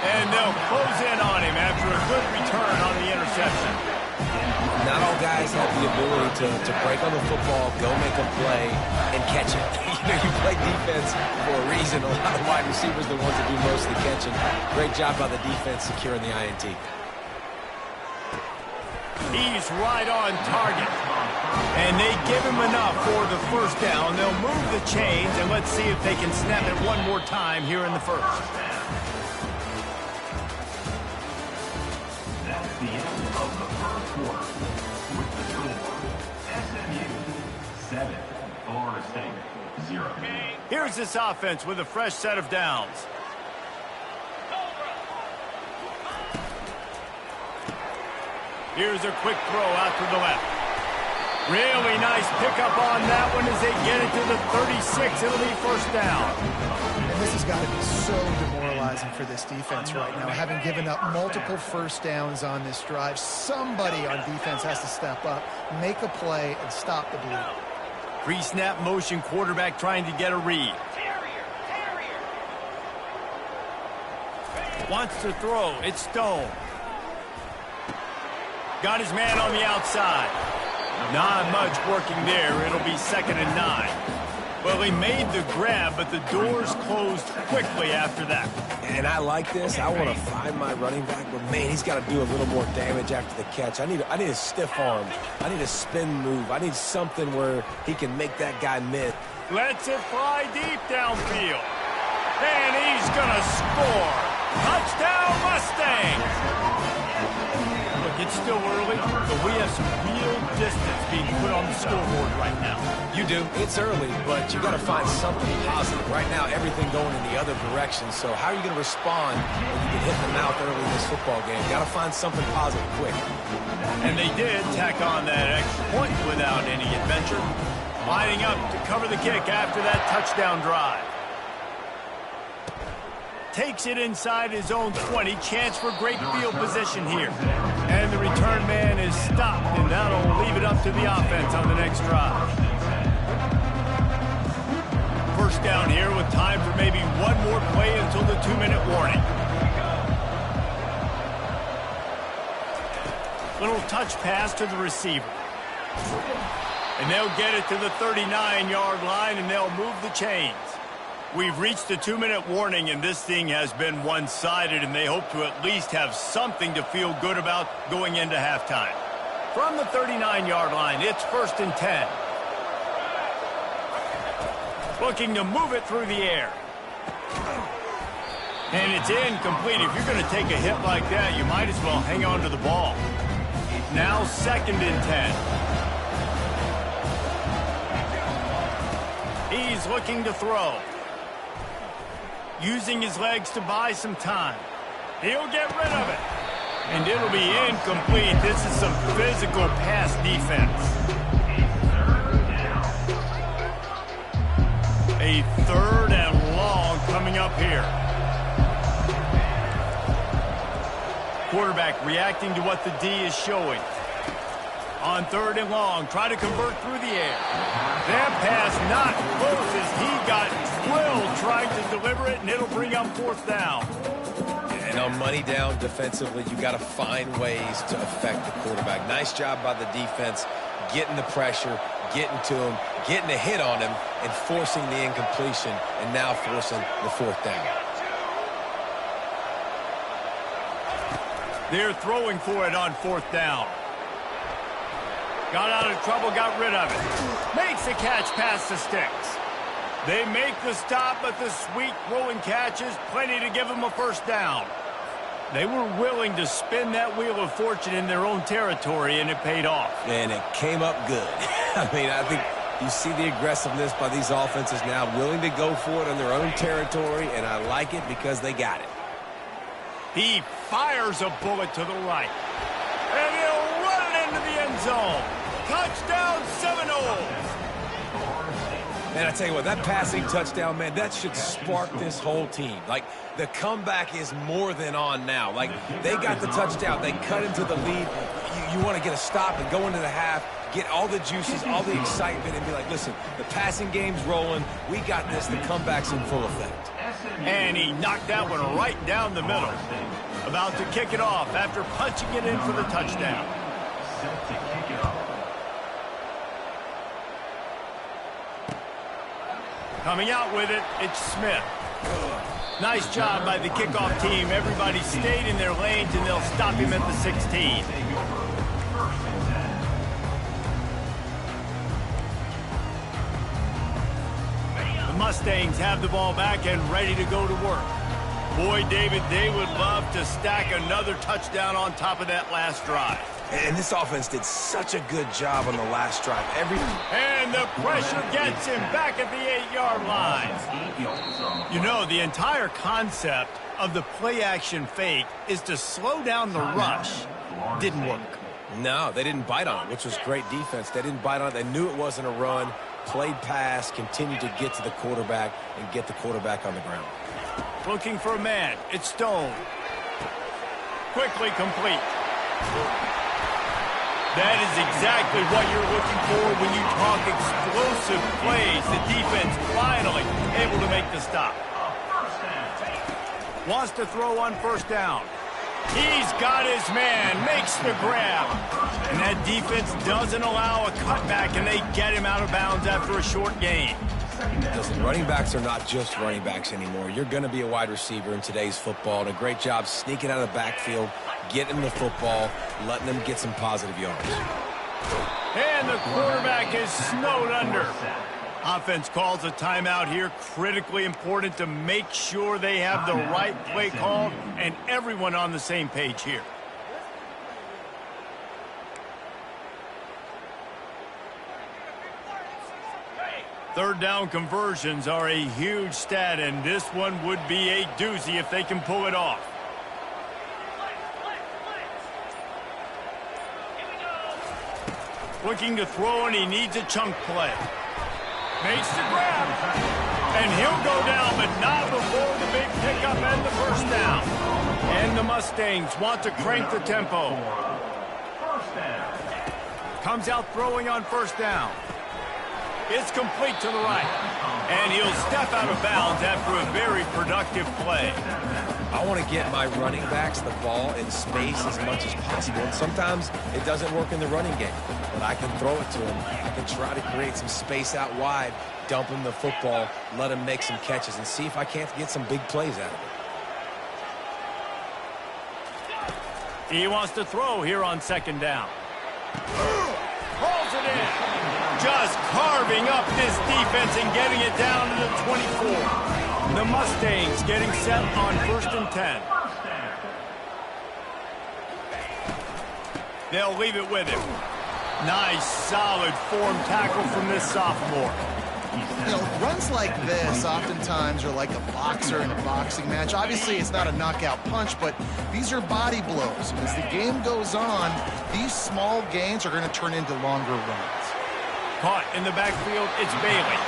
And they'll close in on him after a good return on the interception. Not all guys have the ability to break on the football, go make a play, and catch it. You play defense for a reason. A lot of wide receivers are the ones that do most of the catching. Great job by the defense securing the INT. He's right on target. And they give him enough for the first down. They'll move the chains, and let's see if they can snap it one more time here in the first. That's the end of the first quarter. With the score, SMU 7, Florida State 0. Here's this offense with a fresh set of downs. Here's a quick throw out to the left. Really nice pickup on that one as they get it to the 36. It'll be first down. And this has got to be so demoralizing for this defense right now. Having given up multiple first downs on this drive, somebody on defense has to step up, make a play, and stop the bleed. Pre-snap motion quarterback trying to get a read. Wants to throw. It's Stone. Got his man on the outside. Not much working there. It'll be 2nd and 9. Well, he made the grab, but the doors closed quickly after that. And I like this. I want to find my running back, but man, he's got to do a little more damage after the catch. I need a stiff arm. I need a spin move. I need something where he can make that guy miss. Lets it fly deep downfield. And he's going to score. Touchdown, Mustang! Look, it's still early, but we have some real distance being put on the scoreboard right now. You do. It's early, but you got to find something positive. Right now, everything going in the other direction. So how are you going to respond when you get hit in the mouth early in this football game? Got to find something positive quick. And they did tack on that extra point without any adventure. Lining up to cover the kick after that touchdown drive. Takes it inside his own 20. Chance for great field position here. And the return man is stopped, and that'll leave it up to the offense on the next drive. First down here with time for maybe one more play until the 2-minute warning. Little touch pass to the receiver. And they'll get it to the 39-yard line, and they'll move the chains. We've reached the 2-minute warning, and this thing has been one-sided, and they hope to at least have something to feel good about going into halftime. From the 39-yard line, it's 1st and 10. Looking to move it through the air. And it's incomplete. If you're going to take a hit like that, you might as well hang on to the ball. Now 2nd and 10. He's looking to throw. Using his legs to buy some time. He'll get rid of it. And it'll be incomplete. This is some physical pass defense. A 3rd and long coming up here. Quarterback reacting to what the D is showing. On 3rd and long, try to convert through the air. That pass not close as he got drilled trying to deliver it, and it'll bring up 4th down. And on money down defensively, you got to find ways to affect the quarterback. Nice job by the defense, getting the pressure, getting to him, getting a hit on him, and forcing the incompletion, and now forcing the 4th down. They're throwing for it on 4th down. Got out of trouble, got rid of it. Makes the catch past the sticks. They make the stop, but the sweet rolling catch is plenty to give them a 1st down. They were willing to spin that wheel of fortune in their own territory, and it paid off. And it came up good. I mean, I think you see the aggressiveness by these offenses now, willing to go for it in their own territory, and I like it because they got it. He fires a bullet to the right. And he'll run it into the end zone. Touchdown, Seminoles. Man, I tell you what, that passing touchdown, man, that should spark this whole team. Like, the comeback is more than on now. Like, they got the touchdown. They cut into the lead. You want to get a stop and go into the half, get all the juices, all the excitement, and be like, listen, the passing game's rolling. We got this. The comeback's in full effect. And he knocked that one right down the middle. About to kick it off after punching it in for the touchdown. Set to kick it off. Coming out with it, it's Smith. Nice job by the kickoff team. Everybody stayed in their lanes, and they'll stop him at the 16. The Mustangs have the ball back and ready to go to work. Boy, David, they would love to stack another touchdown on top of that last drive. And this offense did such a good job on the last drive. And the pressure gets him back at the 8-yard line. You know, the entire concept of the play-action fake is to slow down the rush. Didn't work. No, they didn't bite on it, which was great defense. They didn't bite on it. They knew it wasn't a run. Played pass, continued to get to the quarterback and get the quarterback on the ground. Looking for a man. It's Stone. Quickly complete. That is exactly what you're looking for when you talk explosive plays. The defense finally able to make the stop. Wants to throw on 1st down. He's got his man, makes the grab. And that defense doesn't allow a cutback, and they get him out of bounds after a short gain. Listen, running backs are not just running backs anymore. You're going to be a wide receiver in today's football, and a great job sneaking out of the backfield, getting the football, letting them get some positive yards. And the quarterback is snowed under. Offense calls a timeout here. Critically important to make sure they have the right play call and everyone on the same page here. Third down conversions are a huge stat, and this one would be a doozy if they can pull it off. Looking to throw, and he needs a chunk play. Makes the grab, and he'll go down, but not before the big pickup and the 1st down. And the Mustangs want to crank the tempo. Comes out throwing on 1st down. It's complete to the right. And he'll step out of bounds after a very productive play. I want to get my running backs the ball in space as much as possible. And sometimes it doesn't work in the running game. But I can throw it to him. I can try to create some space out wide, dump him the football, let him make some catches, and see if I can't get some big plays out of it. He wants to throw here on 2nd down. Hauls it in. Just carving up this defense and getting it down to the 24. The Mustangs getting set on 1st and 10. They'll leave it with him. Nice, solid form tackle from this sophomore. You know, runs like this oftentimes are like a boxer in a boxing match. Obviously, it's not a knockout punch, but these are body blows. And as the game goes on, these small gains are going to turn into longer runs. Caught in the backfield, it's Bailey.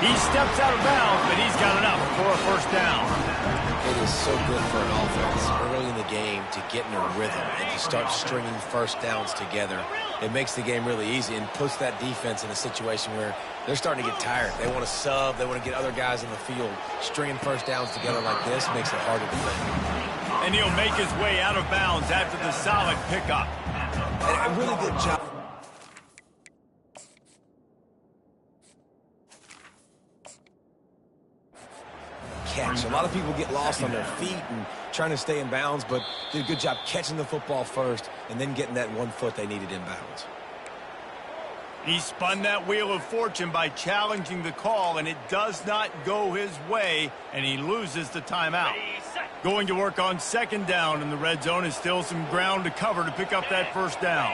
He steps out of bounds, but he's got enough for a 1st down. It is so good for an offense early in the game to get in a rhythm and to start stringing first downs together. It makes the game really easy and puts that defense in a situation where they're starting to get tired. They want to sub. They want to get other guys in the field. Stringing first downs together like this makes it harder to defend. And he'll make his way out of bounds after the solid pickup. And a really good job. Catch. A lot of people get lost on their feet and trying to stay in bounds, but did a good job catching the football first and then getting that 1 foot they needed in bounds. He spun that wheel of fortune by challenging the call, and it does not go his way, and he loses the timeout. Going to work on second down, and the red zone is still some ground to cover to pick up that first down.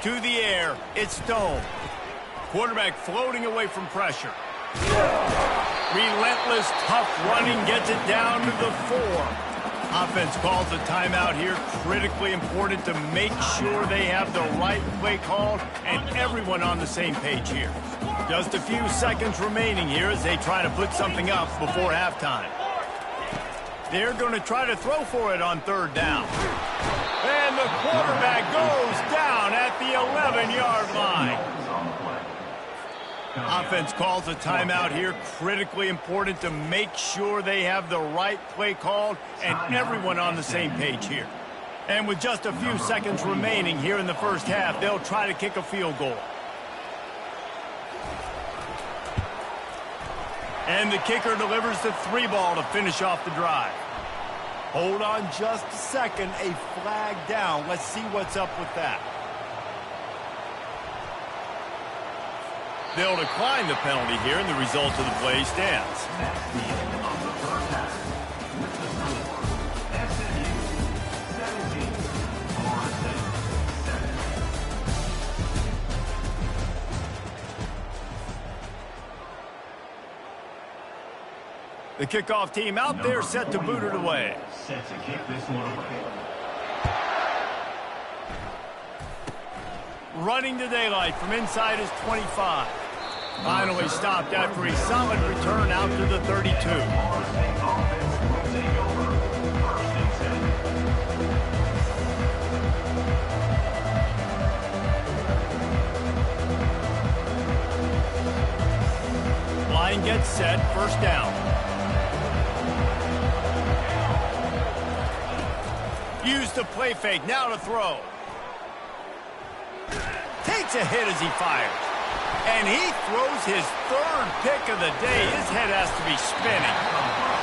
To the air, it's Stone. Quarterback floating away from pressure. Relentless, tough running gets it down to the 4. Offense calls a timeout here. Critically important to make sure they have the right play called and everyone on the same page here. Just a few seconds remaining here as they try to put something up before halftime. They're going to try to throw for it on third down. And the quarterback goes down at the 11-yard line. Offense calls a timeout here. Critically important to make sure they have the right play called and everyone on the same page here. And with just a few seconds remaining here in the first half, they'll try to kick a field goal. And the kicker delivers the 3 ball to finish off the drive. Hold on just a second. A flag down. Let's see what's up with that. They'll decline the penalty here, and the result of the play stands. That's the end of the first half. With the score, SMU 17, Florida State 7. The kickoff team out there set to boot it away. Set to kick this one away. Running to daylight from inside his 25. Finally stopped after a solid return out to the 32. Florida State offense will take over. First and 10. Line gets set, first down. Used the play fake, now to throw. Takes a hit as he fires. And he throws his 3rd pick of the day. His head has to be spinning.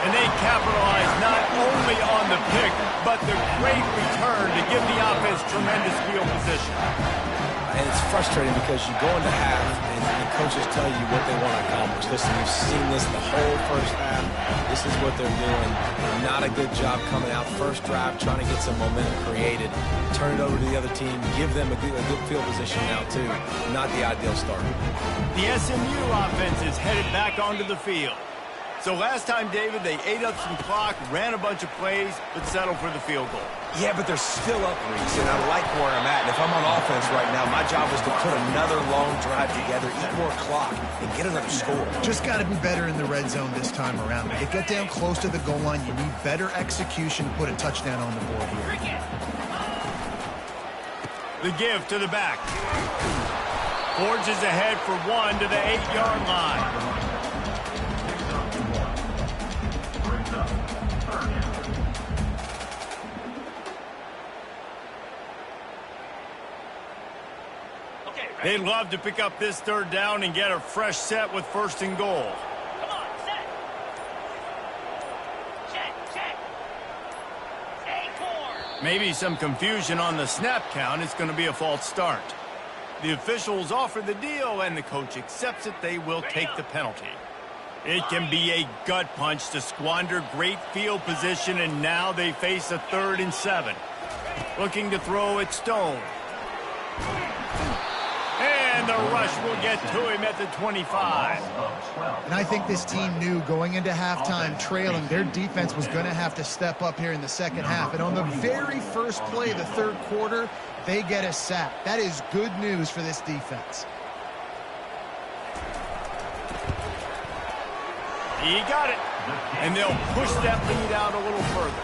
And they capitalize not only on the pick, but the great return to give the offense tremendous field position. And it's frustrating because you go into half and the coaches tell you what they want to accomplish. Listen, you've seen this the whole first half. This is what they're doing. Not a good job coming out first drive, trying to get some momentum created. Turn it over to the other team. Give them a good field position now, too. Not the ideal start. The SMU offense is headed back onto the field. So last time, David, they ate up some clock, ran a bunch of plays, but settled for the field goal. Yeah, but they're still up, Reese, and I like where I'm at. And if I'm on offense right now, my job is to put another long drive together, eat more clock, and get another score. Just got to be better in the red zone this time around. When you get down close to the goal line, you need better execution to put a touchdown on the board here. The give to the back. Forges ahead for 1 to the 8-yard line. They'd love to pick up this 3rd down and get a fresh set with 1st and goal. Come on, set. Check. Acorn. Maybe some confusion on the snap count. It's going to be a false start. The officials offer the deal, and the coach accepts it. They will take the penalty. It can be a gut punch to squander great field position, and now they face a 3rd and 7. Looking to throw at Stone. And the rush will get to him at the 25. And I think this team knew going into halftime trailing, their defense was going to have to step up here in the second half. And on the very first play of the 3rd quarter, they get a sack. That is good news for this defense. He got it. And they'll push that lead out a little further.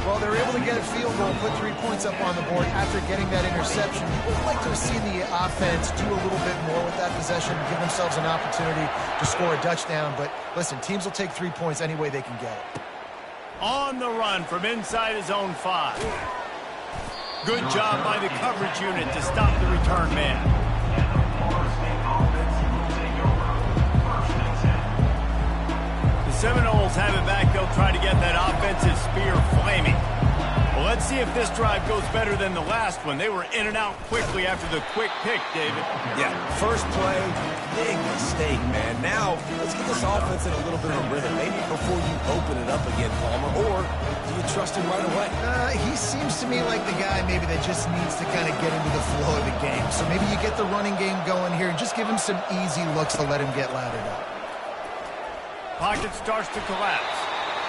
Well, they're able to get a field goal, put 3 points up on the board after getting that interception. You would like to have seen the offense do a little bit more with that possession, give themselves an opportunity to score a touchdown. But listen, teams will take 3 points any way they can get it. On the run from inside his own 5. Good job by the coverage unit to stop the return man. The Seminoles have it back. They'll try to get that offensive spear flaming. Well, let's see if this drive goes better than the last one. They were in and out quickly after the quick pick, David. Yeah, first play, big mistake, man. Now, let's get this offense in a little bit of a rhythm. Maybe before you open it up again, Palmer, or do you trust him right away? He seems to me like the guy maybe that just needs to kind of get into the flow of the game. So maybe you get the running game going here and just give him some easy looks to let him get lathered up. Pocket starts to collapse.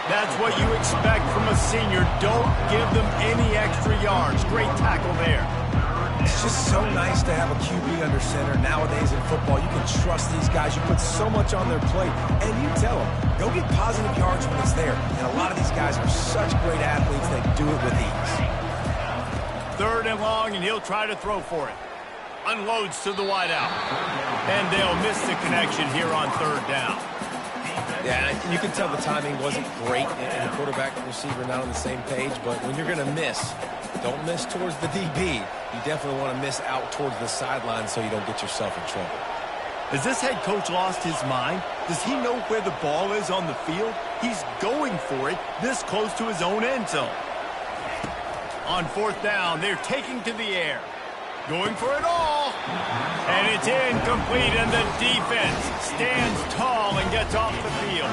That's what you expect from a senior. Don't give them any extra yards. Great tackle there. It's just so nice to have a QB under center. Nowadays in football, you can trust these guys. You put so much on their plate, and you tell them, go get positive yards when it's there. And a lot of these guys are such great athletes, they do it with ease. 3rd and long, and he'll try to throw for it. Unloads to the wideout. And they'll miss the connection here on 3rd down. Yeah, you can tell the timing wasn't great, and the quarterback and receiver not on the same page, but when you're going to miss, don't miss towards the DB. You definitely want to miss out towards the sideline so you don't get yourself in trouble. Has this head coach lost his mind? Does he know where the ball is on the field? He's going for it this close to his own end zone. On 4th down, they're taking to the air. Going for it all. And it's incomplete, and the defense stands tall and gets off the field.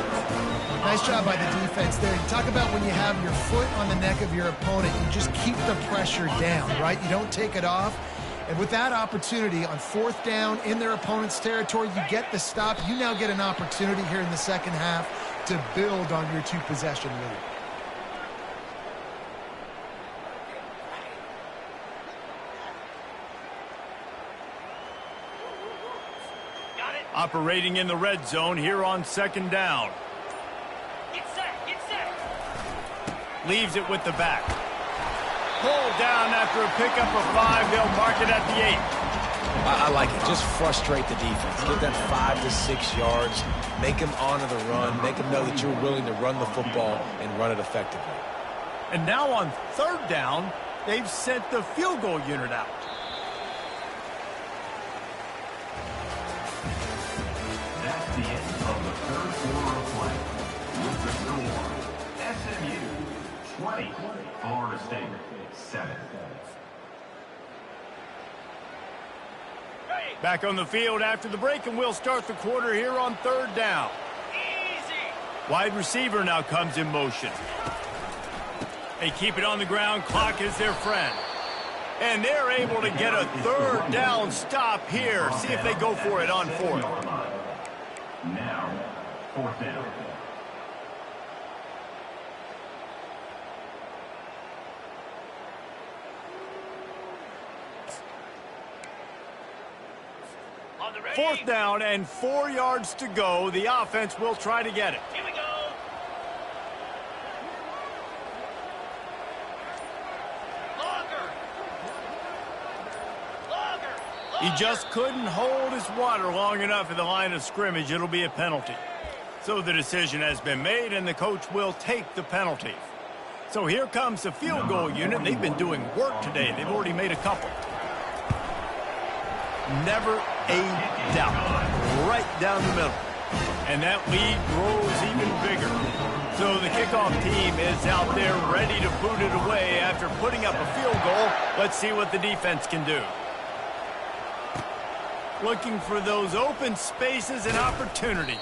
Nice job by the defense there. You talk about when you have your foot on the neck of your opponent, you just keep the pressure down, right? You don't take it off. And with that opportunity on 4th down in their opponent's territory, you get the stop. You now get an opportunity here in the second half to build on your 2-possession lead. Operating in the red zone here on 2nd down. Get set, get set. Leaves it with the back. Pulled down after a pickup of 5. They'll mark it at the 8. I like it. Just frustrate the defense. Get that 5 to 6 yards. Make them honor the run. Make them know that you're willing to run the football and run it effectively. And now on 3rd down, they've sent the field goal unit out. That's the end of the 3rd quarter of play. With the score, SMU 20, Florida State 7. Back on the field after the break, and we'll start the quarter here on 3rd down. Easy. Wide receiver now comes in motion. They keep it on the ground. Clock is their friend. And they're able to get a 3rd down stop here. See if they go for it on 4th. Now, 4th down. On the ready. 4th down and 4 yards to go. The offense will try to get it. Here we go. He just couldn't hold his water long enough at the line of scrimmage. It'll be a penalty. So the decision has been made, and the coach will take the penalty. So here comes the field goal unit. They've been doing work today. They've already made a couple. Never a doubt. Right down the middle. And that lead grows even bigger. So the kickoff team is out there ready to boot it away after putting up a field goal. Let's see what the defense can do. Looking for those open spaces and opportunity.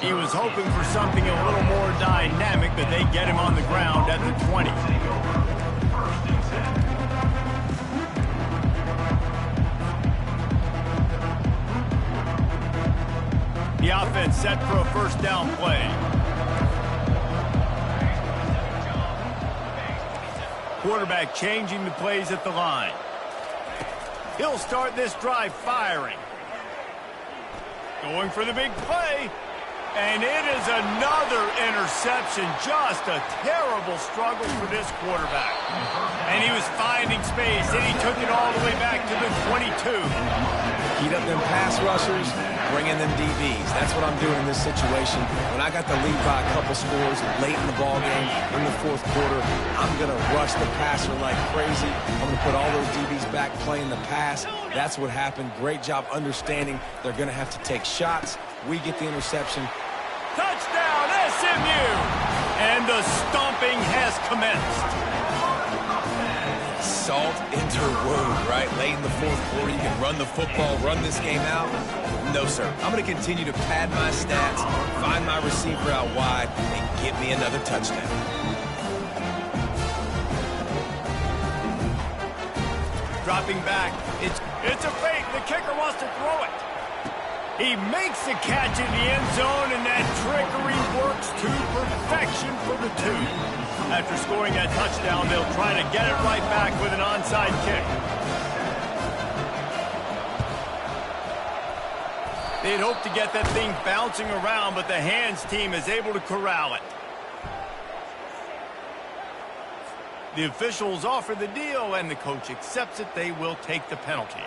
He was hoping for something a little more dynamic, but they get him on the ground at the 20. The offense set for a 1st down play. Quarterback changing the plays at the line. He'll start this drive firing. Going for the big play. And it is another interception. Just a terrible struggle for this quarterback. And he was finding space, and he took it all the way back to the 22. Heat up them pass rushers, bring in them DBs. That's what I'm doing in this situation. When I got the lead by a couple scores late in the ballgame, in the fourth quarter, I'm going to rush the passer like crazy. I'm going to put all those DBs back playing the pass. That's what happened. Great job understanding they're going to have to take shots. We get the interception. Touchdown, SMU! And the stomping has commenced. Salt into wound, right? Late in the fourth quarter, you can run the football, run this game out. No, sir. I'm going to continue to pad my stats, find my receiver out wide, and get me another touchdown. Dropping back. It's a fake. The kicker wants to throw it. He makes the catch in the end zone, and that trickery works to perfection for the 2. After scoring that touchdown, they'll try to get it right back with an onside kick. They'd hoped to get that thing bouncing around, but the hands team is able to corral it. The officials offer the deal, and the coach accepts it. They will take the penalty.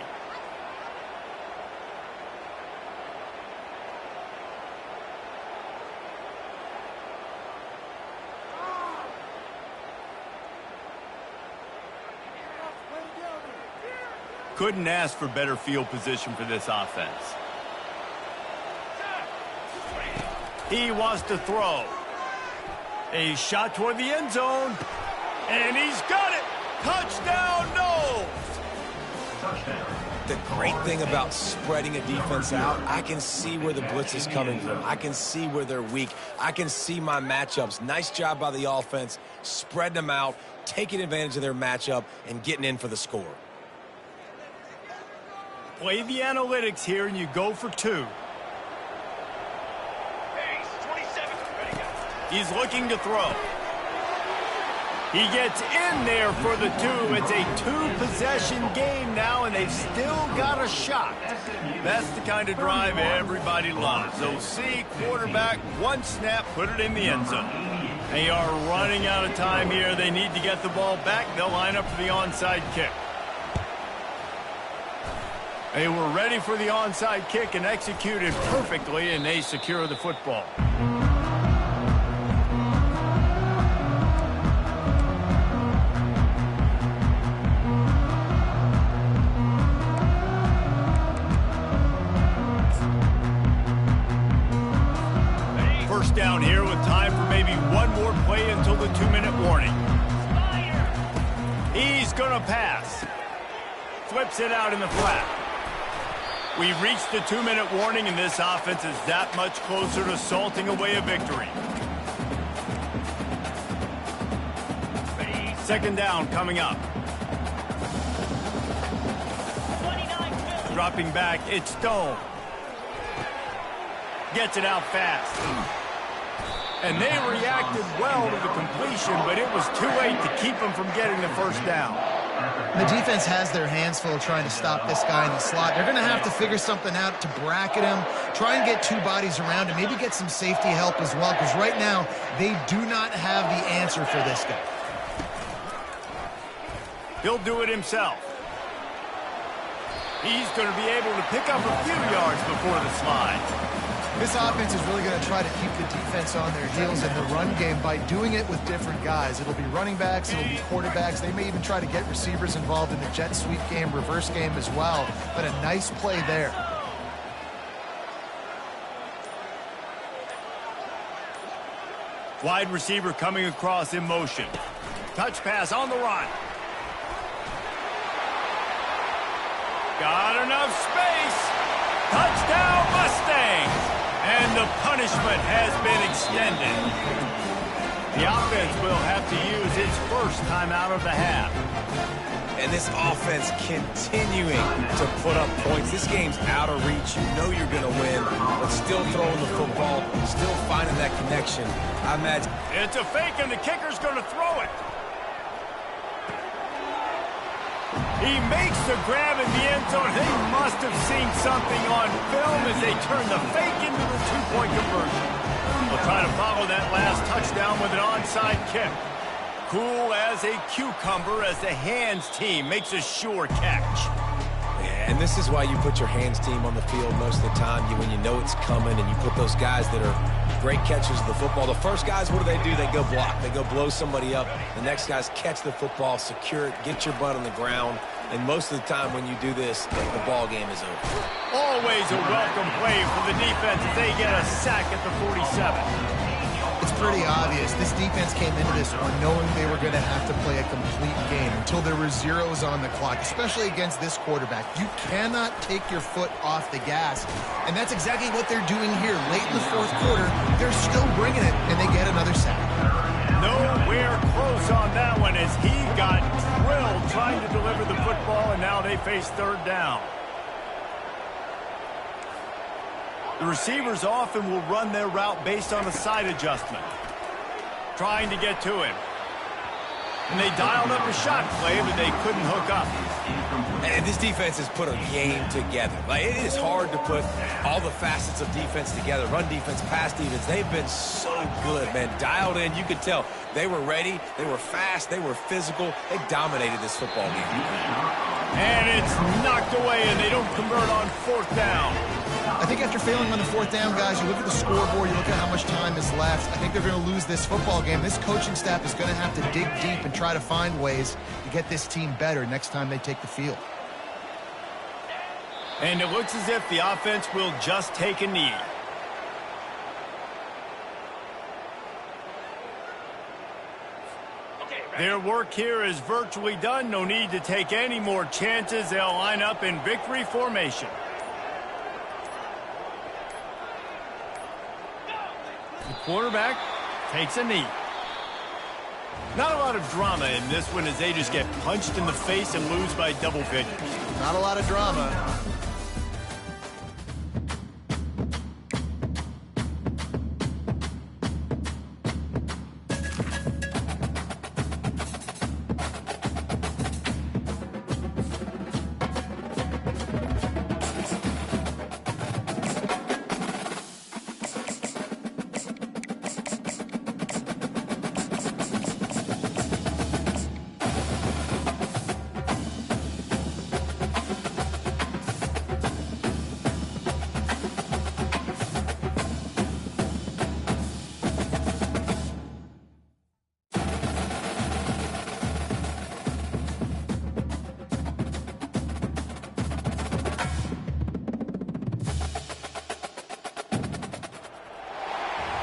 Couldn't ask for better field position for this offense. He wants to throw. A shot toward the end zone. And he's got it. Touchdown, Noles. The great thing about spreading a defense out, I can see where the blitz is coming from. I can see where they're weak. I can see my matchups. Nice job by the offense, spreading them out, taking advantage of their matchup, and getting in for the score. Play the analytics here, and you go for 2. He's looking to throw. He gets in there for the 2. It's a 2-possession game now, and they've still got a shot. That's the kind of drive everybody loves. OC, quarterback, 1 snap, put it in the end zone. They are running out of time here. They need to get the ball back. They'll line up for the onside kick. They were ready for the onside kick and executed perfectly, and they secure the football. First down here with time for maybe one more play until the 2-minute warning. He's going to pass. Flips it out in the flat. We've reached the 2-minute warning, and this offense is that much closer to salting away a victory. Second down coming up. Dropping back, it's Stone. Gets it out fast. And they reacted well to the completion, but it was too late to keep them from getting the first down. The defense has their hands full trying to stop this guy in the slot. They're going to have to figure something out to bracket him, try and get 2 bodies around him, maybe get some safety help as well, because right now they do not have the answer for this guy. He'll do it himself. He's going to be able to pick up a few yards before the slide. This offense is really going to try to keep the defense on their heels in the run game by doing it with different guys. It'll be running backs, it'll be quarterbacks. They may even try to get receivers involved in the jet sweep game, reverse game as well. But a nice play there. Wide receiver coming across in motion. Touch pass on the run. Got enough space. Touchdown, Mustangs. And the punishment has been extended. The offense will have to use its first timeout of the half. And this offense continuing to put up points. This game's out of reach. You know you're going to win, but still throwing the football, still finding that connection. I imagine. It's a fake, and the kicker's going to throw it. He makes the grab in the end zone. They must have seen something on film as they turn the fake into the 2-point conversion. We'll try to follow that last touchdown with an onside kick. Cool as a cucumber as the hands team makes a sure catch. Yeah, and this is why you put your hands team on the field most of the time. When you know it's coming, and you put those guys that are great catchers of the football. The first guys, what do? They go block. They go blow somebody up. The next guys catch the football, secure it, get your butt on the ground. And most of the time when you do this, the ball game is over. Always a welcome play for the defense as they get a sack at the 47. It's pretty obvious. This defense came into this one knowing they were going to have to play a complete game until there were zeros on the clock, especially against this quarterback. You cannot take your foot off the gas, and that's exactly what they're doing here. Late in the fourth quarter, they're still bringing it, and they get another sack. Nowhere close on that one as he got drilled trying to deliver the football, and now they face third down. The receivers often will run their route based on a side adjustment, trying to get to him. And they dialed up a shot play, but they couldn't hook up. And this defense has put a game together. Like, it is hard to put all the facets of defense together. Run defense, pass defense. They've been so good, man. Dialed in. You could tell they were ready. They were fast. They were physical. They dominated this football game. And it's knocked away, and they don't convert on fourth down. I think after failing on the fourth down, guys, you look at the scoreboard, you look at how much time is left. I think they're going to lose this football game. This coaching staff is going to have to dig deep and try to find ways to get this team better next time they take the field. And it looks as if the offense will just take a knee. Their work here is virtually done. No need to take any more chances. They'll line up in victory formation. The quarterback takes a knee. Not a lot of drama in this one as they just get punched in the face and lose by double figures. Not a lot of drama.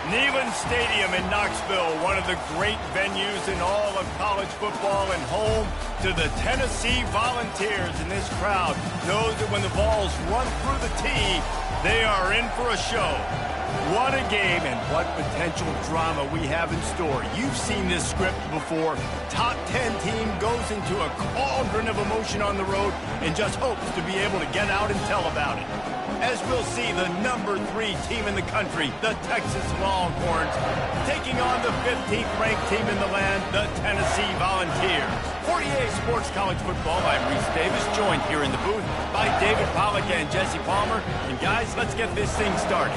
Neyland Stadium in Knoxville, one of the great venues in all of college football and home to the Tennessee Volunteers. And this crowd knows that when the balls run through the tee, they are in for a show. What a game and what potential drama we have in store. You've seen this script before. Top 10 team goes into a cauldron of emotion on the road and just hopes to be able to get out and tell about it. As we'll see the number 3 team in the country, the Texas Longhorns, taking on the 15th ranked team in the land, the Tennessee Volunteers. For EA Sports College Football, I'm Reese Davis, joined here in the booth by David Pollack and Jesse Palmer. And guys, let's get this thing started.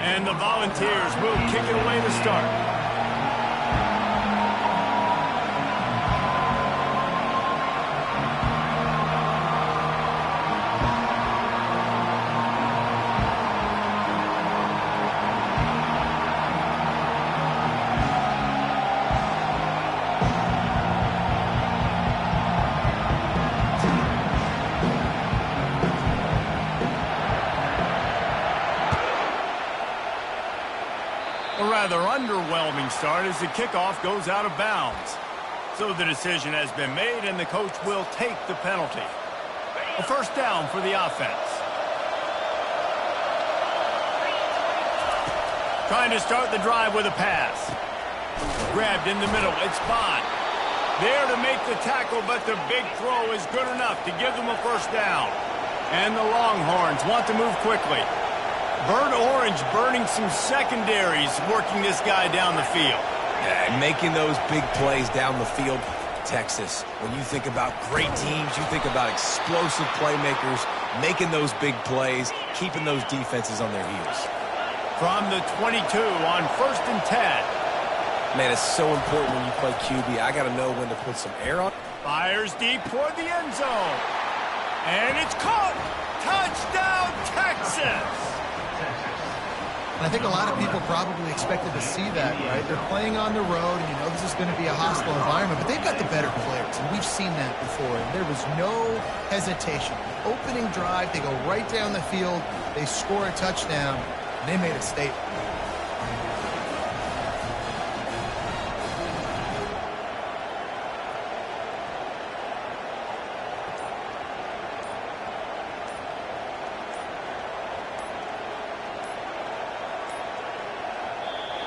And the Volunteers will kick it away to start. A rather underwhelming start as the kickoff goes out of bounds. So the decision has been made and the coach will take the penalty. A first down for the offense. Trying to start the drive with a pass. Grabbed in the middle, it's Bond. There to make the tackle, but the big throw is good enough to give them a first down. And the Longhorns want to move quickly. Burnt orange burning some secondaries, working this guy down the field. Yeah, and making those big plays down the field. Texas, when you think about great teams, you think about explosive playmakers, making those big plays, keeping those defenses on their heels. From the 22 on 1st and 10. Man, it's so important when you play QB. I got to know when to put some air on. Fires deep toward the end zone. And it's caught. Touchdown, Texas. And I think a lot of people probably expected to see that, right? They're playing on the road, and you know this is going to be a hostile environment, but they've got the better players, and we've seen that before. And there was no hesitation. Opening drive, they go right down the field, they score a touchdown, and they made a statement.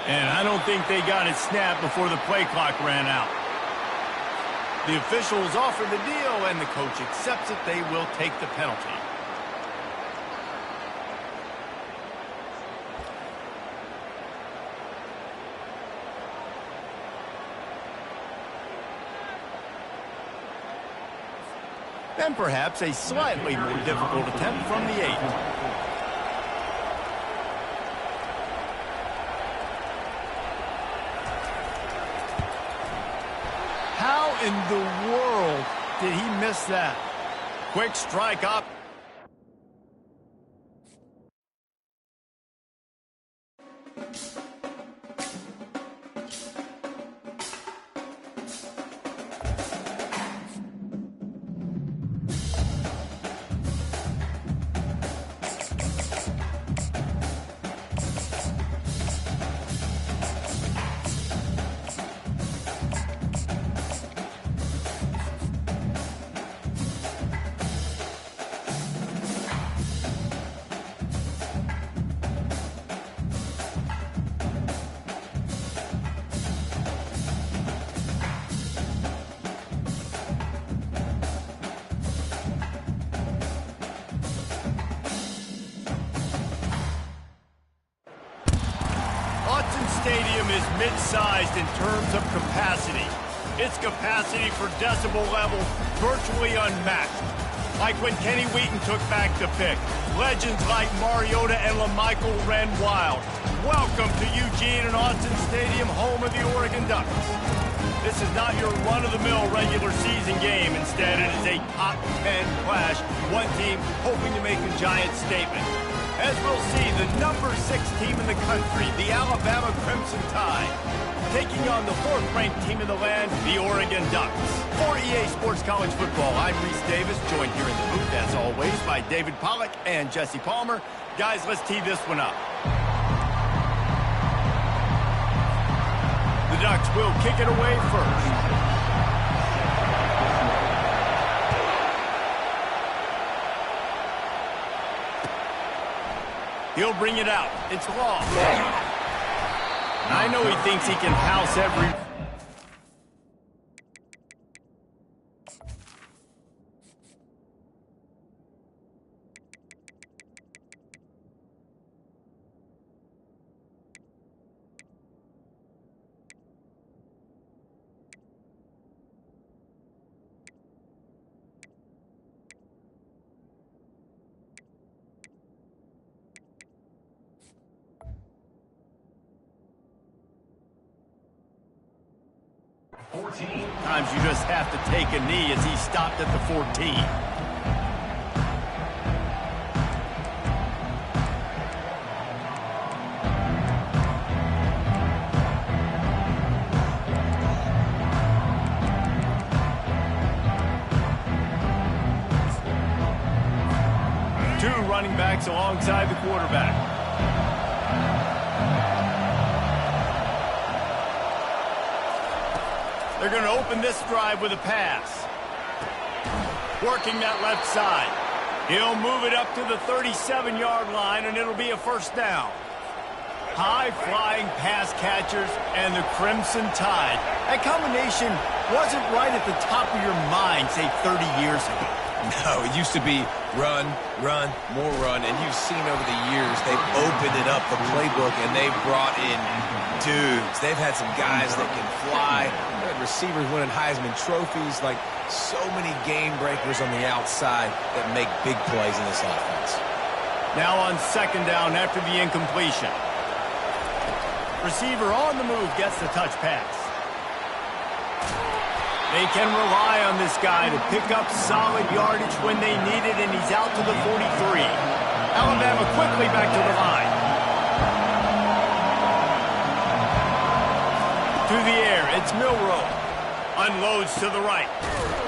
And I don't think they got it snapped before the play clock ran out. The officials offer the deal, and the coach accepts it. They will take the penalty. And perhaps a slightly more difficult attempt from the 8. How in the world did he miss that? Quick strike up. Stadium is mid-sized in terms of capacity. Its capacity for decibel level virtually unmatched. Like when Kenny Wheaton took back the pick. Legends like Mariota and LaMichael ran wild. Welcome to Eugene and Autzen Stadium, home of the Oregon Ducks. This is not your run-of-the-mill regular season game. Instead, it is a top 10 clash. One team hoping to make a giant statement. As we'll see, the number 6 team in the country, the Alabama Crimson Tide, taking on the 4th-ranked team in the land, the Oregon Ducks. For EA Sports College Football, I'm Reese Davis, joined here in the booth, as always, by David Pollack and Jesse Palmer. Guys, let's tee this one up. The Ducks will kick it away first. He'll bring it out. It's long. I know he thinks he can house every... Sometimes you just have to take a knee as he stopped at the 14. Two running backs alongside the quarterback. They're going to open this drive with a pass. Working that left side. He'll move it up to the 37-yard line, and it'll be a first down. High-flying pass catchers and the Crimson Tide. That combination wasn't right at the top of your mind, say, 30 years ago. No, it used to be run, run, more run, and you've seen over the years they've opened it up, the playbook, and they've brought in dudes. They've had some guys that can fly. They've had receivers winning Heisman trophies, like so many game breakers on the outside that make big plays in this offense. Now on second down after the incompletion. Receiver on the move gets the touch pass. They can rely on this guy to pick up solid yardage when they need it, and he's out to the 43. Alabama quickly back to the line. To the air, it's Milroe. Unloads to the right.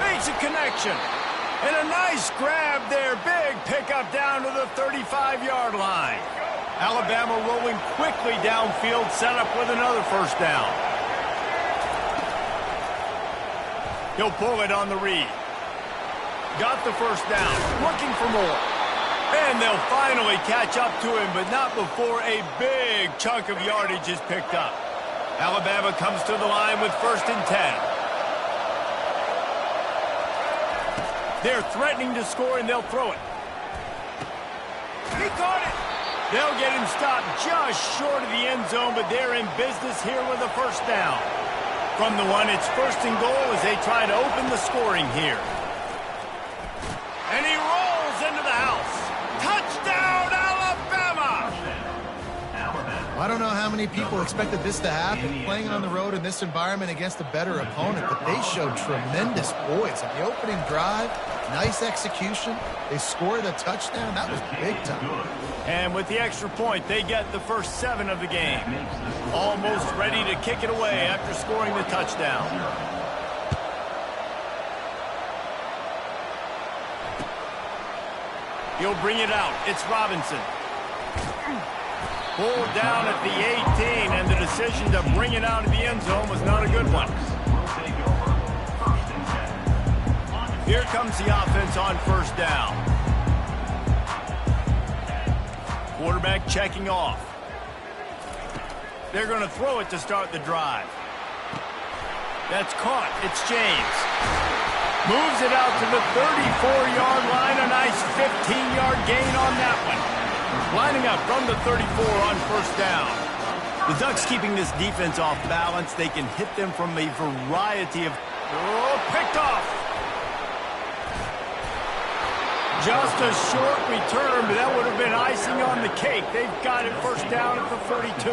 Makes a connection. And a nice grab there. Big pickup down to the 35-yard line. Alabama rolling quickly downfield, set up with another first down. He'll pull it on the read. Got the first down. Looking for more. And they'll finally catch up to him, but not before a big chunk of yardage is picked up. Alabama comes to the line with 1st and 10. They're threatening to score, and they'll throw it. He caught it. They'll get him stopped just short of the end zone, but they're in business here with a first down. From the one, it's 1st and goal as they try to open the scoring here. And he rolls into the house. Touchdown, Alabama! I don't know how many people expected this to happen, playing on the road in this environment against a better opponent, but they showed tremendous poise. On the opening drive, nice execution. They scored a touchdown. That was big time. And with the extra point, they get the first 7 of the game. Almost ready to kick it away after scoring the touchdown. He'll bring it out. It's Robinson. Pulled down at the 18, and the decision to bring it out of the end zone was not a good one. Here comes the offense on first down. Quarterback checking off. They're going to throw it to start the drive. That's caught. It's James. Moves it out to the 34-yard line. A nice 15-yard gain on that one. Lining up from the 34 on first down. The Ducks keeping this defense off balance. They can hit them from a variety of... Oh, picked off. Just a short return, but that would have been icing on the cake. They've got it first down at the 32.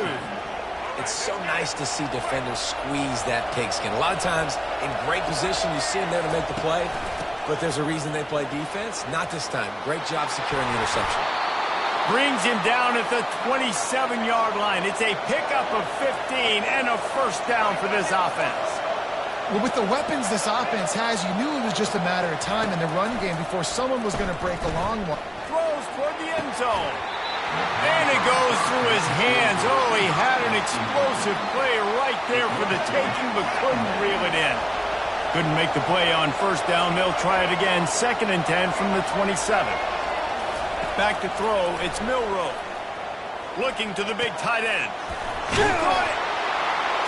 It's so nice to see defenders squeeze that pigskin. A lot of times, in great position, you see them there to make the play, but there's a reason they play defense. Not this time. Great job securing the interception. Brings him down at the 27-yard line. It's a pickup of 15 and a first down for this offense. Well, with the weapons this offense has, you knew it was just a matter of time in the run game before someone was going to break a long one. Throws toward the end zone. And it goes through his hands. Oh, he had an explosive play right there for the taking, but couldn't reel it in. Couldn't make the play on first down. They'll try it again. 2nd and 10 from the 27. Back to throw. It's Milroe. Looking to the big tight end. He caught it.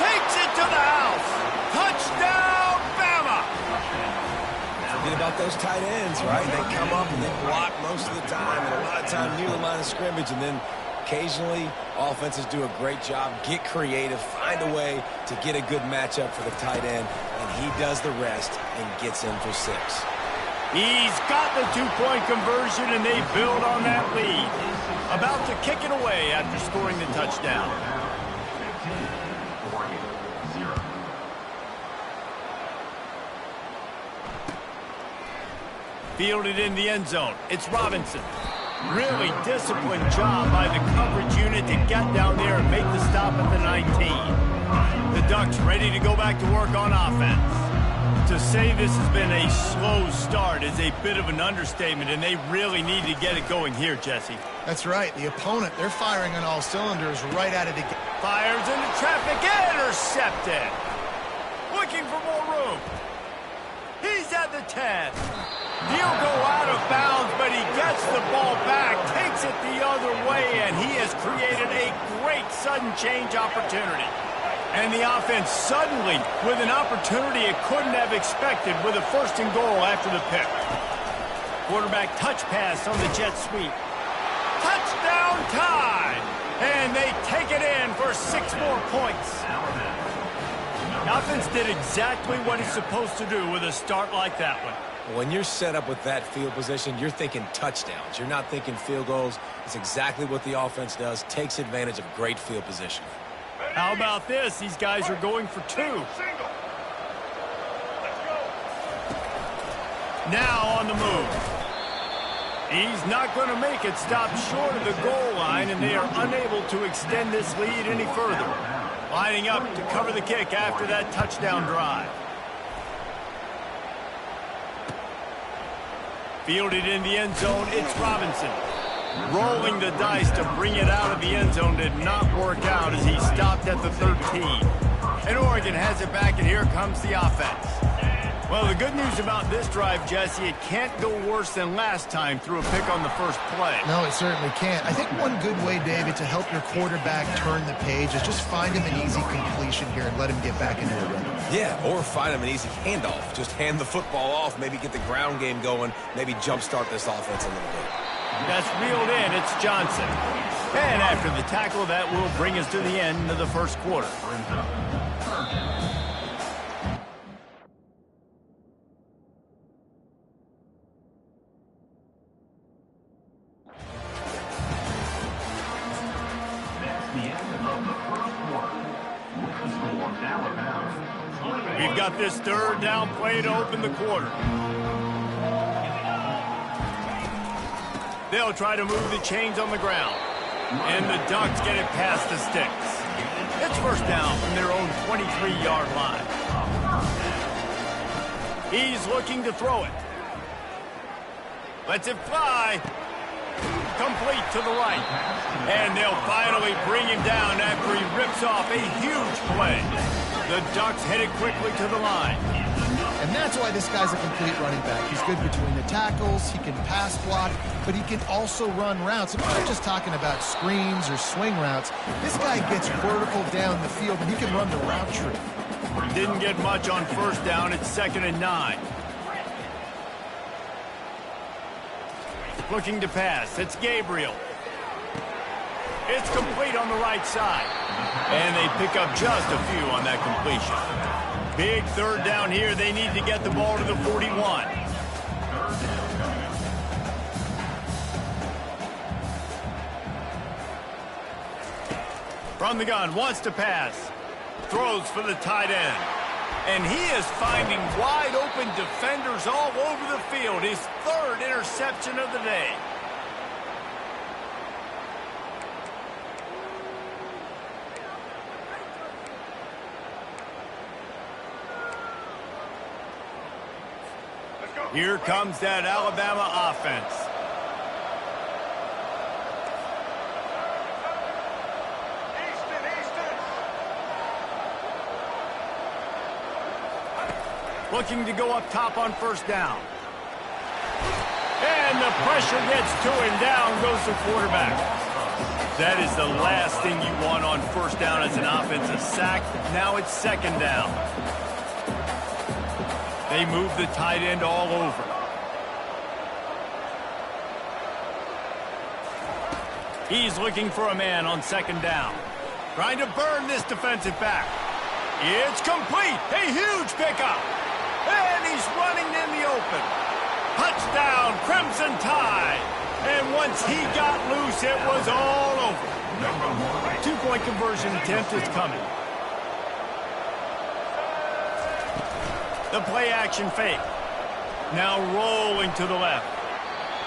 Takes it to the house. Touchdown, Bama! Forget about those tight ends, right? They come up and they block most of the time, and a lot of time near the line of scrimmage, and then occasionally offenses do a great job, get creative, find a way to get a good matchup for the tight end, and he does the rest and gets in for 6. He's got the 2-point conversion, and they build on that lead. About to kick it away after scoring the touchdown. Fielded in the end zone. It's Robinson. Really disciplined job by the coverage unit to get down there and make the stop at the 19. The Ducks ready to go back to work on offense. To say this has been a slow start is a bit of an understatement, and they really need to get it going here, Jesse. That's right. The opponent, they're firing on all cylinders right at it again. Fires into traffic, intercepted. Looking for more room. He's at the 10. He'll go out of bounds, but he gets the ball back, takes it the other way, and he has created a great sudden change opportunity. And the offense suddenly with an opportunity it couldn't have expected with a 1st and goal after the pick. Quarterback touch pass on the jet sweep. Touchdown Tide! And they take it in for 6 more points. Offense did exactly what it's supposed to do with a start like that one. When you're set up with that field position, you're thinking touchdowns. You're not thinking field goals. It's exactly what the offense does. Takes advantage of great field position. How about this? These guys are going for 2. Single. Let's go. Now on the move. He's not going to make it stop short of the goal line, and they are unable to extend this lead any further. Lining up to cover the kick after that touchdown drive. Fielded in the end zone, it's Robinson. Rolling the dice to bring it out of the end zone did not work out as he stopped at the 13. And Oregon has it back, and here comes the offense. Well, the good news about this drive, Jesse, it can't go worse than last time through a pick on the first play. No, it certainly can't. I think one good way, David, to help your quarterback turn the page is just find him an easy completion here and let him get back into the rhythm. Yeah, or find him an easy handoff. Just hand the football off, maybe get the ground game going, maybe jumpstart this offense a little bit. That's reeled in. It's Johnson. And after the tackle, that will bring us to the end of the first quarter. We've got this third down play to open the quarter. They'll try to move the chains on the ground. And the Ducks get it past the sticks. It's first down from their own 23-yard line. He's looking to throw it. Lets it fly. Complete to the right. And they'll finally bring him down after he rips off a huge play. The Ducks headed quickly to the line. And that's why this guy's a complete running back. He's good between the tackles, he can pass block, but he can also run routes. And we're not just talking about screens or swing routes. This guy gets vertical down the field, and he can run the route tree. Didn't get much on first down. It's 2nd and 9. Looking to pass. It's Gabriel. It's complete on the right side. And they pick up just a few on that completion. Big third down here. They need to get the ball to the 41. From the gun, wants to pass. Throws for the tight end. And he is finding wide open defenders all over the field. His 3rd interception of the day. Here comes that Alabama offense. Looking to go up top on first down. And the pressure gets to him. Down goes the quarterback. That is the last thing you want on first down as an offense, a sack. Now it's 2nd down. They move the tight end all over. He's looking for a man on 2nd down. Trying to burn this defensive back. It's complete. A huge pickup. And he's running in the open. Touchdown, Crimson Tide. And once he got loose, it was all over. 2-point conversion attempt is coming. The play action fake. Now rolling to the left.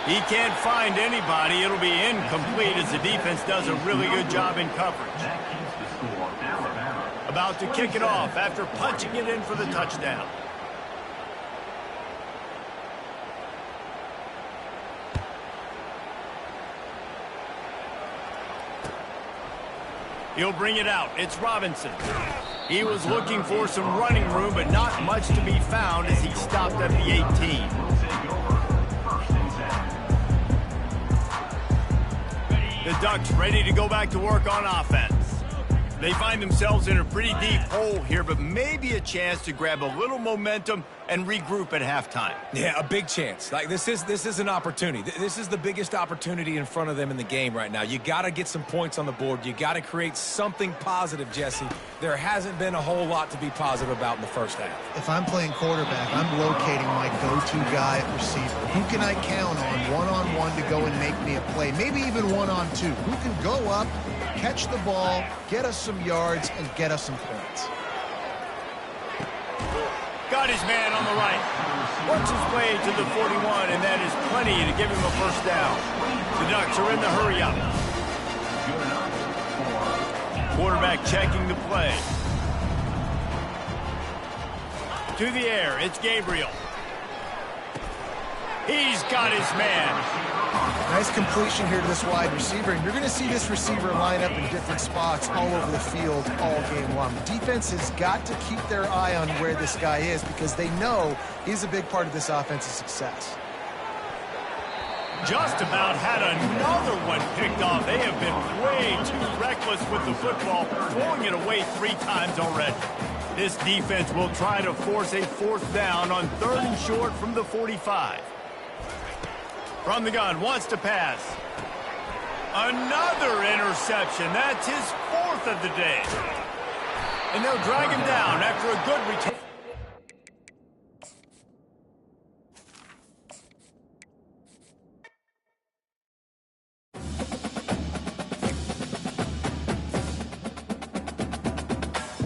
He can't find anybody. It'll be incomplete as the defense does a really good job in coverage. About to kick it off after punching it in for the touchdown. He'll bring it out. It's Robinson. He was looking for some running room, but not much to be found as he stopped at the 18. The Ducks ready to go back to work on offense. They find themselves in a pretty deep hole here, but maybe a chance to grab a little momentum and regroup at halftime. Yeah, a big chance. Like this is an opportunity. This is the biggest opportunity in front of them in the game right now. You got to get some points on the board. You got to create something positive, Jesse. There hasn't been a whole lot to be positive about in the first half. If I'm playing quarterback, I'm locating my go-to guy at receiver. Who can I count on one-on-one to go and make me a play? Maybe even one-on-two. Who can go up, catch the ball, get us some yards, and get us some points. Got his man on the right. Works his way to the 41, and that is plenty to give him a first down. The Ducks are in the hurry-up. Quarterback checking the play. To the air, it's Gabriel. He's got his man. Nice completion here to this wide receiver, and you're going to see this receiver line up in different spots all over the field all game long. The defense has got to keep their eye on where this guy is because they know he's a big part of this offense's success. Just about had another one picked off. They have been way too reckless with the football, throwing it away 3 times already. This defense will try to force a 4th down on 3rd and short from the 45. From the gun, wants to pass. Another interception. That's his 4th of the day. And they'll drag him down after a good return.